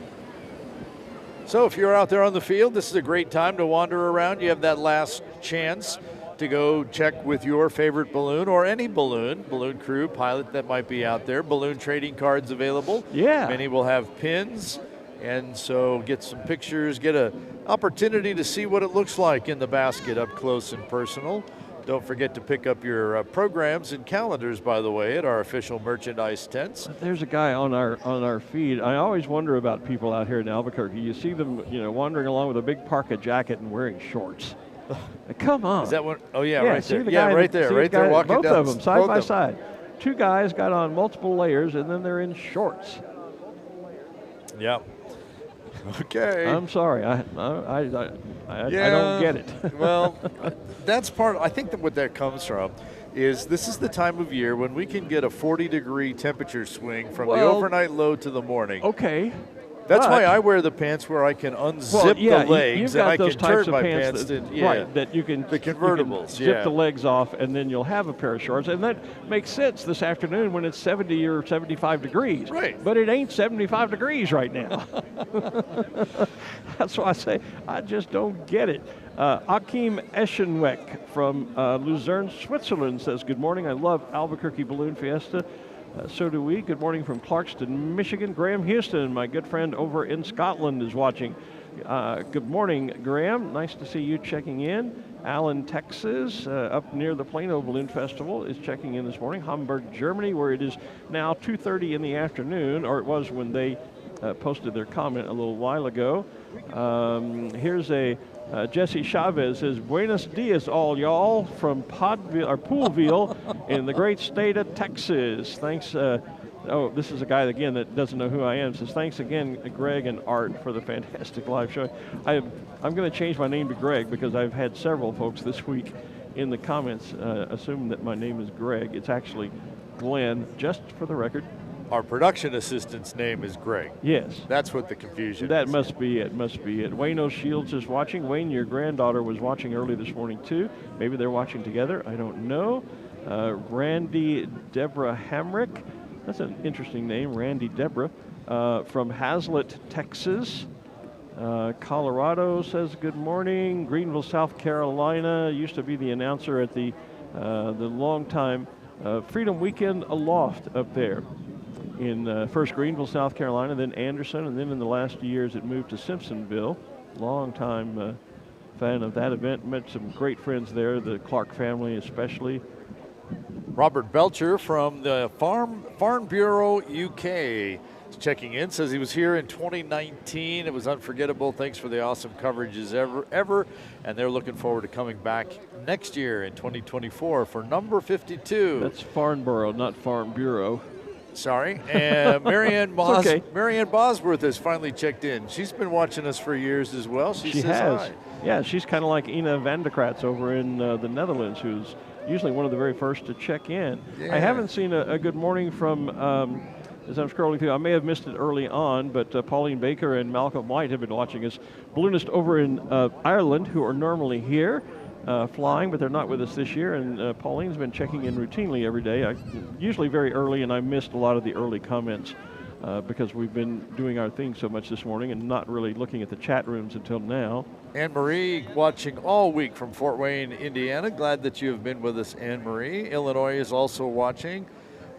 So if you're out there on the field, this is a great time to wander around. You have that last chance to go check with your favorite balloon or any balloon crew, pilot that might be out there. Balloon trading cards available. Yeah. Many will have pins, and so get some pictures, get an opportunity to see what it looks like in the basket up close and personal. Don't forget to pick up your programs and calendars, by the way, at our official merchandise tents. There's a guy on our feed. I always wonder about people out here in Albuquerque. You see them, wandering along with a big parka jacket and wearing shorts. Come on. Is that one? Oh, yeah, right there. Yeah, right there, walking both down. Both of them, side by side. 2 guys got on multiple layers, and then they're in shorts. Yeah. Okay. I'm sorry. I don't get it. Well, that's part. I think that what that comes from is this is the time of year when we can get a 40-degree temperature swing from the overnight low to the morning. Okay. That's why I wear the pants where I can unzip the legs and I can turn my pants pants that you can the convertibles. Zip the legs off, and then you'll have a pair of shorts, and that makes sense this afternoon when it's 70 or 75 degrees. Right. But it ain't 75 degrees right now. That's why I say I just don't get it. Achim Eschenweck from Luzern, Switzerland says, "Good morning. I love Albuquerque Balloon Fiesta. So do we. Good morning from Clarkston, Michigan. Graham Houston, my good friend over in Scotland, is watching. Good morning, Graham. Nice to see you checking in. Allen, Texas, up near the Plano Balloon Festival, is checking in this morning. Hamburg, Germany, where it is now 2:30 in the afternoon, or it was when they posted their comment a little while ago. Here's a Jesse Chavez says, Buenos dias all y'all from Poolville in the great state of Texas. Thanks. Oh, this is a guy, again, that doesn't know who I am. Says, thanks again, Greg and Art, for the fantastic live show. I'm going to change my name to Greg because I've had several folks this week in the comments assume that my name is Greg. It's actually Glen, just for the record. Our production assistant's name is Greg. Yes. That's what the confusion That is. must be it, must be it. Wayne O'Shields is watching. Wayne, your granddaughter was watching early this morning too. Maybe they're watching together, I don't know. Randy Deborah Hamrick, that's an interesting name, Randy Deborah, from Hazlet, Texas. Colorado says good morning. Greenville, South Carolina, used to be the announcer at the longtime Freedom Weekend Aloft up there in first Greenville, South Carolina, then Anderson, and then in the last years it moved to Simpsonville. Long-time fan of that event. Met some great friends there, the Clark family especially. Robert Belcher from the Farm Bureau UK is checking in. Says he was here in 2019. It was unforgettable. Thanks for the awesome coverage as ever. And they're looking forward to coming back next year in 2024 for number 52. That's Farnborough, not Farm Bureau. Sorry. And Marianne Okay. Bosworth has finally checked in. She's been watching us for years as well. She says has. hi. Yeah, she's kind of like Ina van de Kratz over in the Netherlands, who's usually one of the very first to check in. Yeah. I haven't seen a good morning from, as I'm scrolling through, I may have missed it early on, but Pauline Baker and Malcolm White have been watching us. Balloonists over in Ireland, who are normally here, flying, but they're not with us this year, and Pauline's been checking in routinely every day, usually very early, and I missed a lot of the early comments because we've been doing our thing so much this morning and not really looking at the chat rooms until now. Anne-Marie watching all week from Fort Wayne, Indiana. Glad that you have been with us, Anne-Marie. Illinois is also watching.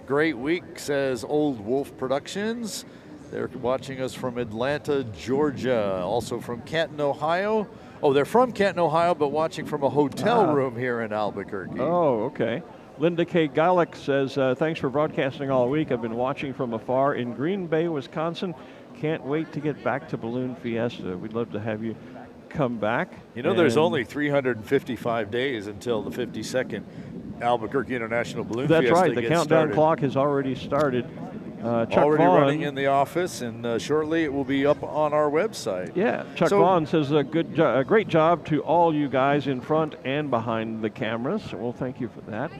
Great week, says Old Wolf Productions. They're watching us from Atlanta, Georgia. Also from Canton, Ohio. Oh, they're from Canton, Ohio, but watching from a hotel room here in Albuquerque. Oh, okay. Linda K. Gallup says, thanks for broadcasting all week. I've been watching from afar in Green Bay, Wisconsin. Can't wait to get back to Balloon Fiesta. We'd love to have you come back. You know, there's only 355 days until the 52nd Albuquerque International Balloon Fiesta. That's right. The gets countdown started. clock has already started. Chuck Already Vaughn, running in the office, and shortly it will be up on our website. Yeah, Chuck Vaughn says a great job to all you guys in front and behind the cameras. Well, thank you for that.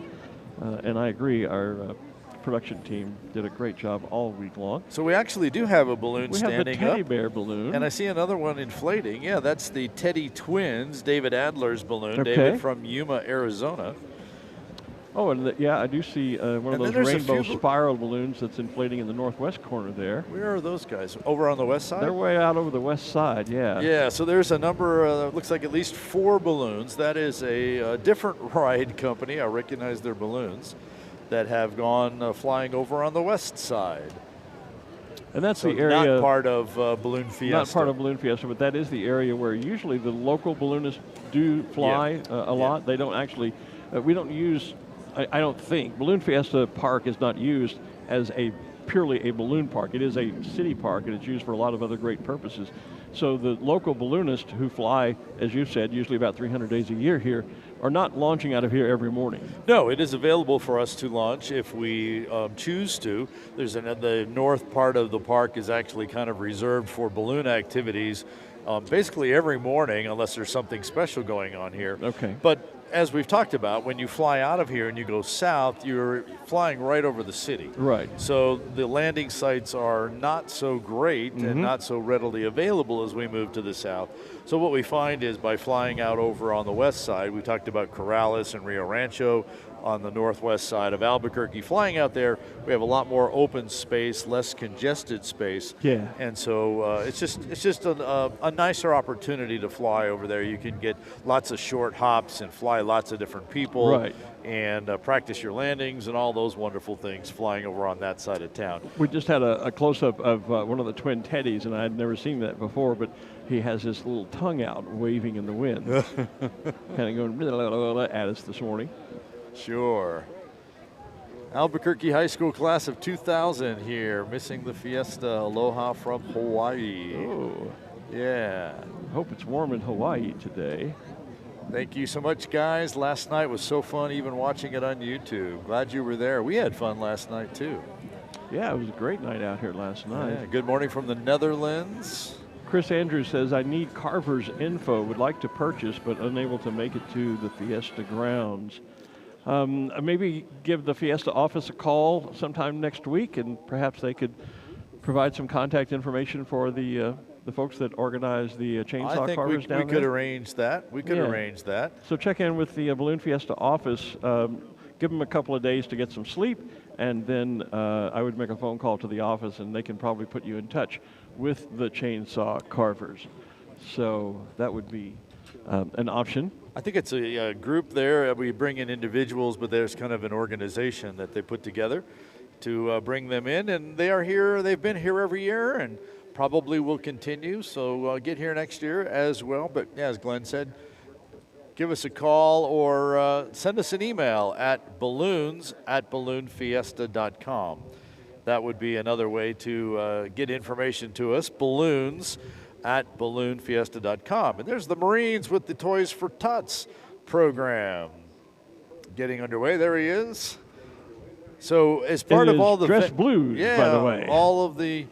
And I agree, our production team did a great job all week long. So we actually do have a balloon standing up. We have the teddy bear balloon. And I see another one inflating. Yeah, that's the Teddy Twins, David Adler's balloon. Okay. David from Yuma, Arizona. Oh, and yeah, I do see one of And then those there's a rainbow few spiral balloons that's inflating in the northwest corner there. Where are those guys? Over on the west side? They're way out over the west side, yeah. Yeah, so there's a number, looks like at least 4 balloons. That is a different ride company. I recognize their balloons that have gone flying over on the west side. And that's So the area. not part of Balloon Fiesta. Not part of Balloon Fiesta, but that is the area where usually the local balloonists do fly a lot. They don't actually, we don't use, I don't think, Balloon Fiesta Park is not used as purely a balloon park. It is a city park, and it's used for a lot of other great purposes. So the local balloonists who fly, as you said, usually about 300 days a year here, are not launching out of here every morning. No, it is available for us to launch if we choose to. The north part of the park is actually kind of reserved for balloon activities basically every morning, unless there's something special going on here. Okay. But as we've talked about, when you fly out of here and you go south, you're flying right over the city. Right. So the landing sites are not so great and not so readily available as we move to the south. So what we find is by flying out over on the west side, we talked about Corrales and Rio Rancho on the northwest side of Albuquerque. Flying out there, we have a lot more open space, less congested space. Yeah. And so it's just a nicer opportunity to fly over there. You can get lots of short hops and fly lots of different people. Right. and practice your landings and all those wonderful things flying over on that side of town. We just had a close-up of one of the twin teddies, and I'd never seen that before, but he has his little tongue out waving in the wind. Kind of going blah, blah, blah, blah, at us this morning. Sure. Albuquerque High School class of 2000 here, missing the Fiesta. Aloha from Hawaii. Oh. Yeah. Hope it's warm in Hawaii today. Thank you so much, guys. Last night was so fun, even watching it on YouTube. Glad you were there. We had fun last night, too. Yeah, it was a great night out here last night. Yeah, good morning from the Netherlands. Chris Andrews says, I need Carver's info, would like to purchase, but unable to make it to the Fiesta grounds. Maybe give the Fiesta office a call sometime next week, and perhaps they could provide some contact information for the folks that organize the chainsaw carvers down there. I think we could arrange that. We could arrange that. So check in with the Balloon Fiesta office. Give them a couple of days to get some sleep, and then I would make a phone call to the office, and they can probably put you in touch with the chainsaw carvers. So that would be an option. I think it's a group there. We bring in individuals, but there's kind of an organization that they put together to bring them in, and they are here. They've been here every year, and probably will continue. So get here next year as well. But yeah, as Glenn said, give us a call or send us an email at balloons@balloonfiesta.com. That would be another way to get information to us, balloons@balloonfiesta.com. And there's the Marines with the Toys for Tots program getting underway. There he is. So as part of all the dress blues, by the way, all of the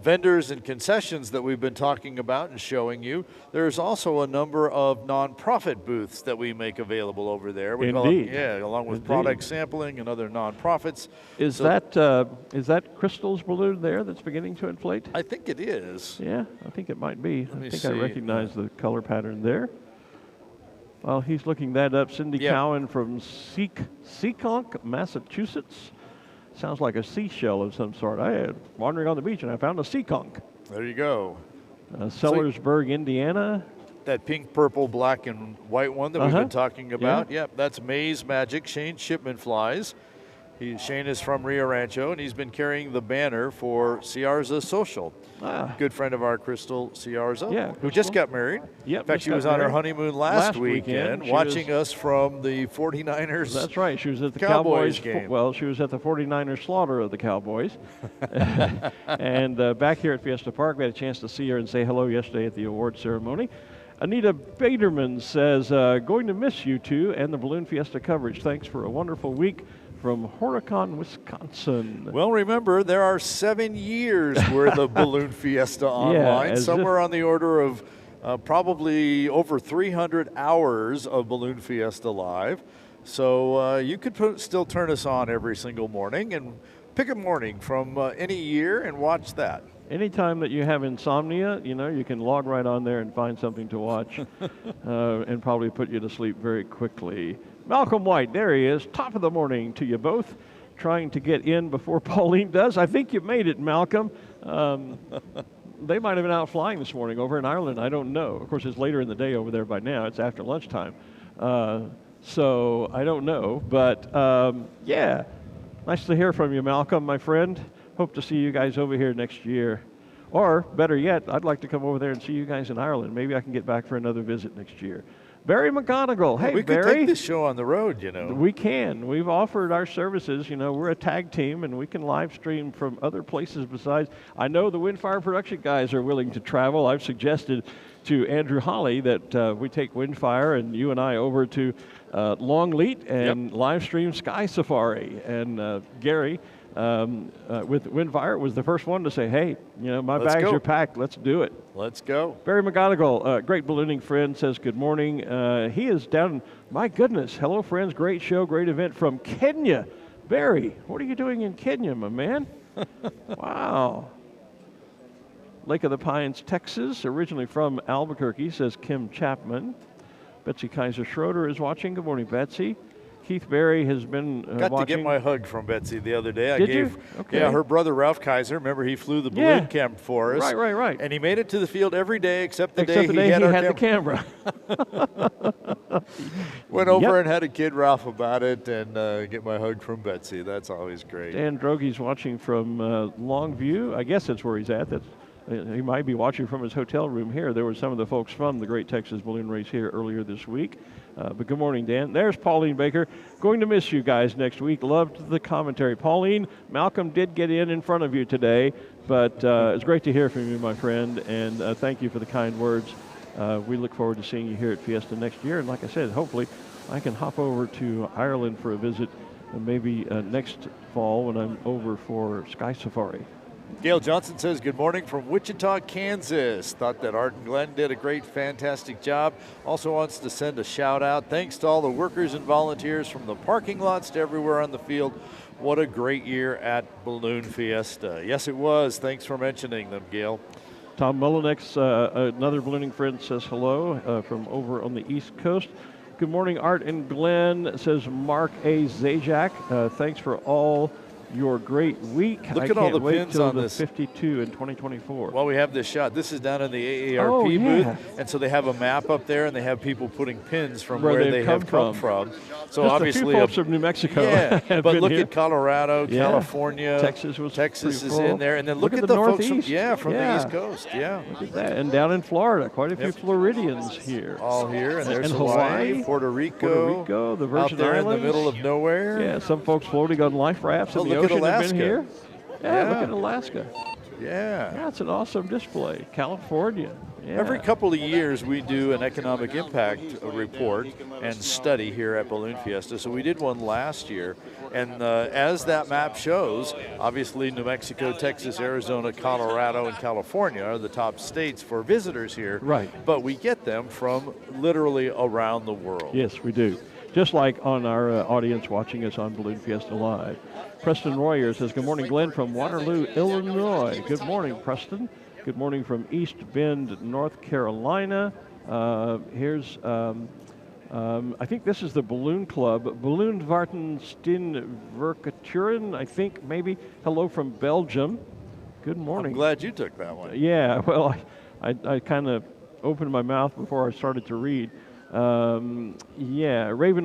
vendors and concessions that we've been talking about and showing you, there's also a number of nonprofit booths that we make available over there. We Indeed. Along with product sampling and other nonprofits. Is that Crystal's balloon there that's beginning to inflate? I think it is. Yeah, I think it might be. I think see. I recognize the color pattern there. While he's looking that up, Cindy Cowan from Seekonk, Massachusetts. Sounds like a seashell of some sort. I was wandering on the beach and I found a sea conch. There you go. Sellersburg, Indiana. That pink, purple, black, and white one that we've been talking about. Yep, that's Maze Magic. Shane Shipman flies. Shane is from Rio Rancho, and he's been carrying the banner for Ciarza Social. Good friend of our, Crystal Ciarza, who just got married. Yep, in fact, she was on her honeymoon last weekend watching us from the 49ers. That's right. She was at the Cowboys game. Well, she was at the 49ers slaughter of the Cowboys. And back here at Fiesta Park, we had a chance to see her and say hello yesterday at the award ceremony. Anita Baderman says, going to miss you two and the Balloon Fiesta coverage. Thanks for a wonderful week. From Horicon, Wisconsin. Well, remember, there are 7 years worth of Balloon Fiesta online, somewhere on the order of probably over 300 hours of Balloon Fiesta live. So you could still turn us on every single morning and pick a morning from any year and watch that. Anytime that you have insomnia, you can log right on there and find something to watch and probably put you to sleep very quickly. Malcolm White, there he is. Top of the morning to you both. Trying to get in before Pauline does. I think you made it, Malcolm. They might have been out flying this morning over in Ireland. I don't know. Of course, it's later in the day over there by now. It's after lunchtime. So I don't know. But, yeah, nice to hear from you, Malcolm, my friend. Hope to see you guys over here next year. Or, better yet, I'd like to come over there and see you guys in Ireland. Maybe I can get back for another visit next year. Barry McGonigal. Hey, we Barry. could take this show on the road, We can. We've offered our services. We're a tag team, and we can live stream from other places besides. I know the Windfire production guys are willing to travel. I've suggested to Andrew Holly that we take Windfire and you and I over to Longleat and live stream Sky Safari. And Gary with Windfire was the first one to say, hey, my bags are packed. Let's do it. Let's go. Barry McGonigal, great ballooning friend, says good morning. He is down, my goodness, hello friends, great show, great event from Kenya. Barry, what are you doing in Kenya, my man? Wow. Lake of the Pines, Texas, originally from Albuquerque, says Kim Chapman. Betsy Kaiser Schroeder is watching. Good morning, Betsy. Keith Berry has been Got watching. to get my hug from Betsy the other day. Did you? Okay. Yeah, her brother Ralph Kaiser. Remember, he flew the balloon camp for us. Right. And he made it to the field every day except the Except day the day he had our the camera. Went over and had a kid Ralph about it and get my hug from Betsy. That's always great. Dan Drogy's watching from Longview. I guess that's where he's at. He might be watching from his hotel room here. There were some of the folks from the Great Texas Balloon Race here earlier this week. But good morning, Dan. There's Pauline Baker. Going to miss you guys next week. Loved the commentary. Pauline, Malcolm did get in front of you today, but it's great to hear from you, my friend, and thank you for the kind words. We look forward to seeing you here at Fiesta next year, and like I said, hopefully I can hop over to Ireland for a visit maybe next fall when I'm over for Sky Safari. Gail Johnson says, good morning from Wichita, Kansas. Thought that Art and Glen did a great, fantastic job. Also wants to send a shout out. Thanks to all the workers and volunteers from the parking lots to everywhere on the field. What a great year at Balloon Fiesta. Yes, it was. Thanks for mentioning them, Gail. Tom Mullinex, another ballooning friend, says hello from over on the East Coast. Good morning, Art and Glen, says Mark A. Zajac. Thanks for all your great week. Look I at all can't the wait pins till on the this. 52 in 2024. Well, we have this shot. This is down in the AARP booth, yeah. and so they have a map up there, and they have people putting pins from Where where they've they have come from. So Just obviously, a few folks from New Mexico. yeah. have But been look here. at Colorado, Yeah. California, Texas was Texas pretty is full. in there, and then look at the the folks from Northeast. the East Coast. Yeah, Look at that. And down in Florida, quite a few Floridians here. all here, and there's And Hawaii, Hawaii, Puerto Rico, the Virgin out there Islands. in the middle of nowhere. Yeah, some folks floating on life rafts Oh, in the look at ocean have Alaska. been here. Yeah, look Yeah. at Alaska. Yeah. Yeah, it's an awesome display. California. Yeah. Every couple of years, we do an economic impact report and study here at Balloon Fiesta. So we did one last year. And as that map shows, obviously New Mexico, Texas, Arizona, Colorado, and California are the top states for visitors here. Right. But we get them from literally around the world. Yes, we do. Just like on our audience watching us on Balloon Fiesta Live. Preston Royer says, good morning, Glenn from Waterloo, Illinois. Good morning, Preston. Good morning from East Bend, North Carolina. Here's, I think this is the Balloon Club. Balloonvarten Verkaturen, I think, maybe. Hello from Belgium. Good morning. I'm glad you took that one. Yeah, well, I kind of opened my mouth before I started to read. Raven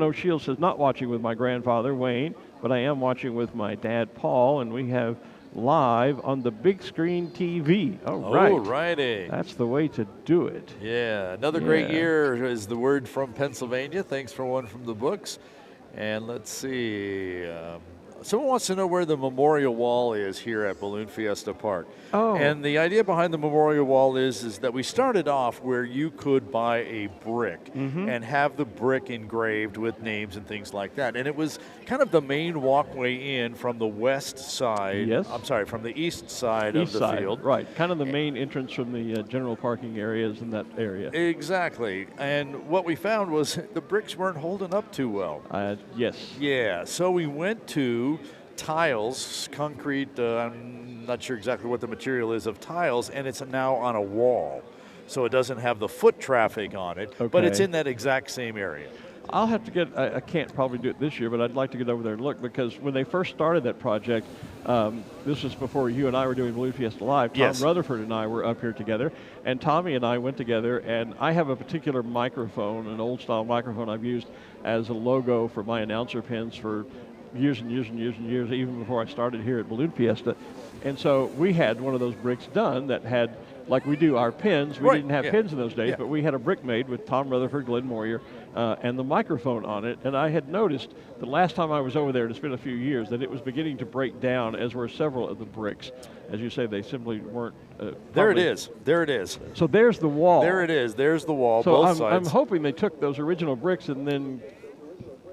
O'Shield says, not watching with my grandfather, Wayne, but I am watching with my dad, Paul, and we have live on the big screen TV. Oh, right. Oh, righty. That's the way to do it. Yeah, another great year is the word from Pennsylvania. Thanks for one from the books. And let's see. Someone wants to know where the memorial wall is here at Balloon Fiesta Park. Oh. And the idea behind the memorial wall is that we started off where you could buy a brick and have the brick engraved with names and things like that. And it was kind of the main walkway in from the west side. Yes. I'm sorry, from the east side East of the side, field. right. Kind of the main entrance from the general parking areas in that area. Exactly. And what we found was the bricks weren't holding up too well. Yes. Yeah, so we went to tiles, concrete, I'm not sure exactly what the material is of tiles, and it's now on a wall. So it doesn't have the foot traffic on it, but it's Okay. in that exact same area. I'll have to get, I can't probably do it this year, but I'd like to get over there and look, because when they first started that project, this was before you and I were doing Balloon Fiesta Live. Tom Yes. Rutherford and I were up here together, and Tommy and I went together, and I have a particular microphone, an old style microphone I've used as a logo for my announcer pins for years and years and years and years, even before I started here at Balloon Fiesta. And so we had one of those bricks done that had, like we do our pins. We Right, didn't have yeah. pins in those days, Yeah. but we had a brick made with Tom Rutherford, Glen Moyer, and the microphone on it. And I had noticed the last time I was over there, and it's been a few years, that it was beginning to break down, as were several of the bricks. As you say, they simply weren't. There it probably- is. There it is. So there's the wall. There it is. There's the wall, So both I'm sides. hoping they took those original bricks and then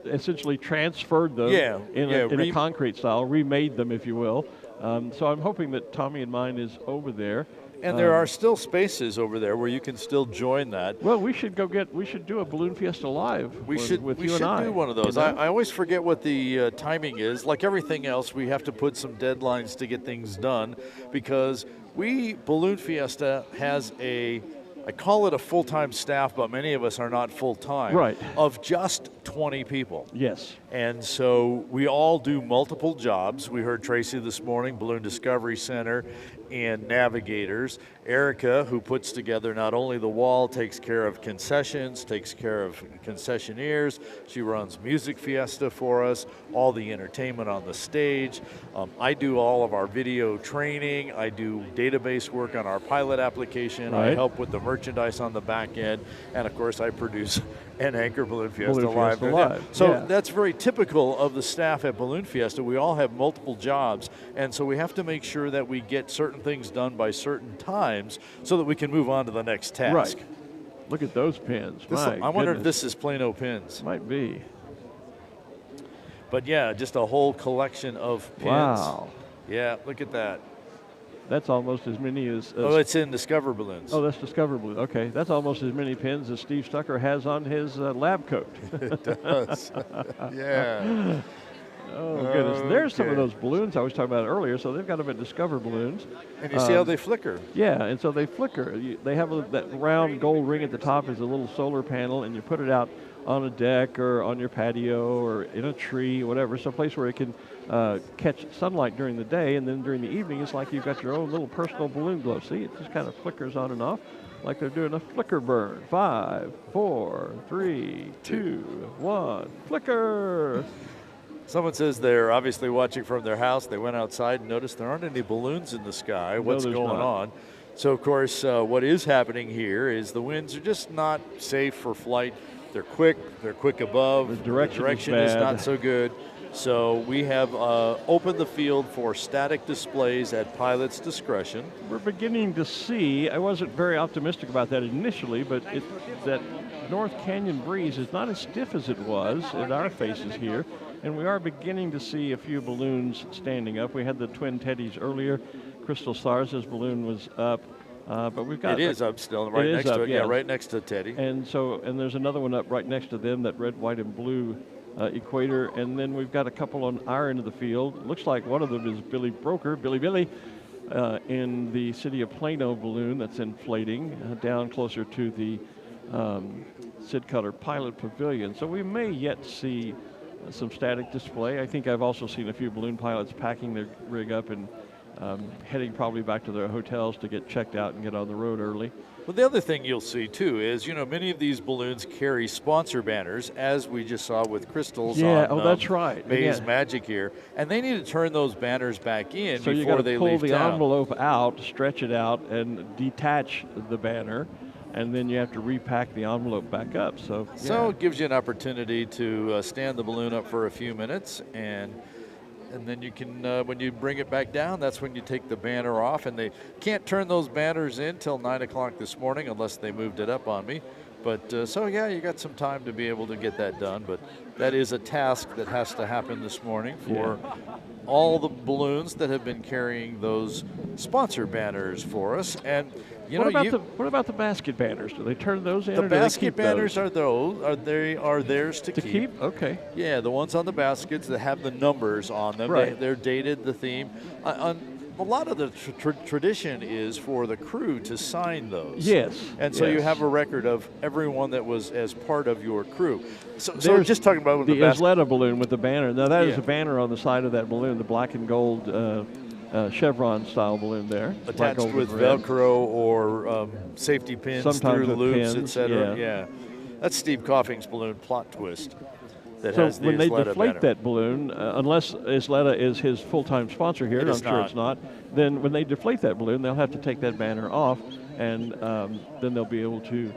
essentially transferred them Yeah, in yeah, a concrete style, remade them, if you will. So I'm hoping that Tommy and mine is over there. And there are still spaces over there where you can still join that. Well, we should do a Balloon Fiesta Live We should with you and I. do one of those. you know? I always forget what the timing is. Like everything else, we have to put some deadlines to get things done, because Balloon Fiesta has I call it a full-time staff, but many of us are not full-time. Right. Of just 20 people. Yes. And so we all do multiple jobs. We heard Tracy this morning, Balloon Discovery Center and navigators. Erica, who puts together not only the wall, takes care of concessions, takes care of concessionaires. She runs Music Fiesta for us, all the entertainment on the stage. I do all of our video training. I do database work on our pilot application. Right. I help with the merchandise on the back end. And of course, I produce and anchor Balloon Fiesta Balloon Live. Fiesta Live, So yeah. that's very typical of the staff at Balloon Fiesta. We all have multiple jobs, and so we have to make sure that we get certain things done by certain times so that we can move on to the next task. Right. Look at those pins. I wonder if this is Plano pins. Might be. But yeah, just a whole collection of pins. Wow. Yeah, look at that. That's almost as many as Oh, it's in Discover Balloons. oh, that's Discover Balloon. Okay, that's almost as many pins as Steve Stucker has on his lab coat. It does. Yeah. Oh, goodness. There's some of Okay. those balloons I was talking about earlier. So they've got them at Discover Balloons. And you see how they flicker. Yeah, and so they flicker. They have that round gold ring at the top is a little solar panel, and you put it out on a deck or on your patio or in a tree, whatever, someplace where it can catch sunlight during the day, and then during the evening it's like you've got your own little personal balloon glow. See, it just kind of flickers on and off like they're doing a flicker burn. 5, 4, 3, 2, 1, flicker. Someone says they're obviously watching from their house. They went outside and noticed there aren't any balloons in the sky. What's there's going not. on? So, of course, what is happening here is the winds are just not safe for flight. They're quick above. The direction is bad. not so good. So we have opened the field for static displays at pilot's discretion. We're beginning to see, I wasn't very optimistic about that initially, but that North Canyon breeze is not as stiff as it was at our faces here, and we are beginning to see a few balloons standing up. We had the Twin Teddies earlier. Crystal Sars's balloon was up, but we've got... It is up still, right next to it. yeah. Yeah, right next to Teddy. And there's another one up right next to them, that red, white, and blue equator, and then we've got a couple on our end of the field. Looks like one of them is Billy Broker, Billy, in the City of Plano balloon that's inflating down closer to the Sid Cutter Pilot Pavilion. So we may yet see some static display. I think I've also seen a few balloon pilots packing their rig up and heading probably back to their hotels to get checked out and get on the road early. Well, the other thing you'll see, too, is, many of these balloons carry sponsor banners, as we just saw with Crystals on that's right. Maze Yeah. Magic here. And they need to turn those banners back in So you before got to they pull leave the town. envelope out, stretch it out, and detach the banner, and then you have to repack the envelope back up. So it gives you an opportunity to stand the balloon up for a few minutes, and then you can, when you bring it back down, that's when you take the banner off. And they can't turn those banners in till 9 o'clock this morning unless they moved it up on me. But you got some time to be able to get that done. But that is a task that has to happen this morning for all the balloons that have been carrying those sponsor banners for us. And what about the basket banners? Do they turn those in? the or do they basket keep banners those? are theirs to keep. Okay. Yeah, the ones on the baskets that have the numbers on them. Right. They're dated, the theme. A lot of the tradition is for the crew to sign those. Yes. And so you yes. have a record of everyone that was as part of your crew. So There's just talking about the basket. Isleta balloon with the banner. Now that is Yeah. a banner on the side of that balloon, the black and gold chevron style balloon there. Black, Attached gold, with and red. Velcro or safety pins Sometimes through with loops, pins, etc. yeah. That's Steve Coffing's balloon plot twist. That So has the when they Isleta deflate banner. that balloon, unless Isleta is his full-time sponsor here, It and I'm is sure not. it's not, then when they deflate that balloon, they'll have to take that banner off, and then they'll be able to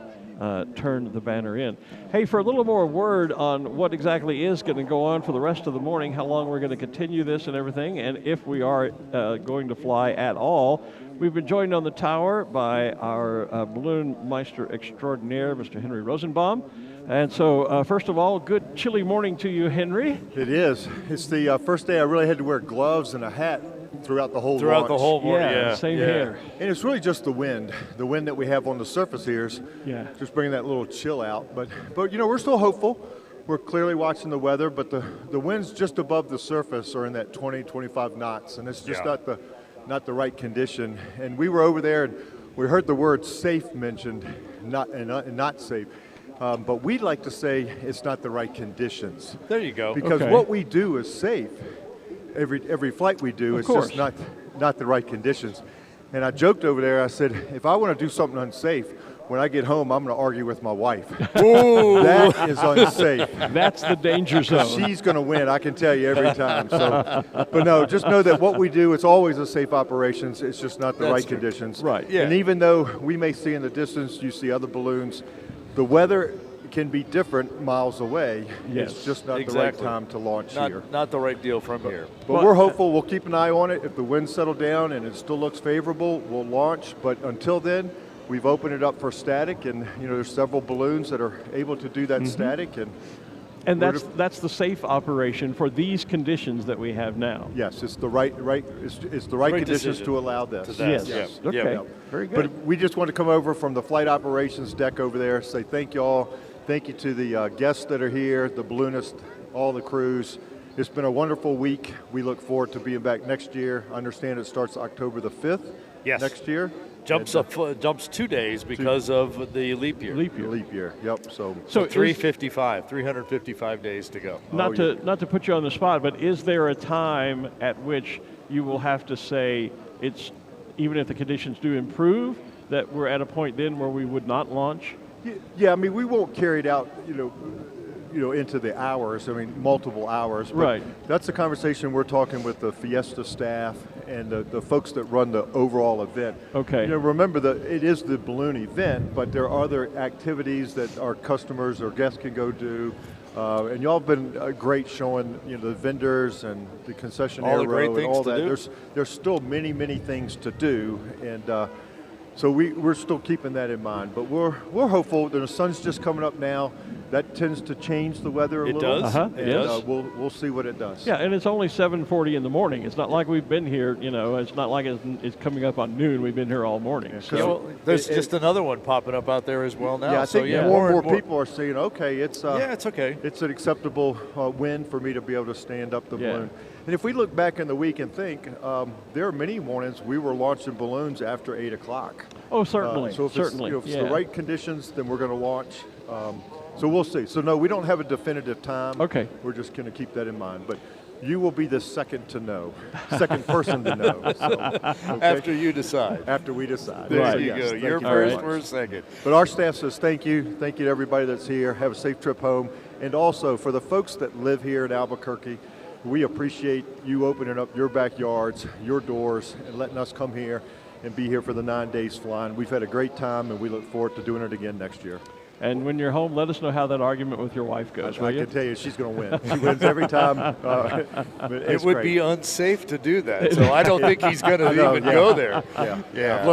turn the banner in. Hey, for a little more word on what exactly is going to go on for the rest of the morning, how long we're going to continue this and everything, and if we are going to fly at all, we've been joined on the tower by our Balloonmeister extraordinaire, Mr. Henry Rosenbaum. And so, first of all, good chilly morning to you, Henry. It is. It's the first day I really had to wear gloves and a hat throughout the whole Throughout the launch. whole morning, Yeah, same here. And it's really just the wind that we have on the surface here is just bringing that little chill out. But we're still hopeful. We're clearly watching the weather, but the winds just above the surface are in that 20, 25 knots, and it's just not the right condition. And we were over there, and we heard the word safe mentioned, not safe. But we'd like to say it's not the right conditions. There you go. Because what we do is safe. Every flight we do, it's just not the right conditions. And I joked over there, I said, if I want to do something unsafe, when I get home, I'm going to argue with my wife. Ooh. That is unsafe. That's the danger zone. She's going to win, I can tell you every time. So, but no, just know that what we do, it's always a safe operations. It's just not the right conditions. Right. Yeah. And even though we may see in the distance, you see other balloons, the weather can be different miles away. Yes. It's just not the right time to launch here. Not the right deal from here. But we're hopeful. We'll keep an eye on it. If the winds settle down and it still looks favorable, we'll launch. But until then, we've opened it up for static, and there's several balloons that are able to do that static, and that's the safe operation for these conditions that we have now. Yes, it's the right it's the right conditions to allow this. Yes. Okay. Yeah. Very good. But we just want to come over from the flight operations deck over there, say thank you all. Thank you to the guests that are here, the balloonists, all the crews. It's been a wonderful week. We look forward to being back next year. I understand it starts October the 5th next year. Jumps 2 days because of the leap year. Leap year. Yep. So 355 days to go. Not to put you on the spot, but is there a time at which you will have to say it's, even if the conditions do improve, that we're at a point then where we would not launch? Yeah, I mean, we won't carry it out, into the hours. I mean, multiple hours. Right. That's the conversation we're talking with the Fiesta staff and the folks that run the overall event. Okay. Remember that it is the balloon event, but there are other activities that our customers or guests can go do. And y'all have been great showing, the vendors and the concessionaire row and all that. There's still many, many things to do, and so we're still keeping that in mind. But we're hopeful that the sun's just coming up now. That tends to change the weather a little. It does. And we'll see what it does. Yeah, and it's only 7:40 in the morning. It's not like we've been here, it's not like it's coming up on noon. We've been here all morning. There's just another one popping up out there as well now. Yeah, I think more and more people are saying, okay, it's okay. It's an acceptable win for me to be able to stand up the balloon. And if we look back in the week and think, there are many mornings we were launching balloons after 8 o'clock. Oh, certainly. So if it's the right conditions, then we're going to launch. So we'll see. So no, we don't have a definitive time. Okay. We're just going to keep that in mind. But you will be the second to know, second person to know. So, okay? After you decide. After we decide. There you go. You're first, we're second. But our staff says thank you. Thank you to everybody that's here. Have a safe trip home. And also for the folks that live here in Albuquerque, we appreciate you opening up your backyards, your doors, and letting us come here and be here for the 9 days flying. We've had a great time, and we look forward to doing it again next year. And when you're home, let us know how that argument with your wife goes, will you? I can tell you she's going to win. She wins every time. It would be unsafe to do that, so I don't think he's going to even go there. Yeah.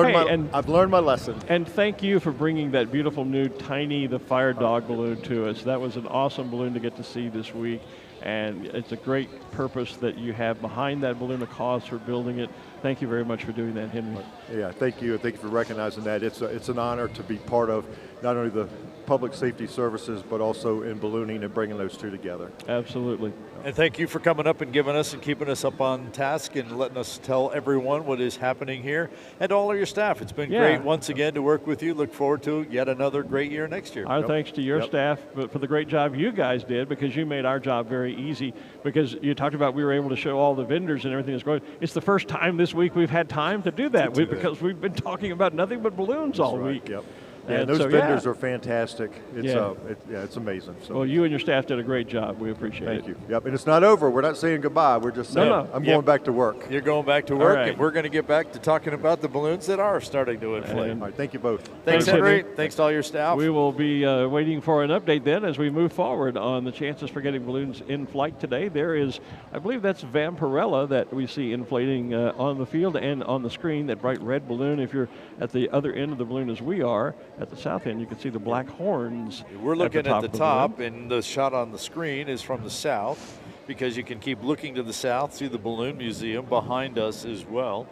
I've learned my lesson. And thank you for bringing that beautiful new Tiny the Fire Dog balloon to us. That was an awesome balloon to get to see this week. And it's a great purpose that you have behind that balloon, a cause for building it. Thank you very much for doing that, Henry. Yeah, thank you. Thank you for recognizing that. It's an honor to be part of not only the public safety services, but also in ballooning and bringing those two together. Absolutely. And thank you for coming up and giving us and keeping us up on task and letting us tell everyone what is happening here and all of your staff. It's been great once again to work with you. Look forward to yet another great year next year. Our thanks to your staff for the great job you guys did, because you made our job very easy, because you talked about we were able to show all the vendors and everything that's going. It's the first time this week we've had time to do that because we've been talking about nothing but balloons all week. Yep. And those vendors are fantastic. It's amazing. So. Well, you and your staff did a great job. We appreciate it. Thank you. Yep, and it's not over. We're not saying goodbye. We're just saying I'm going back to work. You're going back to work, and we're going to get back to talking about the balloons that are starting to inflate. All right, thank you both. Thanks, Henry. Thanks to all your staff. We will be waiting for an update then as we move forward on the chances for getting balloons in flight today. There is, I believe that's Vampirella that we see inflating on the field and on the screen, that bright red balloon. If you're at the other end of the balloon as we are, at the south end, you can see the black horns. We're looking at the top, and the shot on the screen is from the south, because you can keep looking to the south, see the Balloon Museum behind us as well.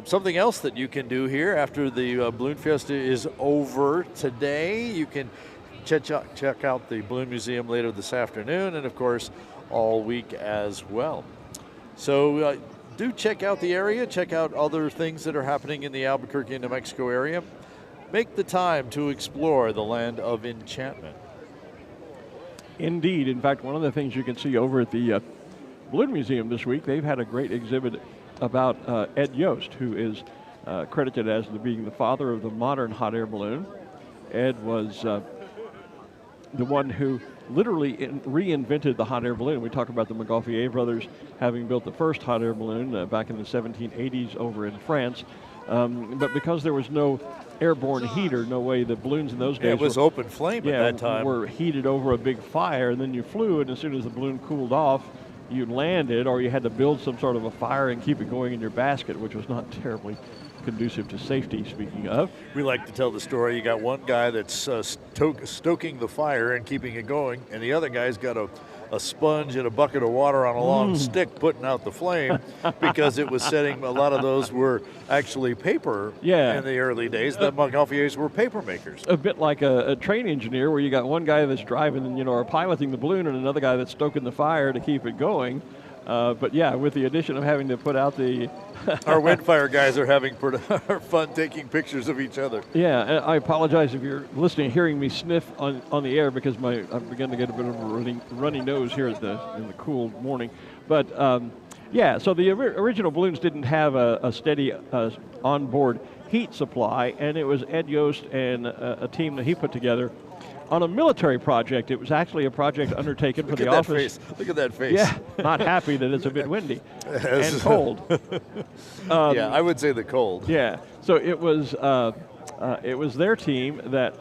Something else that you can do here after the Balloon Fiesta is over today, you can check out the Balloon Museum later this afternoon, and of course all week as well. So do check out the area, check out other things that are happening in the Albuquerque, New Mexico area. make the time to explore the land of enchantment. Indeed. In fact, one of the things you can see over at the Balloon Museum this week, they've had a great exhibit about Ed Yost, who is credited as being the father of the modern hot air balloon. Ed was the one who literally reinvented the hot air balloon. We talk about the Montgolfier brothers having built the first hot air balloon back in the 1780s over in France. But because there was no airborne heater, no way the balloons in those days it was open flame at that time. Were heated over a big fire, and then you flew, and as soon as the balloon cooled off, you landed, or you had to build some sort of a fire and keep it going in your basket, which was not terribly conducive to safety, speaking of. We like to tell the story. You got one guy that's stoking the fire and keeping it going, and the other guy's got a sponge and a bucket of water on a long stick putting out the flame because it was setting, a lot of those were actually paper in the early days. The Montgolfiers were paper makers. A bit like a train engineer where you got one guy that's driving and, or piloting the balloon and another guy that's stoking the fire to keep it going. But yeah, with the addition of having to put out the... Our windfire guys are having fun taking pictures of each other. Yeah, and I apologize if you're listening, hearing me sniff on the air because I've begun to get a bit of a runny nose here in the cool morning. But yeah, so the original balloons didn't have a steady onboard heat supply, and it was Ed Yost and a team that he put together on a military project. It was actually a project undertaken for the office. Look at that face. Yeah, not happy that it's a bit windy and cold. Yeah, I would say the cold. Yeah, so it was their team that,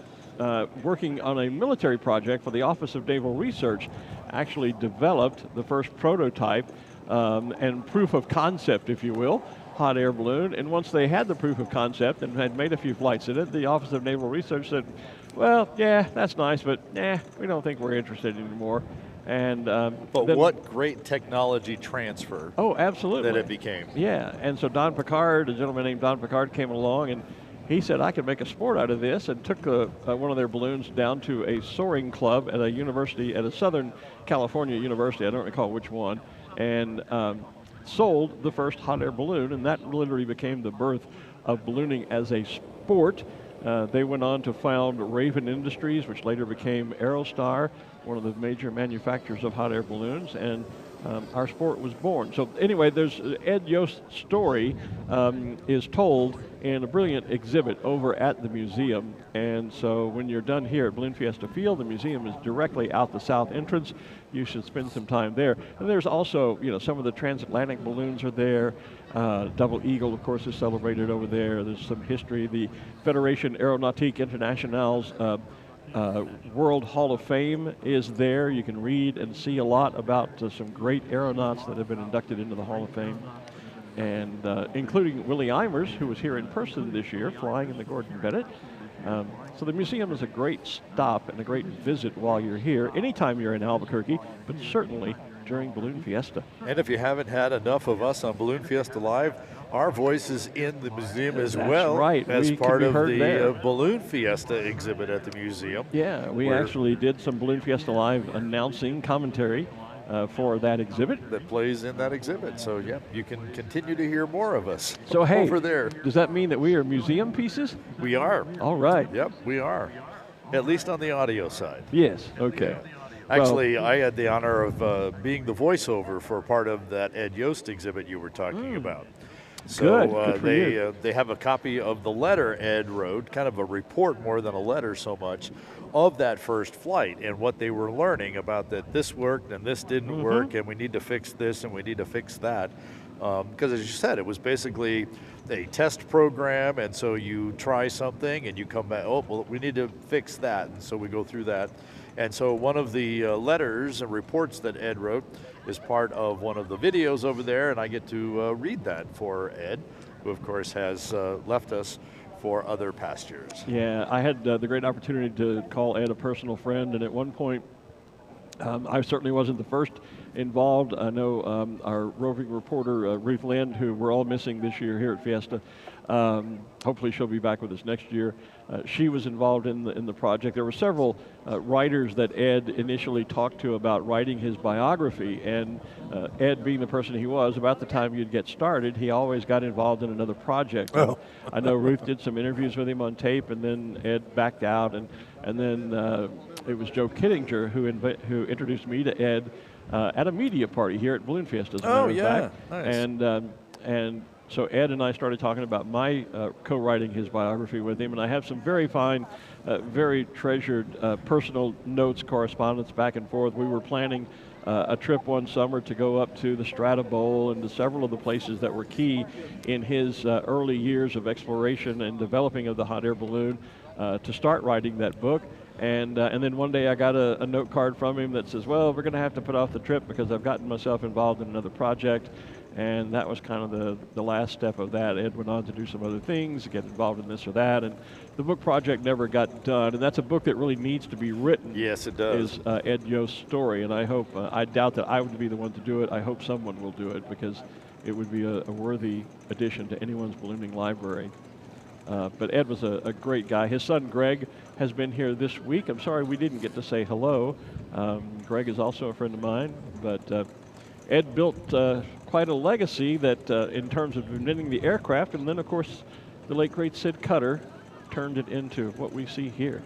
working on a military project for the Office of Naval Research, actually developed the first prototype and proof of concept, if you will, hot air balloon. And once they had the proof of concept and had made a few flights in it, the Office of Naval Research said, well, yeah, that's nice, but we don't think we're interested anymore. And but what great technology transfer! Oh, absolutely. That it became. Yeah, and so Don Picard, a gentleman named Don Picard, came along, and he said, I could make a sport out of this, and took one of their balloons down to a soaring club at a university, at a Southern California university, I don't recall which one, and sold the first hot air balloon, and that literally became the birth of ballooning as a sport. They went on to found Raven Industries, which later became Aerostar, one of the major manufacturers of hot air balloons, and our sport was born. So anyway, there's Ed Yost's story is told in a brilliant exhibit over at the museum. And so when you're done here at Balloon Fiesta Field, the museum is directly out the south entrance. You should spend some time there. And there's also, some of the transatlantic balloons are there. Double Eagle, of course, is celebrated over there. There's some history. The Fédération Aéronautique Internationale's World Hall of Fame is there. You can read and see a lot about some great aeronauts that have been inducted into the Hall of Fame, and including Willie Eimers, who was here in person this year, flying in the Gordon Bennett. So the museum is a great stop and a great visit while you're here, anytime you're in Albuquerque, but certainly during Balloon Fiesta. And if you haven't had enough of us on Balloon Fiesta Live, our voice is in the museum as well, right. As part of the there. Balloon Fiesta exhibit at the museum. Yeah, we actually did some Balloon Fiesta Live announcing commentary for that exhibit. That plays in that exhibit. So, yeah, you can continue to hear more of us over there. Does that mean that we are museum pieces? We are. All right. Yep, we are. At least on the audio side. Yes, okay. Yeah. Actually, I had the honor of being the voiceover for part of that Ed Yost exhibit you were talking about. So Good they have a copy of the letter Ed wrote, kind of a report more than a letter so much, of that first flight and what they were learning about that this worked and this didn't work and we need to fix this and we need to fix that. Because as you said, it was basically a test program, and so you try something and you come back, oh, well, we need to fix that. And so we go through that. And so one of the letters and reports that Ed wrote is part of one of the videos over there, and I get to read that for Ed, who of course has left us for other pastures. Yeah, I had the great opportunity to call Ed a personal friend, and at one point I certainly wasn't the first involved. I know our roving reporter, Ruth Lind, who we're all missing this year here at Fiesta. Hopefully she'll be back with us next year. She was involved in the project. There were several writers that Ed initially talked to about writing his biography, and Ed, being the person he was, about the time you'd get started, he always got involved in another project. Oh. I know Ruth did some interviews with him on tape, and then Ed backed out, and then it was Joe Kittinger who introduced me to Ed at a media party here at Balloon Fiesta, as a matter of fact. Nice. And so Ed and I started talking about my co-writing his biography with him, and I have some very fine, very treasured personal notes, correspondence back and forth. We were planning a trip one summer to go up to the Strata Bowl and to several of the places that were key in his early years of exploration and developing of the hot air balloon to start writing that book. And then one day I got a note card from him that says, well, we're going to have to put off the trip because I've gotten myself involved in another project. And that was kind of the last step of that. Ed went on to do some other things, get involved in this or that, and the book project never got done. And that's a book that really needs to be written. Yes, it does. Is Ed Yost's story, and I hope, I doubt that I would be the one to do it. I hope someone will do it because it would be a worthy addition to anyone's ballooning library. But Ed was a great guy. His son Greg has been here this week. I'm sorry we didn't get to say hello. Greg is also a friend of mine, but Ed built quite a legacy that in terms of inventing the aircraft, and then of course the late great Sid Cutter turned it into what we see here.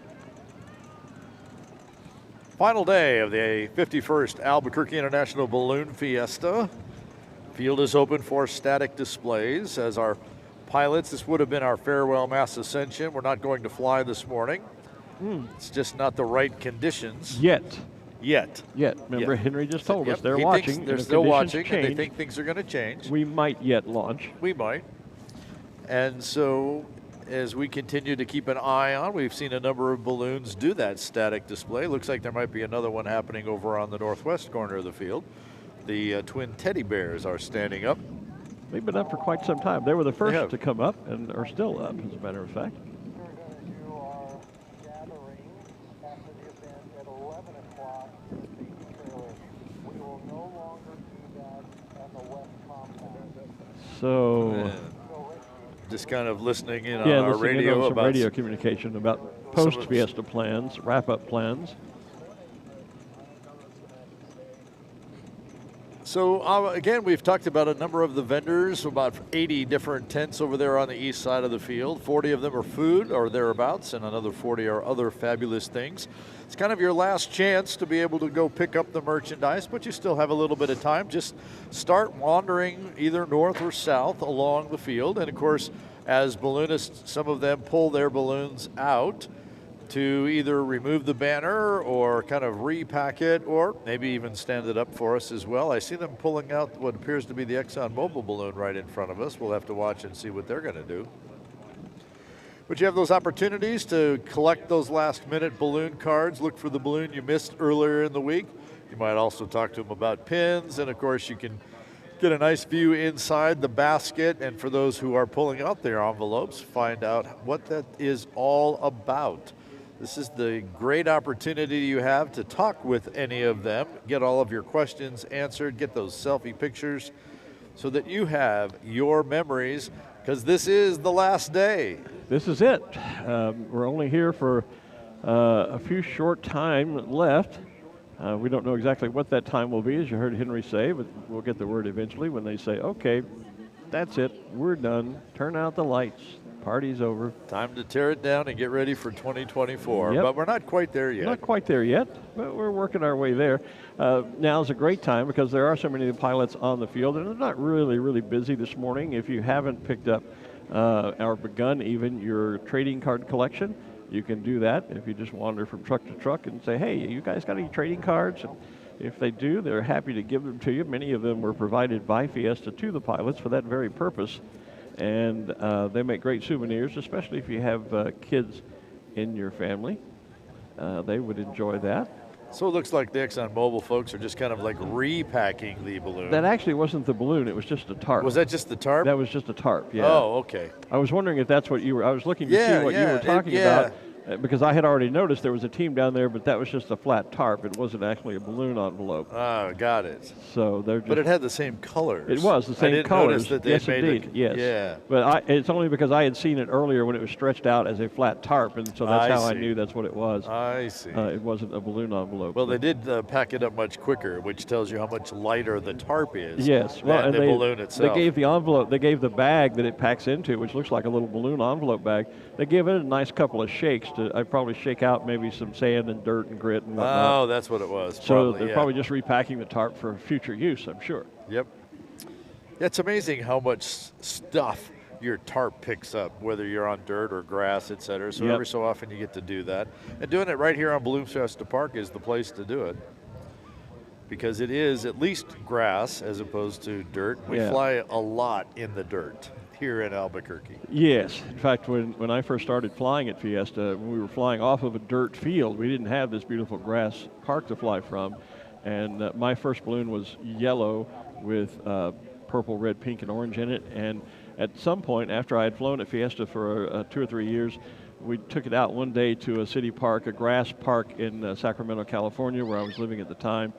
Final day of the 51st Albuquerque International Balloon Fiesta. Field is open for static displays. As our pilots, this would have been our farewell mass ascension. We're not going to fly this morning. It's just not the right conditions. Yet. Remember, Yet. Henry just told us they're He watching. thinks they're and if still conditions watching, and they change, think things are going to change. we might yet launch. We might. And so, as we continue to keep an eye on, we've seen a number of balloons do that static display. Looks like there might be another one happening over on the northwest corner of the field. The twin teddy bears are standing up. They've been up for quite some time. They were the first to come up and are still up, as a matter of fact. So, just kind of listening in on yeah, our listening radio in on some about radio communication about post-Fiesta plans, wrap-up plans. So again, we've talked about a number of the vendors, about 80 different tents over there on the east side of the field. 40 of them are food or thereabouts, and another 40 are other fabulous things. It's kind of your last chance to be able to go pick up the merchandise, but you still have a little bit of time. Just start wandering either north or south along the field. And of course, as balloonists, some of them pull their balloons out to either remove the banner or kind of repack it, or maybe even stand it up for us as well. I see them pulling out what appears to be the ExxonMobil balloon right in front of us. We'll have to watch and see what they're going to do. But you have those opportunities to collect those last-minute balloon cards. Look for the balloon you missed earlier in the week. You might also talk to them about pins, and of course you can get a nice view inside the basket, and for those who are pulling out their envelopes, find out what that is all about. This is the great opportunity you have to talk with any of them, get all of your questions answered, get those selfie pictures so that you have your memories, because this is the last day. This is it. We're only here for a few short time left. We don't know exactly what that time will be, as you heard Henry say, but we'll get the word eventually when they say, okay, that's it, we're done, turn out the lights. Party's over. Time to tear it down and get ready for 2024. Yep. But we're not quite there yet. Not quite there yet, but we're working our way there. Now's a great time because there are so many pilots on the field, and they're not really busy this morning. If you haven't picked up or begun even your trading card collection, you can do that if you just wander from truck to truck and say, hey, you guys got any trading cards? And if they do, they're happy to give them to you. Many of them were provided by Fiesta to the pilots for that very purpose. And they make great souvenirs, especially if you have kids in your family. They would enjoy that. So it looks like the ExxonMobil folks are just kind of like repacking the balloon. That actually wasn't the balloon, it was just a tarp. Was that just the tarp? That was just a tarp, yeah. Oh, okay. I was wondering if that's what you were, I was looking to see what you were talking about. because I had already noticed there was a team down there, but that was just a flat tarp. It wasn't actually a balloon envelope. Oh, got it. So they're just, but it had the same colors. It was the same I didn't colors. Notice that they yes, made indeed. Yes. Yeah. But it's only because I had seen it earlier when it was stretched out as a flat tarp, and so that's how I see. knew that's what it was. I see. It wasn't a balloon envelope. Well, they did pack it up much quicker, which tells you how much lighter the tarp is. Yes. Well, than and the balloon itself. They gave the envelope. They gave the bag that it packs into, which looks like a little balloon envelope bag. They gave it a nice couple of shakes to. I'd probably shake out maybe some sand and dirt and grit and whatnot. Oh, that's what it was. So Probably, they're yeah. probably just repacking the tarp for future use, I'm sure. Yep. It's amazing how much stuff your tarp picks up, whether you're on dirt or grass, et cetera. So Yep. every so often you get to do that. And doing it right here on Balloon Fiesta Park is the place to do it, because it is at least grass as opposed to dirt. We Yeah. fly a lot in the dirt here in Albuquerque. Yes. In fact, when I first started flying at Fiesta, when we were flying off of a dirt field, we didn't have this beautiful grass park to fly from. And my first balloon was yellow with purple, red, pink, and orange in it. And at some point, after I had flown at Fiesta for 2 or 3 years, we took it out one day to a city park, a grass park in Sacramento, California, where I was living at the time.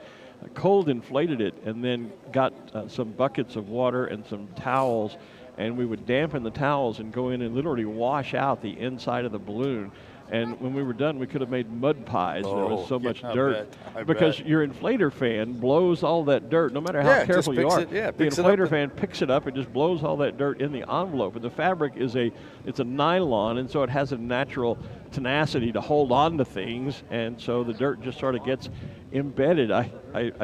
Cold inflated it, and then got some buckets of water and some towels, and we would dampen the towels and go in and literally wash out the inside of the balloon. And when we were done, we could have made mud pies. There was so much dirt. Because your inflator fan blows all that dirt, no matter how careful you are. The inflator fan picks it up and just blows all that dirt in the envelope. And the fabric is it's a nylon, and so it has a natural tenacity to hold on to things. And so the dirt just sort of gets embedded. I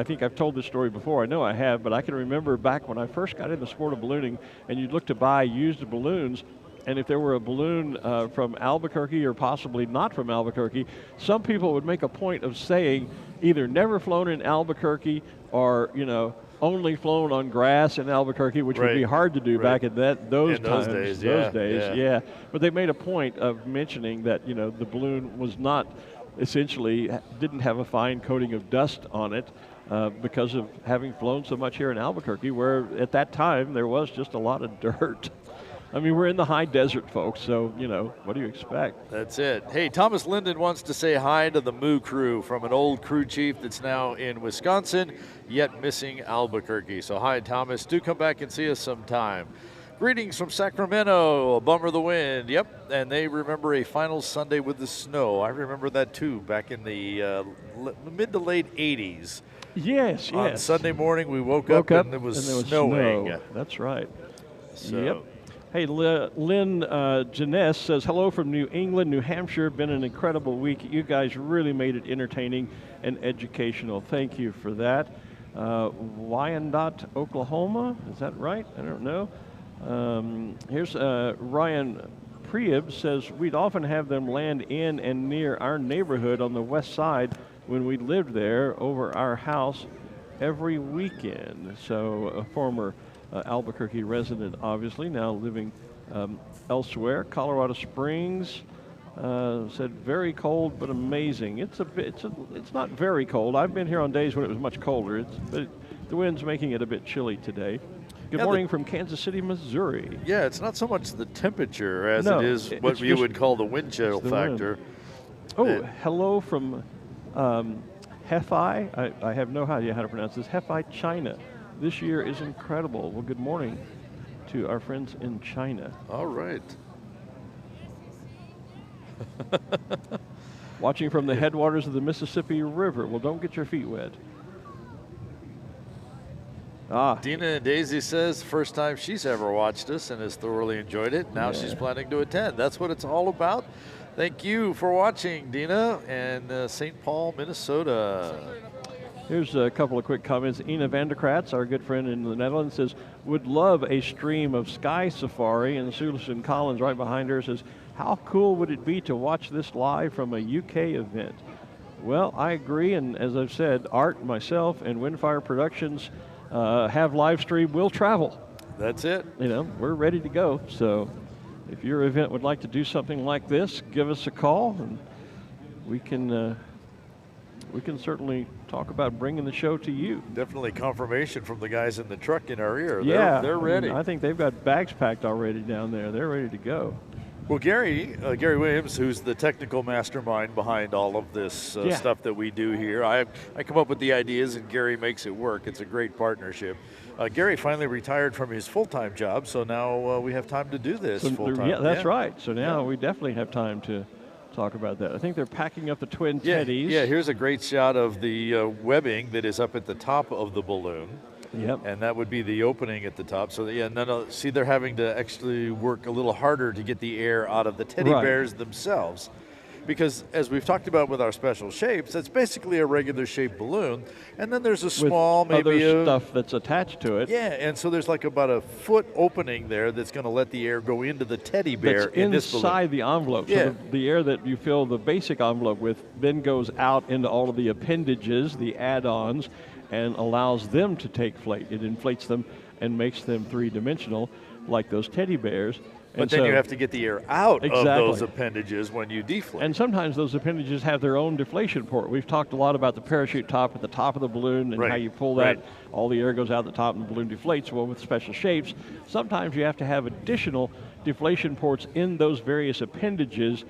think I've told this story before. I know I have, but I can remember back when I first got into the sport of ballooning, and you'd look to buy used balloons. And if there were a balloon from Albuquerque or possibly not from Albuquerque, some people would make a point of saying either never flown in Albuquerque or, only flown on grass in Albuquerque, which would be hard to do back at those days. Yeah. But they made a point of mentioning that, the balloon was not essentially, didn't have a fine coating of dust on it because of having flown so much here in Albuquerque, where at that time there was just a lot of dirt. I mean, we're in the high desert, folks, so, what do you expect? That's it. Hey, Thomas Linden wants to say hi to the Moo crew from an old crew chief that's now in Wisconsin, yet missing Albuquerque. So hi, Thomas. Do come back and see us sometime. Greetings from Sacramento, a bummer the wind. Yep, and they remember a final Sunday with the snow. I remember that, too, back in the mid to late 80s. Yes. On Sunday morning, we woke up and it was snowing. Snow. That's right. So. Yep. Hey, Lynn Janess says, hello from New England, New Hampshire. Been an incredible week. You guys really made it entertaining and educational. Thank you for that. Wyandotte, Oklahoma. Is that right? I don't know. Here's Ryan Prieb says, we'd often have them land in and near our neighborhood on the west side when we lived there over our house every weekend. So a former Albuquerque resident, obviously, now living elsewhere. Colorado Springs said very cold but amazing. It's not very cold. I've been here on days when it was much colder. But the wind's making it a bit chilly today. Good morning from Kansas City, Missouri. Yeah, it's not so much the temperature as it is what you would call the wind chill factor. Oh, hello from Hefei. I have no idea how to pronounce this. Hefei, China. This year is incredible. Well, good morning to our friends in China. All right. Watching from the headwaters of the Mississippi River. Well, don't get your feet wet. Dina and Daisy says first time she's ever watched us and has thoroughly enjoyed it. Now she's planning to attend. That's what it's all about. Thank you for watching, Dina, and St. Paul, Minnesota. Here's a couple of quick comments. Ina Vanderkratz, our good friend in the Netherlands, says, would love a stream of Sky Safari. And Susan Collins right behind her says, how cool would it be to watch this live from a UK event? Well, I agree. And as I've said, Art, myself, and Windfire Productions have live stream. We'll travel. That's it. We're ready to go. So if your event would like to do something like this, give us a call, and we can certainly talk about bringing the show to you. Definitely confirmation from the guys in the truck in our ear. Yeah. They're ready. I think they've got bags packed already down there. They're ready to go. Well, Gary Williams, who's the technical mastermind behind all of this stuff that we do here, I come up with the ideas and Gary makes it work. It's a great partnership. Gary finally retired from his full-time job, so now we have time to do this full-time. Yeah, that's right. So now we definitely have time to talk about that. I think they're packing up the twin teddies. Yeah, here's a great shot of the webbing that is up at the top of the balloon. Yep. And that would be the opening at the top. So, see, they're having to actually work a little harder to get the air out of the teddy bears themselves. Because as we've talked about with our special shapes, that's basically a regular shaped balloon. And then there's a small, with other stuff that's attached to it. Yeah, and so there's like about a foot opening there that's going to let the air go into the teddy bear that's in this balloon. Inside the envelope. Yeah. So the air that you fill the basic envelope with then goes out into all of the appendages, the add-ons, and allows them to take flight. It inflates them and makes them three-dimensional like those teddy bears. But then you have to get the air out of those appendages when you deflate. And sometimes those appendages have their own deflation port. We've talked a lot about the parachute top at the top of the balloon and how you pull that, all the air goes out the top and the balloon deflates. Well, with special shapes, sometimes you have to have additional deflation ports in those various appendages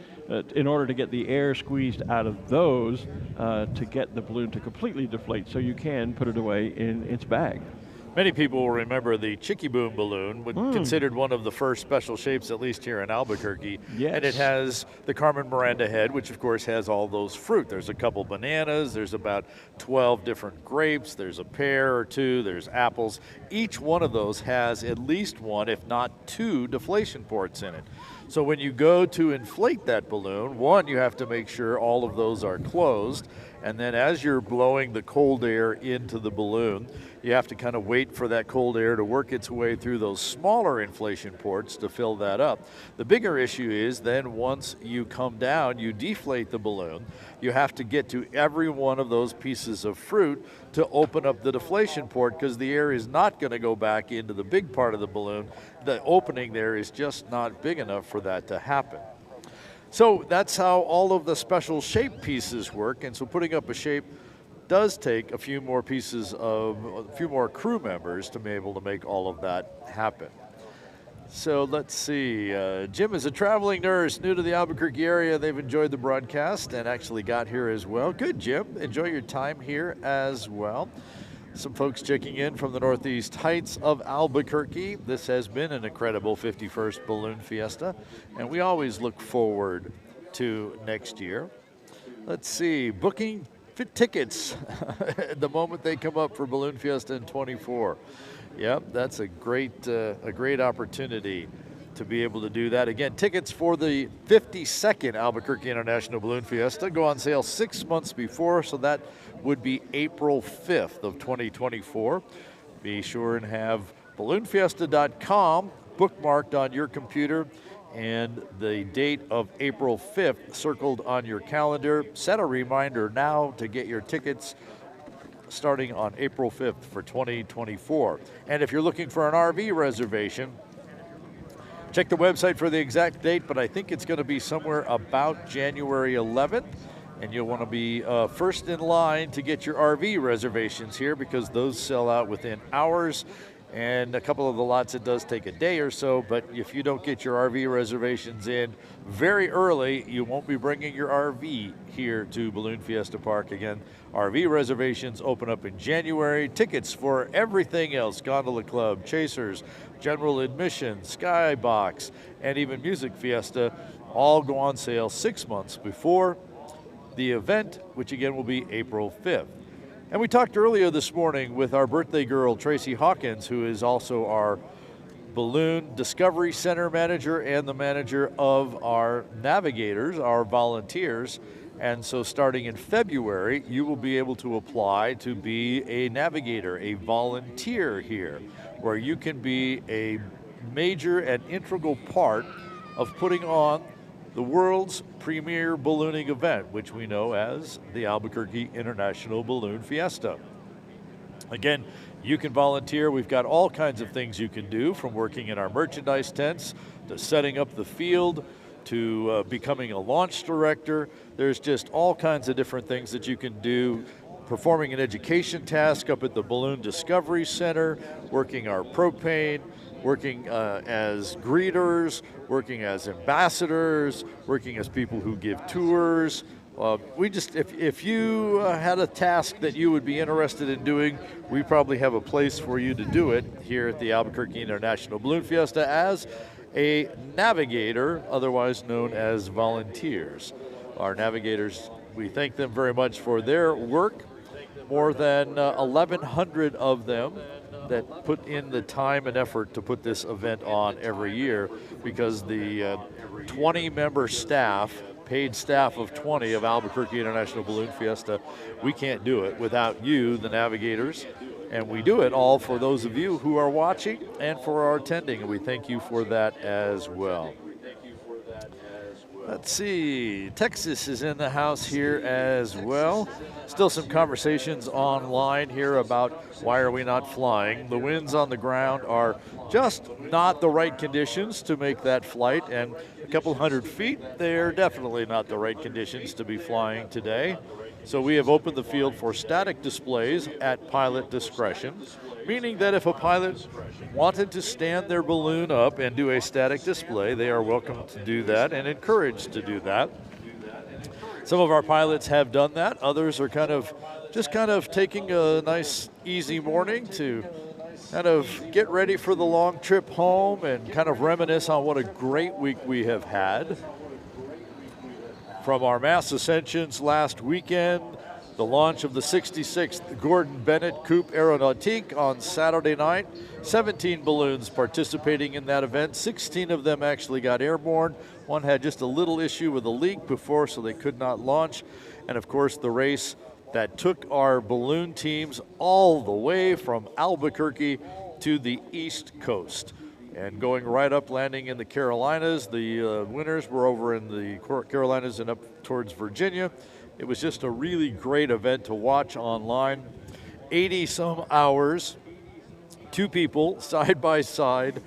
in order to get the air squeezed out of those to get the balloon to completely deflate so you can put it away in its bag. Many people will remember the Chicky Boom balloon, considered one of the first special shapes, at least here in Albuquerque. Yes. And it has the Carmen Miranda head, which of course has all those fruit. There's a couple bananas, there's about 12 different grapes, there's a pear or two, there's apples. Each one of those has at least one, if not two, deflation ports in it. So when you go to inflate that balloon, one, you have to make sure all of those are closed. And then as you're blowing the cold air into the balloon, you have to kind of wait for that cold air to work its way through those smaller inflation ports to fill that up. The bigger issue is then once you come down, you deflate the balloon, you have to get to every one of those pieces of fruit to open up the deflation port because the air is not going to go back into the big part of the balloon. The opening there is just not big enough for that to happen. So that's how all of the special shape pieces work, and so putting up a shape does take a few more crew members to be able to make all of that happen. So let's see, Jim is a traveling nurse new to the Albuquerque area. They've enjoyed the broadcast and actually got here as well. Good, Jim, enjoy your time here as well. Some folks checking in from the Northeast Heights of Albuquerque. This has been an incredible 51st Balloon Fiesta, and we always look forward to next year. Let's see, booking tickets the moment they come up for Balloon Fiesta in 24. Yep, that's a great opportunity to be able to do that. Again, tickets for the 52nd Albuquerque International Balloon Fiesta go on sale 6 months before, so that would be April 5th of 2024. Be sure and have balloonfiesta.com bookmarked on your computer and the date of April 5th circled on your calendar. Set a reminder now to get your tickets starting on April 5th for 2024. And if you're looking for an RV reservation, check the website for the exact date, but I think it's going to be somewhere about January 11th. And you'll want to be first in line to get your RV reservations here because those sell out within hours. And a couple of the lots, it does take a day or so, but if you don't get your RV reservations in very early, you won't be bringing your RV here to Balloon Fiesta Park. Again, RV reservations open up in January. Tickets for everything else, Gondola Club, Chasers, General Admission, Skybox, and even Music Fiesta, all go on sale 6 months before the event, which again will be April 5th. And we talked earlier this morning with our birthday girl, Tracy Hawkins, who is also our Balloon Discovery Center manager and the manager of our navigators, our volunteers. And so starting in February, you will be able to apply to be a navigator, a volunteer here, where you can be a major and integral part of putting on the world's premier ballooning event, which we know as the Albuquerque International Balloon Fiesta. Again, you can volunteer. We've got all kinds of things you can do, from working in our merchandise tents to setting up the field to becoming a launch director. There's just all kinds of different things that you can do performing an education task up at the Balloon Discovery Center, working our propane, working as greeters, working as ambassadors, working as people who give tours. If you had a task that you would be interested in doing, we probably have a place for you to do it here at the Albuquerque International Balloon Fiesta as a navigator, otherwise known as volunteers. Our navigators, we thank them very much for their work. More than 1,100 of them that put in the time and effort to put this event on every year, because the 20-member staff, paid staff of 20 of Albuquerque International Balloon Fiesta, we can't do it without you, the navigators. And we do it all for those of you who are watching and for our attending, and we thank you for that as well. Let's see, Texas is in the house here as well. Still some conversations online here about why are we not flying. The winds on the ground are just not the right conditions to make that flight, and a couple hundred feet, they're definitely not the right conditions to be flying today. So we have opened the field for static displays at pilot discretion, meaning that if a pilot wanted to stand their balloon up and do a static display, they are welcome to do that and encouraged to do that. Some of our pilots have done that. Others are kind of taking a nice, easy morning to kind of get ready for the long trip home and kind of reminisce on what a great week we have had. From our mass ascensions last weekend, the launch of the 66th Gordon Bennett Coupe Aeronautique on Saturday night. 17 balloons participating in that event. 16 of them actually got airborne. One had just a little issue with a leak before, so they could not launch. And of course, the race that took our balloon teams all the way from Albuquerque to the East Coast. And going right up, landing in the Carolinas. The winners were over in the Carolinas and up towards Virginia. It was just a really great event to watch online. 80-some hours, two people side by side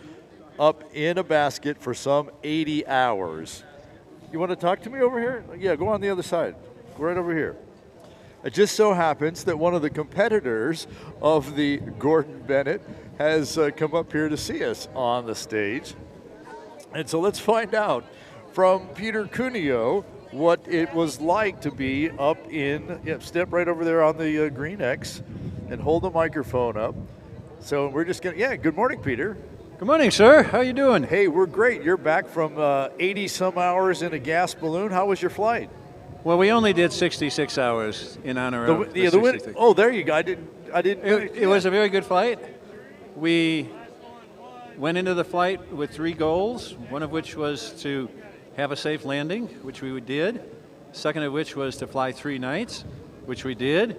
up in a basket for some 80 hours. You want to talk to me over here? Yeah, go on the other side. Go right over here. It just so happens that one of the competitors of the Gordon Bennett has come up here to see us on the stage. And so let's find out from Peter Cuneo what it was like to be up in, step right over there on the green X and hold the microphone up. So we're just going to, good morning, Peter. Good morning, sir. How you doing? Hey, we're great. You're back from 80-some hours in a gas balloon. How was your flight? Well, we only did 66 hours in honor of the 66. Oh, there you go. I didn't. It was a very good flight. We went into the flight with 3 goals, one of which was to have a safe landing, which we did. Second of which was to fly 3 nights, which we did.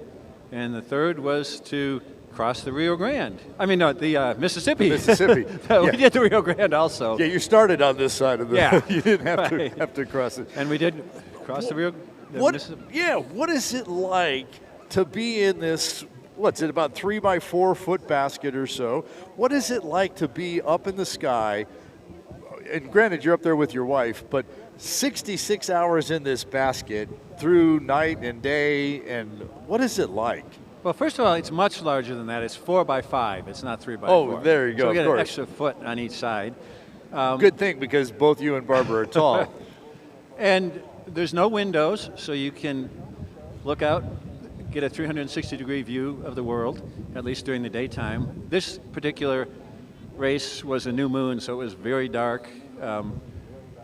And the third was to cross the Rio Grande. I mean, no, the Mississippi. Mississippi. We did the Rio Grande also. Yeah, you started on this side of the. Yeah. You didn't have to cross it. And we did cross the Rio. What is it like to be in this? What's it, about 3 by 4 foot basket or so? What is it like to be up in the sky? And granted, you're up there with your wife, but 66 hours in this basket through night and day, and what is it like? Well, first of all, it's much larger than that. It's 4 by 5. It's not 3 by 4. Oh, there you go. So we get an extra foot on each side. Good thing, because both you and Barbara are tall. And there's no windows, so you can look out, get a 360-degree view of the world, at least during the daytime. This particular race was a new moon, so it was very dark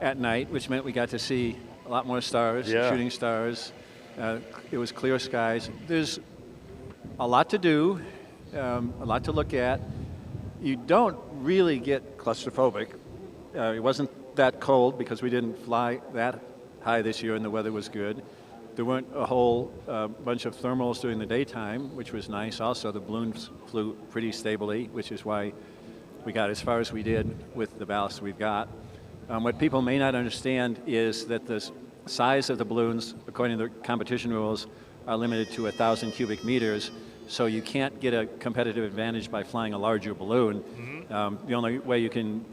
at night, which meant we got to see a lot more stars, shooting stars. It was clear skies. There's a lot to do, a lot to look at. You don't really get claustrophobic. It wasn't that cold because we didn't fly that high this year and the weather was good. There weren't a whole bunch of thermals during the daytime, which was nice. Also, the balloons flew pretty stably, which is why we got as far as we did with the ballast we've got. What people may not understand is that the size of the balloons, according to the competition rules, are limited to 1,000 cubic meters, so you can't get a competitive advantage by flying a larger balloon. The only way you can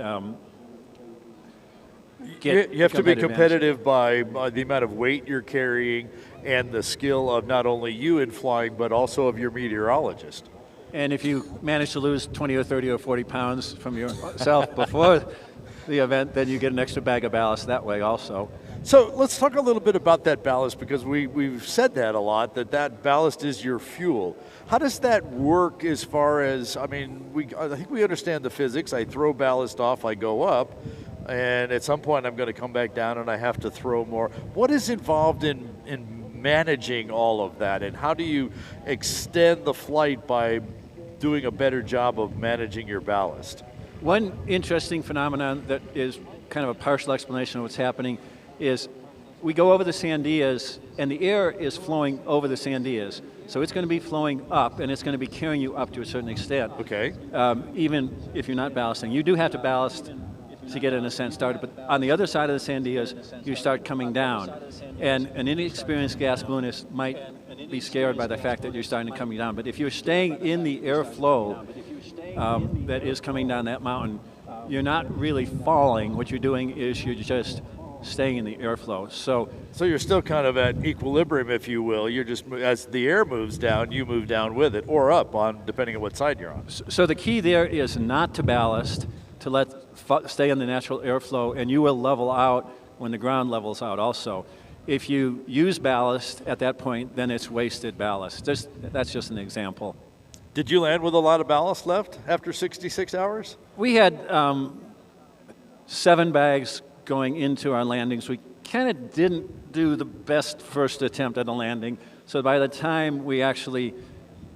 get You have to be advantage. competitive by the amount of weight you're carrying and the skill of not only you in flying, but also of your meteorologist. And if you manage to lose 20 or 30 or 40 pounds from yourself before the event, then you get an extra bag of ballast that way also. So let's talk a little bit about that ballast, because we've said that a lot, that ballast is your fuel. How does that work as far as, I think we understand the physics. I throw ballast off, I go up, and at some point I'm going to come back down and I have to throw more. What is involved in managing all of that, and how do you extend the flight by doing a better job of managing your ballast? One interesting phenomenon that is kind of a partial explanation of what's happening is we go over the Sandias and the air is flowing over the Sandias. So it's going to be flowing up and it's going to be carrying you up to a certain extent. Okay. Even if you're not ballasting. You do have to ballast to get an ascent started, but on the other side of the Sandias, you start coming down. And an inexperienced gas balloonist might be scared by the fact that you're starting to come down. But if you're staying in the airflow that is coming down that mountain, you're not really falling. What you're doing is you're just staying in the airflow. So you're still kind of at equilibrium, if you will. You're just, as the air moves down, you move down with it, or up, depending on what side you're on. So the key there is not to ballast, to stay in the natural airflow, and you will level out when the ground levels out also. If you use ballast at that point, then it's wasted ballast. That's just an example. Did you land with a lot of ballast left after 66 hours? We had 7 bags going into our landings. We kind of didn't do the best first attempt at a landing, so by the time we actually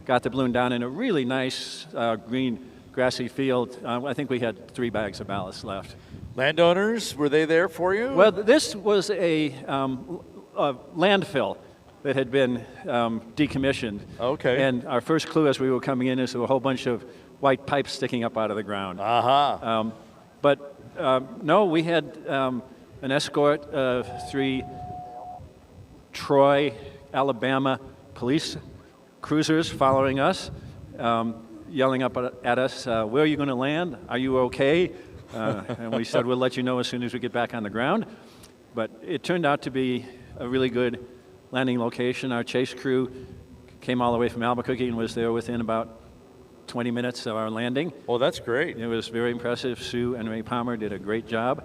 got the balloon down in a really nice green grassy field, I think we had 3 bags of ballast left. Landowners, were they there for you? Well, this was a landfill that had been decommissioned. Okay. And our first clue as we were coming in is there were a whole bunch of white pipes sticking up out of the ground. Aha. No, we had an escort of 3 Troy, Alabama police cruisers following us, yelling up at us, where are you going to land? Are you okay? And we said, we'll let you know as soon as we get back on the ground. But it turned out to be a really good landing location. Our chase crew came all the way from Albuquerque and was there within about 20 minutes of our landing. Oh, that's great. It was very impressive. Sue and Ray Palmer did a great job.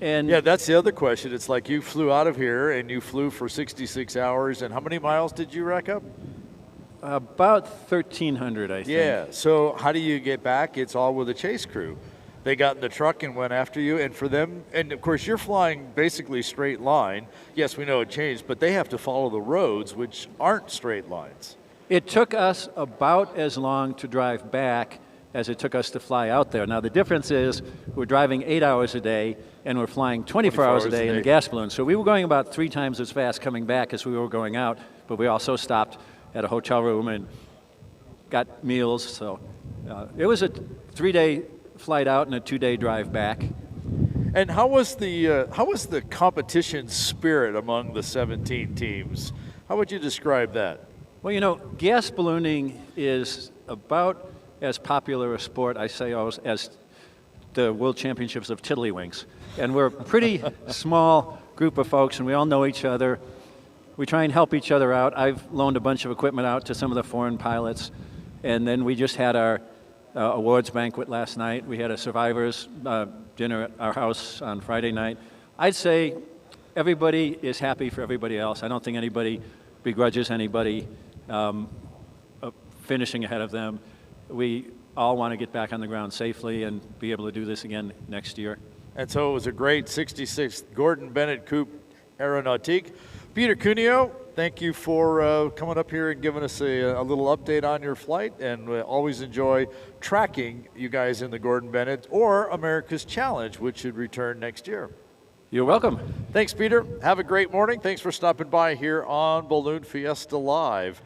And yeah, that's the other question. It's like you flew out of here and you flew for 66 hours, and how many miles did you rack up? About 1,300, I think. Yeah, so how do you get back? It's all with the chase crew. They got in the truck and went after you, and for them, and of course you're flying basically straight line. Yes, we know it changed, but they have to follow the roads, which aren't straight lines. It took us about as long to drive back as it took us to fly out there. Now the difference is we're driving 8 hours a day and we're flying 24 hours a day in a gas balloon. So we were going about 3 times as fast coming back as we were going out, but we also stopped at a hotel room and got meals. So it was a 3-day flight out and a 2-day drive back. And how was the competition spirit among the 17 teams? How would you describe that? Well, you know, gas ballooning is about as popular a sport, I say, as the World Championships of Tiddlywinks. And we're a pretty small group of folks, and we all know each other. We try and help each other out. I've loaned a bunch of equipment out to some of the foreign pilots. And then we just had our awards banquet last night. We had a survivors dinner at our house on Friday night. I'd say everybody is happy for everybody else. I don't think anybody begrudges anybody finishing ahead of them. We all want to get back on the ground safely and be able to do this again next year. And so it was a great 66th Gordon Bennett Coupe Aeronautique. Peter Cuneo, thank you for coming up here and giving us a little update on your flight, and we always enjoy tracking you guys in the Gordon Bennett or America's Challenge, which should return next year. You're welcome. Thanks, Peter. Have a great morning. Thanks for stopping by here on Balloon Fiesta Live.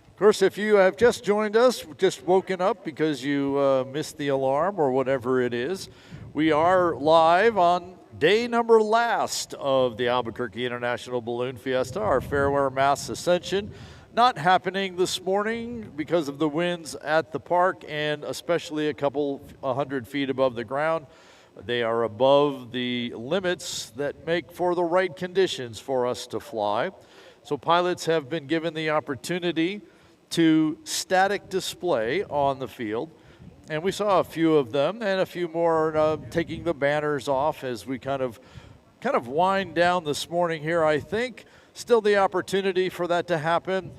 Of course, if you have just joined us, just woken up because you missed the alarm or whatever it is, we are live on day number last of the Albuquerque International Balloon Fiesta, our Fairwear Mass Ascension. Not happening this morning because of the winds at the park and especially a couple 100 feet above the ground. They are above the limits that make for the right conditions for us to fly. So pilots have been given the opportunity to static display on the field. And we saw a few of them and a few more taking the banners off as we kind of wind down this morning here. I think still the opportunity for that to happen.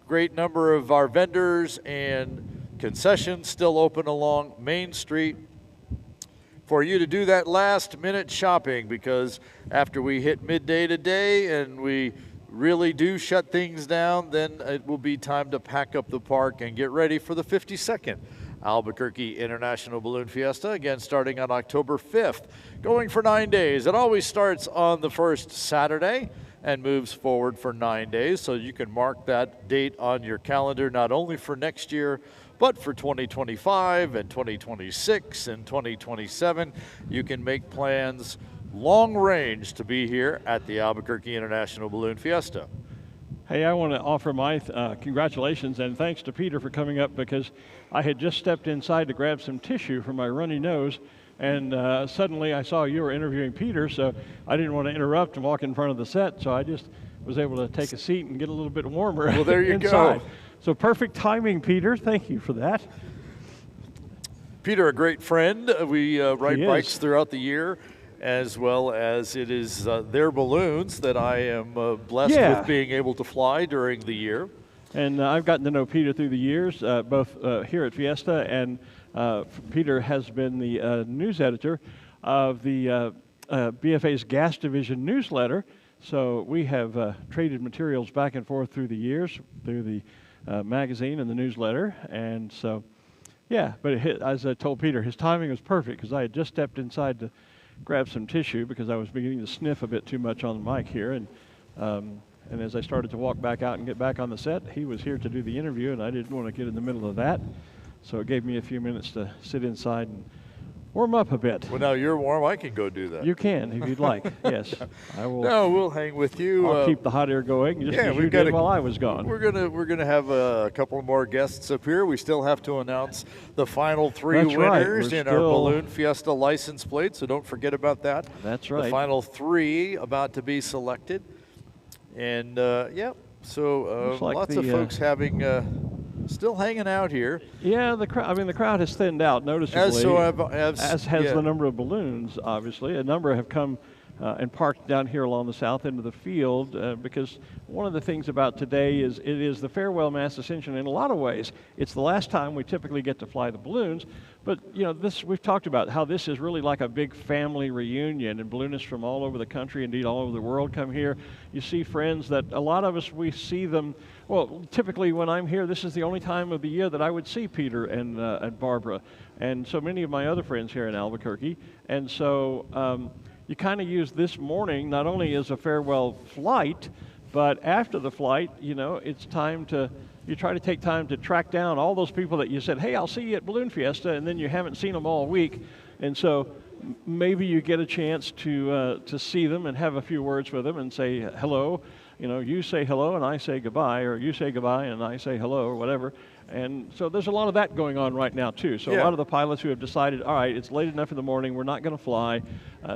Great number of our vendors and concessions still open along Main Street for you to do that last minute shopping, because after we hit midday today and we really do shut things down, then it will be time to pack up the park and get ready for the 52nd Albuquerque International Balloon Fiesta, again starting on October 5th, going for 9 days. It always starts on the first Saturday and moves forward for 9 days, so you can mark that date on your calendar, not only for next year, but for 2025 and 2026 and 2027. You can make plans long range to be here at the Albuquerque International Balloon Fiesta. Hey, I want to offer my congratulations and thanks to Peter for coming up, because I had just stepped inside to grab some tissue for my runny nose, and suddenly I saw you were interviewing Peter, so I didn't want to interrupt and walk in front of the set, so I just was able to take a seat and get a little bit warmer. Well, there you inside. go. So perfect timing, Peter. Thank you for that. Peter, a great friend. We ride bikes throughout the year, as well as it is their balloons that I am blessed with being able to fly during the year. And I've gotten to know Peter through the years, both here at Fiesta, and Peter has been the news editor of the BFA's Gas Division newsletter. So we have traded materials back and forth through the years, through the magazine and the newsletter. And so, yeah, but as I told Peter, his timing was perfect, because I had just stepped inside to grab some tissue because I was beginning to sniff a bit too much on the mic here. And as I started to walk back out and get back on the set, he was here to do the interview, and I didn't want to get in the middle of that. So it gave me a few minutes to sit inside and warm up a bit. Well, now you're warm. I can go do that. You can, if you'd like. Yes, I will. No, we'll hang with you. I'll keep the hot air going, just as you did while I was gone. We're gonna have a couple more guests up here. We still have to announce the final three winners in our Balloon Fiesta license plate, so don't forget about that. That's right. The final three about to be selected, and so like lots of folks having. Still hanging out here. Yeah, the crowd. I mean, the crowd has thinned out noticeably. As has the number of balloons. Obviously, a number have come and parked down here along the south end of the field, because one of the things about today is it is the farewell mass Ascension in a lot of ways. It's the last time we typically get to fly the balloons, but this we've talked about how this is really like a big family reunion, and balloonists from all over the country, indeed all over the world, come here. You see friends that a lot of us, we see them. Well, typically when I'm here, this is the only time of the year that I would see Peter and Barbara, and so many of my other friends here in Albuquerque, and so you kind of use this morning not only as a farewell flight, but after the flight, it's time to, you try to take time to track down all those people that you said, hey, I'll see you at Balloon Fiesta, and then you haven't seen them all week, and so maybe you get a chance to see them and have a few words with them and say hello. You say hello and I say goodbye, or you say goodbye and I say hello, or whatever. And so there's a lot of that going on right now, too. So a lot of the pilots who have decided, all right, it's late enough in the morning, we're not going to fly.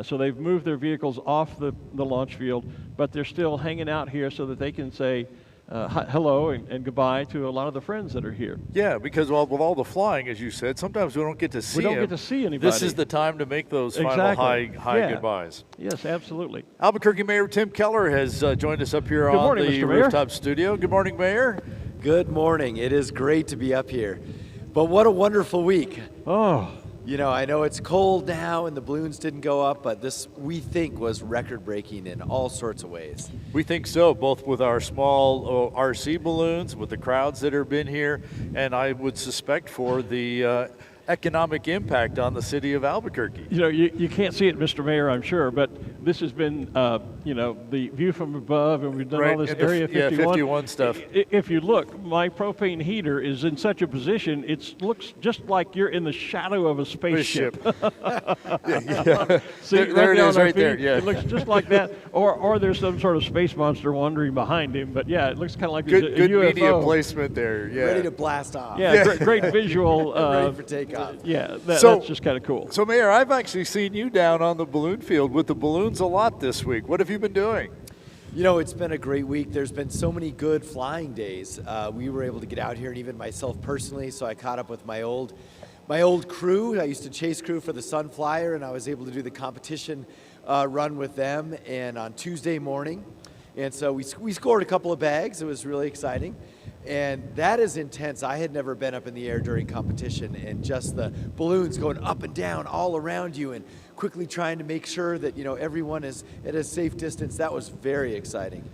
So they've moved their vehicles off the launch field, but they're still hanging out here so that they can say hello and goodbye to a lot of the friends that are here. Yeah, because with all the flying, as you said, sometimes we don't get to see We don't get to see anybody. This is the time to make those final high goodbyes. Yes, absolutely. Albuquerque Mayor Tim Keller has joined us up here on the rooftop studio. Good morning, Mayor. Good morning. It is great to be up here. But what a wonderful week. Oh. I know it's cold now and the balloons didn't go up, but this, we think, was record-breaking in all sorts of ways. We think so, both with our small RC balloons, with the crowds that have been here, and I would suspect for the economic impact on the city of Albuquerque. You can't see it, Mr. Mayor, I'm sure, but this has been, the view from above, and we've done all this and Area 51. 51 stuff. If you look, my propane heater is in such a position, it looks just like you're in the shadow of a spaceship. See, there it is right there, yeah. It looks just like that, or there's some sort of space monster wandering behind him, but yeah, it looks kind of like Good a UFO. media placement there, yeah. Ready to blast off. Yeah, great visual. Ready for takeoff. Yeah, that's just kind of cool. So, Mayor, I've actually seen you down on the balloon field with the balloons a lot this week. What have you been doing? You know, it's been a great week. There's been so many good flying days. We were able to get out here, and even myself personally, so I caught up with my old crew. I used to chase crew for the Sun Flyer, and I was able to do the competition run with them, and on Tuesday morning. And so we scored a couple of bags. It was really exciting. And that is intense. I had never been up in the air during competition, and just the balloons going up and down all around you and quickly trying to make sure that, everyone is at a safe distance. That was very exciting.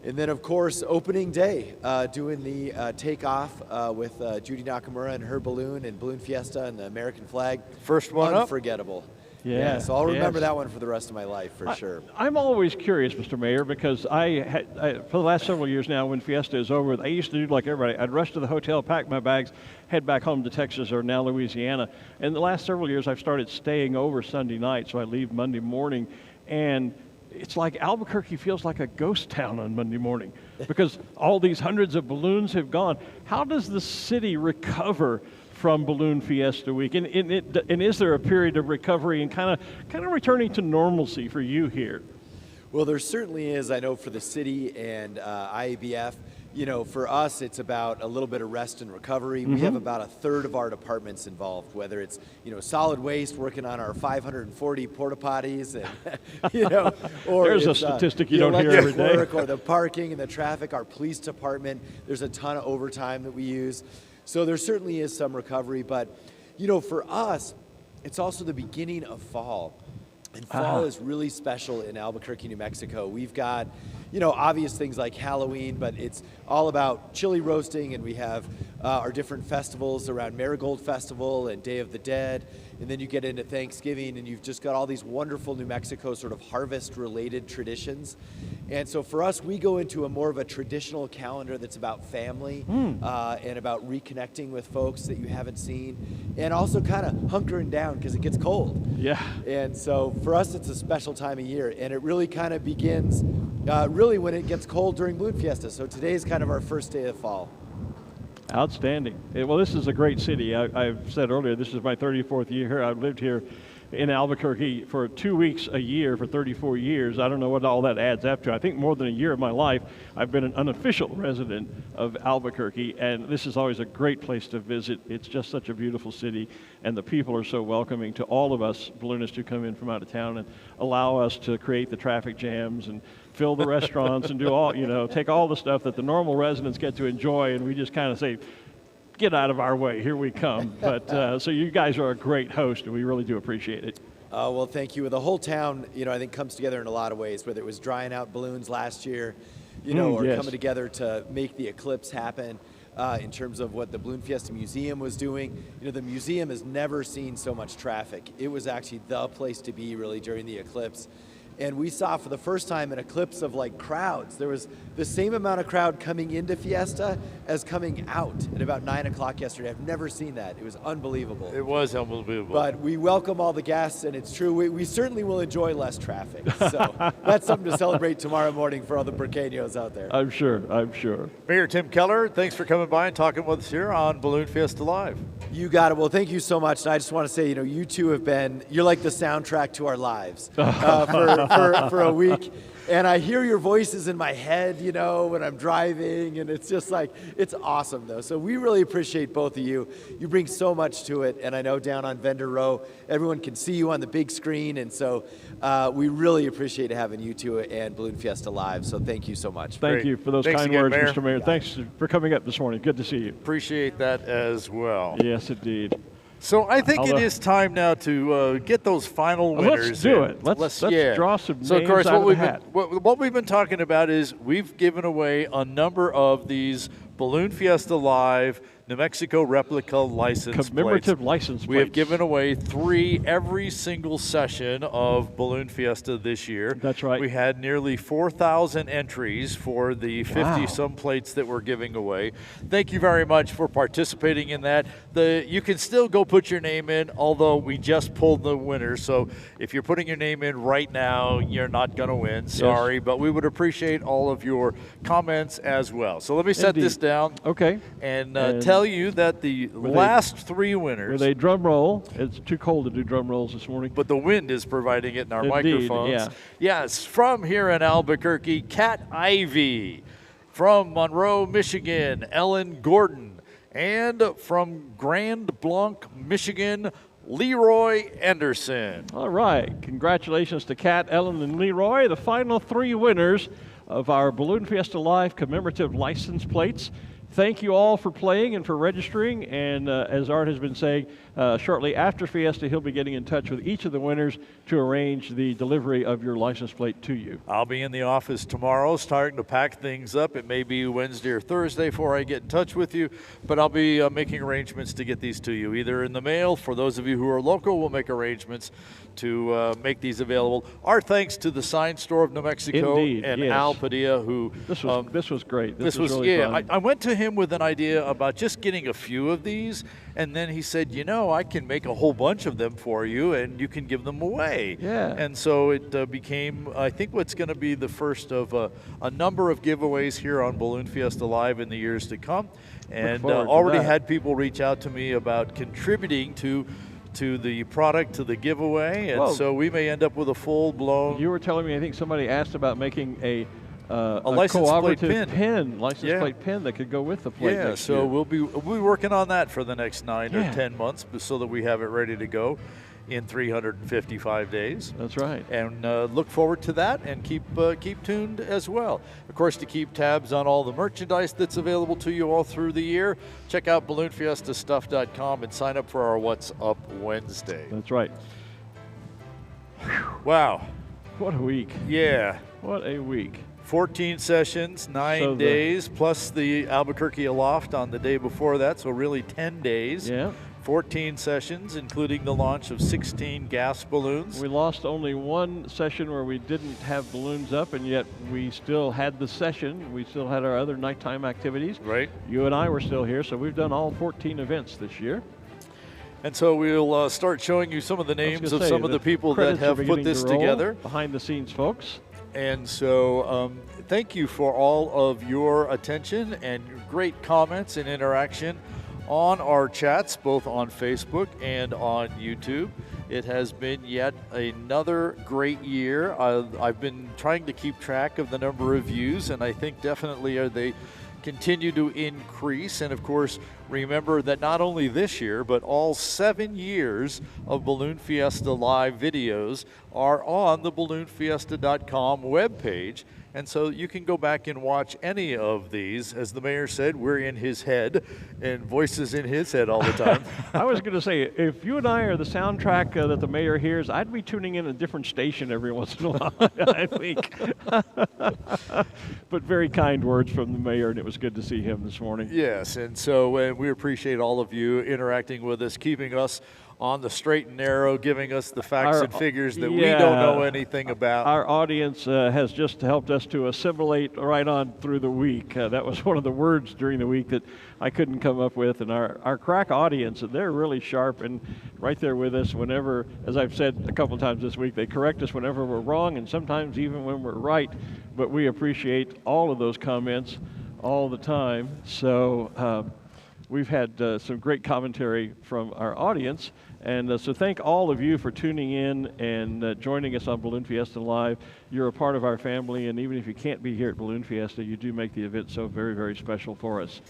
And then, of course, opening day, doing the takeoff with Judy Nakamura and her balloon and Balloon Fiesta and the American flag. First one Unforgettable. Yeah, so I'll remember that one for the rest of my life, for sure. I'm always curious, Mr. Mayor, because I for the last several years now, when Fiesta is over, I used to do like everybody. I'd rush to the hotel, pack my bags, head back home to Texas or now Louisiana. And the last several years, I've started staying over Sunday night, so I leave Monday morning. And it's like Albuquerque feels like a ghost town on Monday morning because all these hundreds of balloons have gone. How does the city recover from Balloon Fiesta Week, and is there a period of recovery and kind of returning to normalcy for you here? Well, there certainly is. I know for the city and IABF, for us, it's about a little bit of rest and recovery. We have about a third of our departments involved, whether it's, solid waste, working on our 540 porta potties, and, or there's a statistic you don't hear every day. Or the parking and the traffic, our police department. There's a ton of overtime that we use. So there certainly is some recovery, but, for us, it's also the beginning of fall. And fall is really special in Albuquerque, New Mexico. We've got, obvious things like Halloween, but it's all about chili roasting, and we have our different festivals around Marigold Festival and Day of the Dead. And then you get into Thanksgiving, and you've just got all these wonderful New Mexico sort of harvest-related traditions. And so for us, we go into a more of a traditional calendar that's about family and about reconnecting with folks that you haven't seen, and also kind of hunkering down because it gets cold. Yeah. And so for us, it's a special time of year, and it really kind of begins really when it gets cold during Balloon Fiesta. So today's kind of our first day of fall. Outstanding. Well, this is a great city. I've said earlier, this is my 34th year here. I've lived here in Albuquerque for 2 weeks a year for 34 years. I don't know what all that adds up to. I think more than a year of my life, I've been an unofficial resident of Albuquerque, and this is always a great place to visit. It's just such a beautiful city, and the people are so welcoming to all of us balloonists who come in from out of town and allow us to create the traffic jams and fill the restaurants and do all, take all the stuff that the normal residents get to enjoy, and we just kind of say, get out of our way, here we come. But so you guys are a great host, and we really do appreciate it. Well, thank you. The whole town, I think comes together in a lot of ways, whether it was drying out balloons last year, or yes. coming together to make the Eclipse happen in terms of what the Balloon Fiesta Museum was doing. The museum has never seen so much traffic. It was actually the place to be really during the Eclipse. And we saw for the first time an eclipse of crowds. There was the same amount of crowd coming into Fiesta as coming out at about 9 o'clock yesterday. I've never seen that. It was unbelievable. It was unbelievable. But we welcome all the guests, and it's true. We certainly will enjoy less traffic. So that's something to celebrate tomorrow morning for all the Burqueños out there. I'm sure. Mayor Tim Keller, thanks for coming by and talking with us here on Balloon Fiesta Live. You got it. Well, thank you so much. And I just want to say, you two you're like the soundtrack to our lives for a week. And I hear your voices in my head, when I'm driving, and it's just it's awesome, though. So we really appreciate both of you. You bring so much to it, and I know down on Vendor Row, everyone can see you on the big screen, and so we really appreciate having you two and Balloon Fiesta Live. So thank you so much. Thank you for those Thanks kind again, words, Mayor. Mr. Mayor. Thanks for coming up this morning. Good to see you. Appreciate that as well. Yes, indeed. So I think it is time now to get those final winners. Let's do it. Let's draw some names of course, out of the hat. What we've been talking about is we've given away a number of these Balloon Fiesta Live New Mexico replica license Commemorative plates. license plates. We have given away 3 every single session of Balloon Fiesta this year. That's right. We had nearly 4,000 entries for the 50-some plates that we're giving away. Thank you very much for participating in that. You can still go put your name in, although we just pulled the winner. So if you're putting your name in right now, you're not going to win. Sorry, but we would appreciate all of your comments as well. So let me set this down. Okay. And tell you that the last 3 winners. With a drum roll. It's too cold to do drum rolls this morning. But the wind is providing it in our Indeed, microphones. yeah. Yes, from here in Albuquerque, Kat Ivy. From Monroe, Michigan, Ellen Gordon. And from Grand Blanc, Michigan, Leroy Anderson. All right. Congratulations to Kat, Ellen, and Leroy, the final 3 winners of our Balloon Fiesta Live commemorative license plates. Thank you all for playing and for registering. And as Art has been saying, shortly after Fiesta, he'll be getting in touch with each of the winners to arrange the delivery of your license plate to you. I'll be in the office tomorrow starting to pack things up. It may be Wednesday or Thursday before I get in touch with you, but I'll be making arrangements to get these to you, either in the mail. For those of you who are local, we'll make arrangements to make these available. Our thanks to the Sign Store of New Mexico. Indeed, and yes. Al Padilla, who this was great. This was really fun. I went to him with an idea about just getting a few of these, and then he said, you know, I can make a whole bunch of them for you, and you can give them away. Yeah. And so it became, I think, what's going to be the first of a number of giveaways here on Balloon Fiesta Live in the years to come. And already had people reach out to me about contributing to the product, to the giveaway, and so we may end up with a full-blown. You were telling me, I think somebody asked about making a license plate pin. License plate pin that could go with the plate next year. We'll be working on that for the next 9 or 10 months so that we have it ready to go in 355 days. That's right. And look forward to that, and keep tuned as well. Of course, to keep tabs on all the merchandise that's available to you all through the year, check out balloonfiestastuff.com and sign up for our What's Up Wednesday. That's right. Wow. What a week. Yeah. What a week. 14 sessions, 9 days, plus the Albuquerque Aloft on the day before that, so really 10 days. Yeah. 14 sessions, including the launch of 16 gas balloons. We lost only one session where we didn't have balloons up, and yet we still had the session. We still had our other nighttime activities. Right. You and I were still here, so we've done all 14 events this year. And so we'll start showing you some of the names of some of the people that have put this together. Behind the scenes folks. And so thank you for all of your attention and great comments and interaction on our chats, both on Facebook and on YouTube. It has been yet another great year. I've been trying to keep track of the number of views, and I think definitely they continue to increase. And of course, remember that not only this year, but all 7 years of Balloon Fiesta Live videos are on the balloonfiesta.com webpage. And so you can go back and watch any of these. As the mayor said, we're in his head, and voices in his head all the time. I was going to say, if you and I are the soundtrack that the mayor hears, I'd be tuning in a different station every once in a while, I think. But very kind words from the mayor, and it was good to see him this morning. Yes, and so we appreciate all of you interacting with us, keeping us on the straight and narrow, giving us the facts and figures that we don't know anything about. Our audience has just helped us to assimilate right on through the week. That was one of the words during the week that I couldn't come up with. And our crack audience, they're really sharp and right there with us whenever, as I've said a couple times this week, they correct us whenever we're wrong and sometimes even when we're right. But we appreciate all of those comments all the time. So we've had some great commentary from our audience. And so thank all of you for tuning in and joining us on Balloon Fiesta Live. You're a part of our family, and even if you can't be here at Balloon Fiesta, you do make the event so very, very special for us.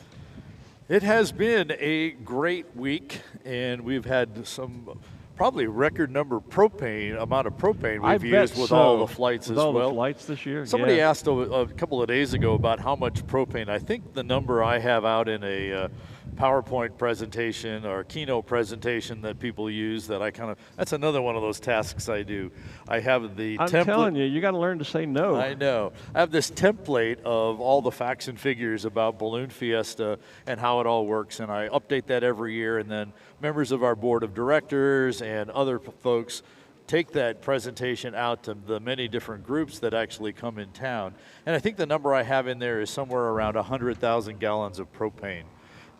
It has been a great week, and we've had some probably record number amount of propane we've used with all the flights as well. All the flights this year. Somebody asked a couple of days ago about how much propane. I think the number I have out in a PowerPoint presentation or keynote presentation that people use that that's another one of those tasks I do. I have the template. I'm telling you, you got to learn to say no. I know. I have this template of all the facts and figures about Balloon Fiesta and how it all works, and I update that every year, and then members of our board of directors and other folks take that presentation out to the many different groups that actually come in town. And I think the number I have in there is somewhere around 100,000 gallons of propane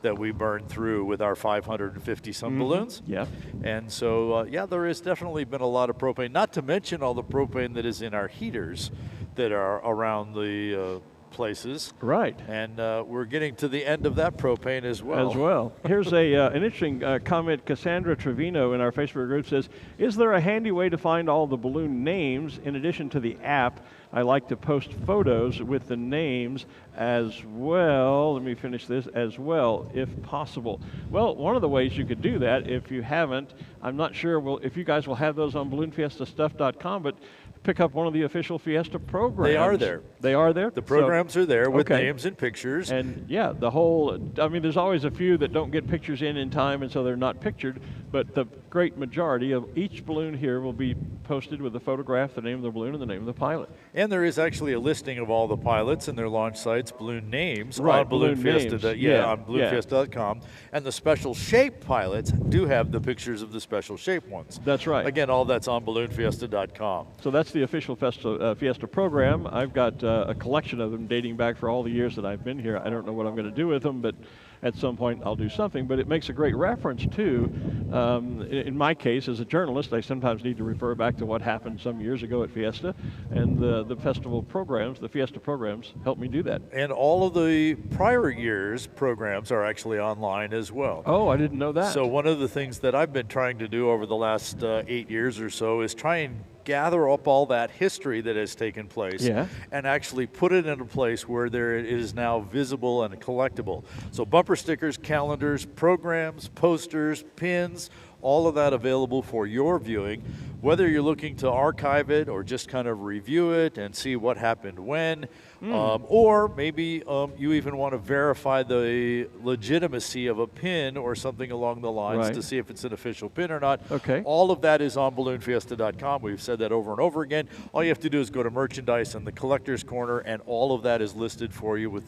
that we burn through with our 550 some balloons. Yeah. And so, there has definitely been a lot of propane, not to mention all the propane that is in our heaters that are around the places. Right. And we're getting to the end of that propane as well. Here's an interesting comment. Cassandra Trevino in our Facebook group says, is there a handy way to find all the balloon names in addition to the app? I like to post photos with the names as well. Let me finish this as well, if possible. Well, one of the ways you could do that, if you haven't, I'm not sure if you guys will have those on balloonfiestastuff.com, but pick up one of the official Fiesta programs. They are there. They are there? The programs are there with names and pictures. And yeah, there's always a few that don't get pictures in time, and so they're not pictured, but the great majority of each balloon here will be posted with a photograph, the name of the balloon, and the name of the pilot. And there is actually a listing of all the pilots and their launch sites, balloon names, right, on Balloon Fiesta. On balloonfiesta.com. Yeah. And the special shape pilots do have the pictures of the special shape ones. That's right. Again, all that's on balloonfiesta.com. So that's the official Fiesta program. I've got a collection of them dating back for all the years that I've been here. I don't know what I'm going to do with them, but at some point I'll do something. But it makes a great reference too. In my case, as a journalist, I sometimes need to refer back to what happened some years ago at Fiesta, and the festival programs, the Fiesta programs, help me do that. And all of the prior years' programs are actually online as well. Oh, I didn't know that. So one of the things that I've been trying to do over the last 8 years or so is try and gather up all that history that has taken place and actually put it in a place where it is now visible and collectible. So bumper stickers, calendars, programs, posters, pins, all of that available for your viewing, whether you're looking to archive it or just kind of review it and see what happened when, or maybe you even want to verify the legitimacy of a pin or something along the lines to see if it's an official pin or not. Okay. All of that is on balloonfiesta.com. We've said that over and over again. All you have to do is go to merchandise and the collector's corner, and all of that is listed for you with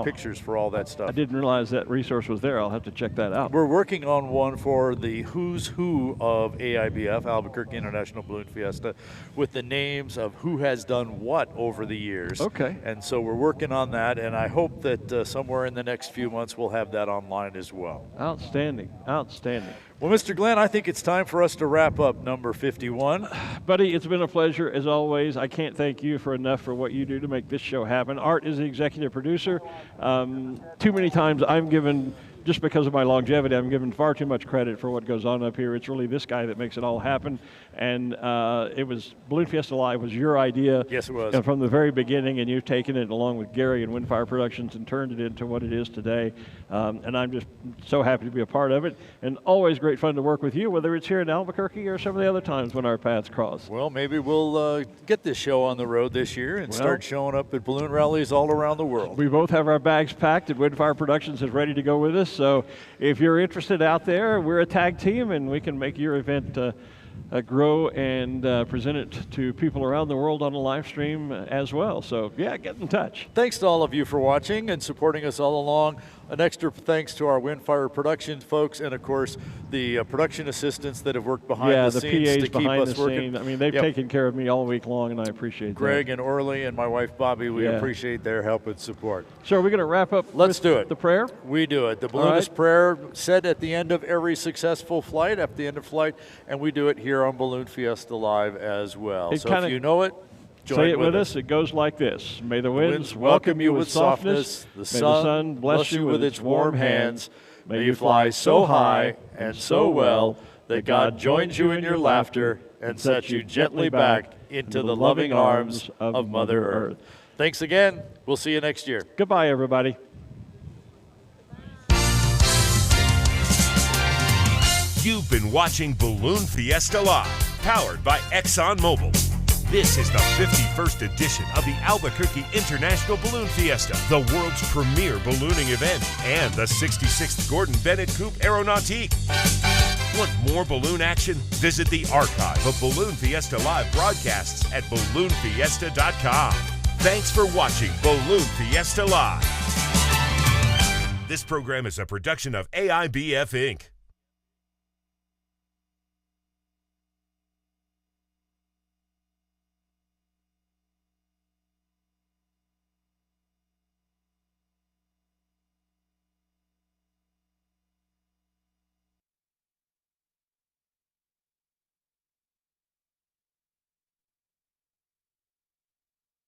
pictures for all that stuff. I didn't realize that resource was there. I'll have to check that out. We're working on one for the who's who of AIBF, Albuquerque International Balloon Fiesta, with the names of who has done what over the years. Okay. And so we're working on that, and I hope that somewhere in the next few months we'll have that online as well. Outstanding. Well, Mr. Glenn, I think it's time for us to wrap up number 51. Buddy, it's been a pleasure as always. I can't thank you enough for what you do to make this show happen. Art is the executive producer. Too many times I'm given, just because of my longevity, I'm given far too much credit for what goes on up here. It's really this guy that makes it all happen. And it was Balloon Fiesta Live was your idea. Yes, it was. And from the very beginning, and you've taken it along with Gary and Windfire Productions and turned it into what it is today. And I'm just so happy to be a part of it. And always great fun to work with you, whether it's here in Albuquerque or some of the other times when our paths cross. Well, maybe we'll get this show on the road this year and start showing up at balloon rallies all around the world. We both have our bags packed, and Windfire Productions is ready to go with us. So if you're interested out there, we're a tag team, and we can make your event grow and present it to people around the world on a live stream as well. So, get in touch. Thanks to all of you for watching and supporting us all along. An extra thanks to our Windfire Productions folks, and of course the production assistants that have worked behind the scenes PAs to keep us working. I mean, they've taken care of me all week long, and I appreciate Greg that. and Orly and my wife Bobby, we appreciate their help and support. So are we going to wrap up Let's do it. The prayer? We do it. The Balloonist prayer said at the end of every successful flight, at the end of flight, and we do it here on Balloon Fiesta Live as well. So if you know it, say it with us. It goes like this. May the winds welcome you with softness. The sun bless you with its warm hands. May you fly so high and so well that God joins you in your laughter and sets you gently back into the loving arms of Mother Earth. Thanks again. We'll see you next year. Goodbye, everybody. You've been watching Balloon Fiesta Live, powered by ExxonMobil. This is the 51st edition of the Albuquerque International Balloon Fiesta, the world's premier ballooning event, and the 66th Gordon Bennett Coupe Aeronautique. Want more balloon action? Visit the archive of Balloon Fiesta Live broadcasts at balloonfiesta.com. Thanks for watching Balloon Fiesta Live. This program is a production of AIBF Inc.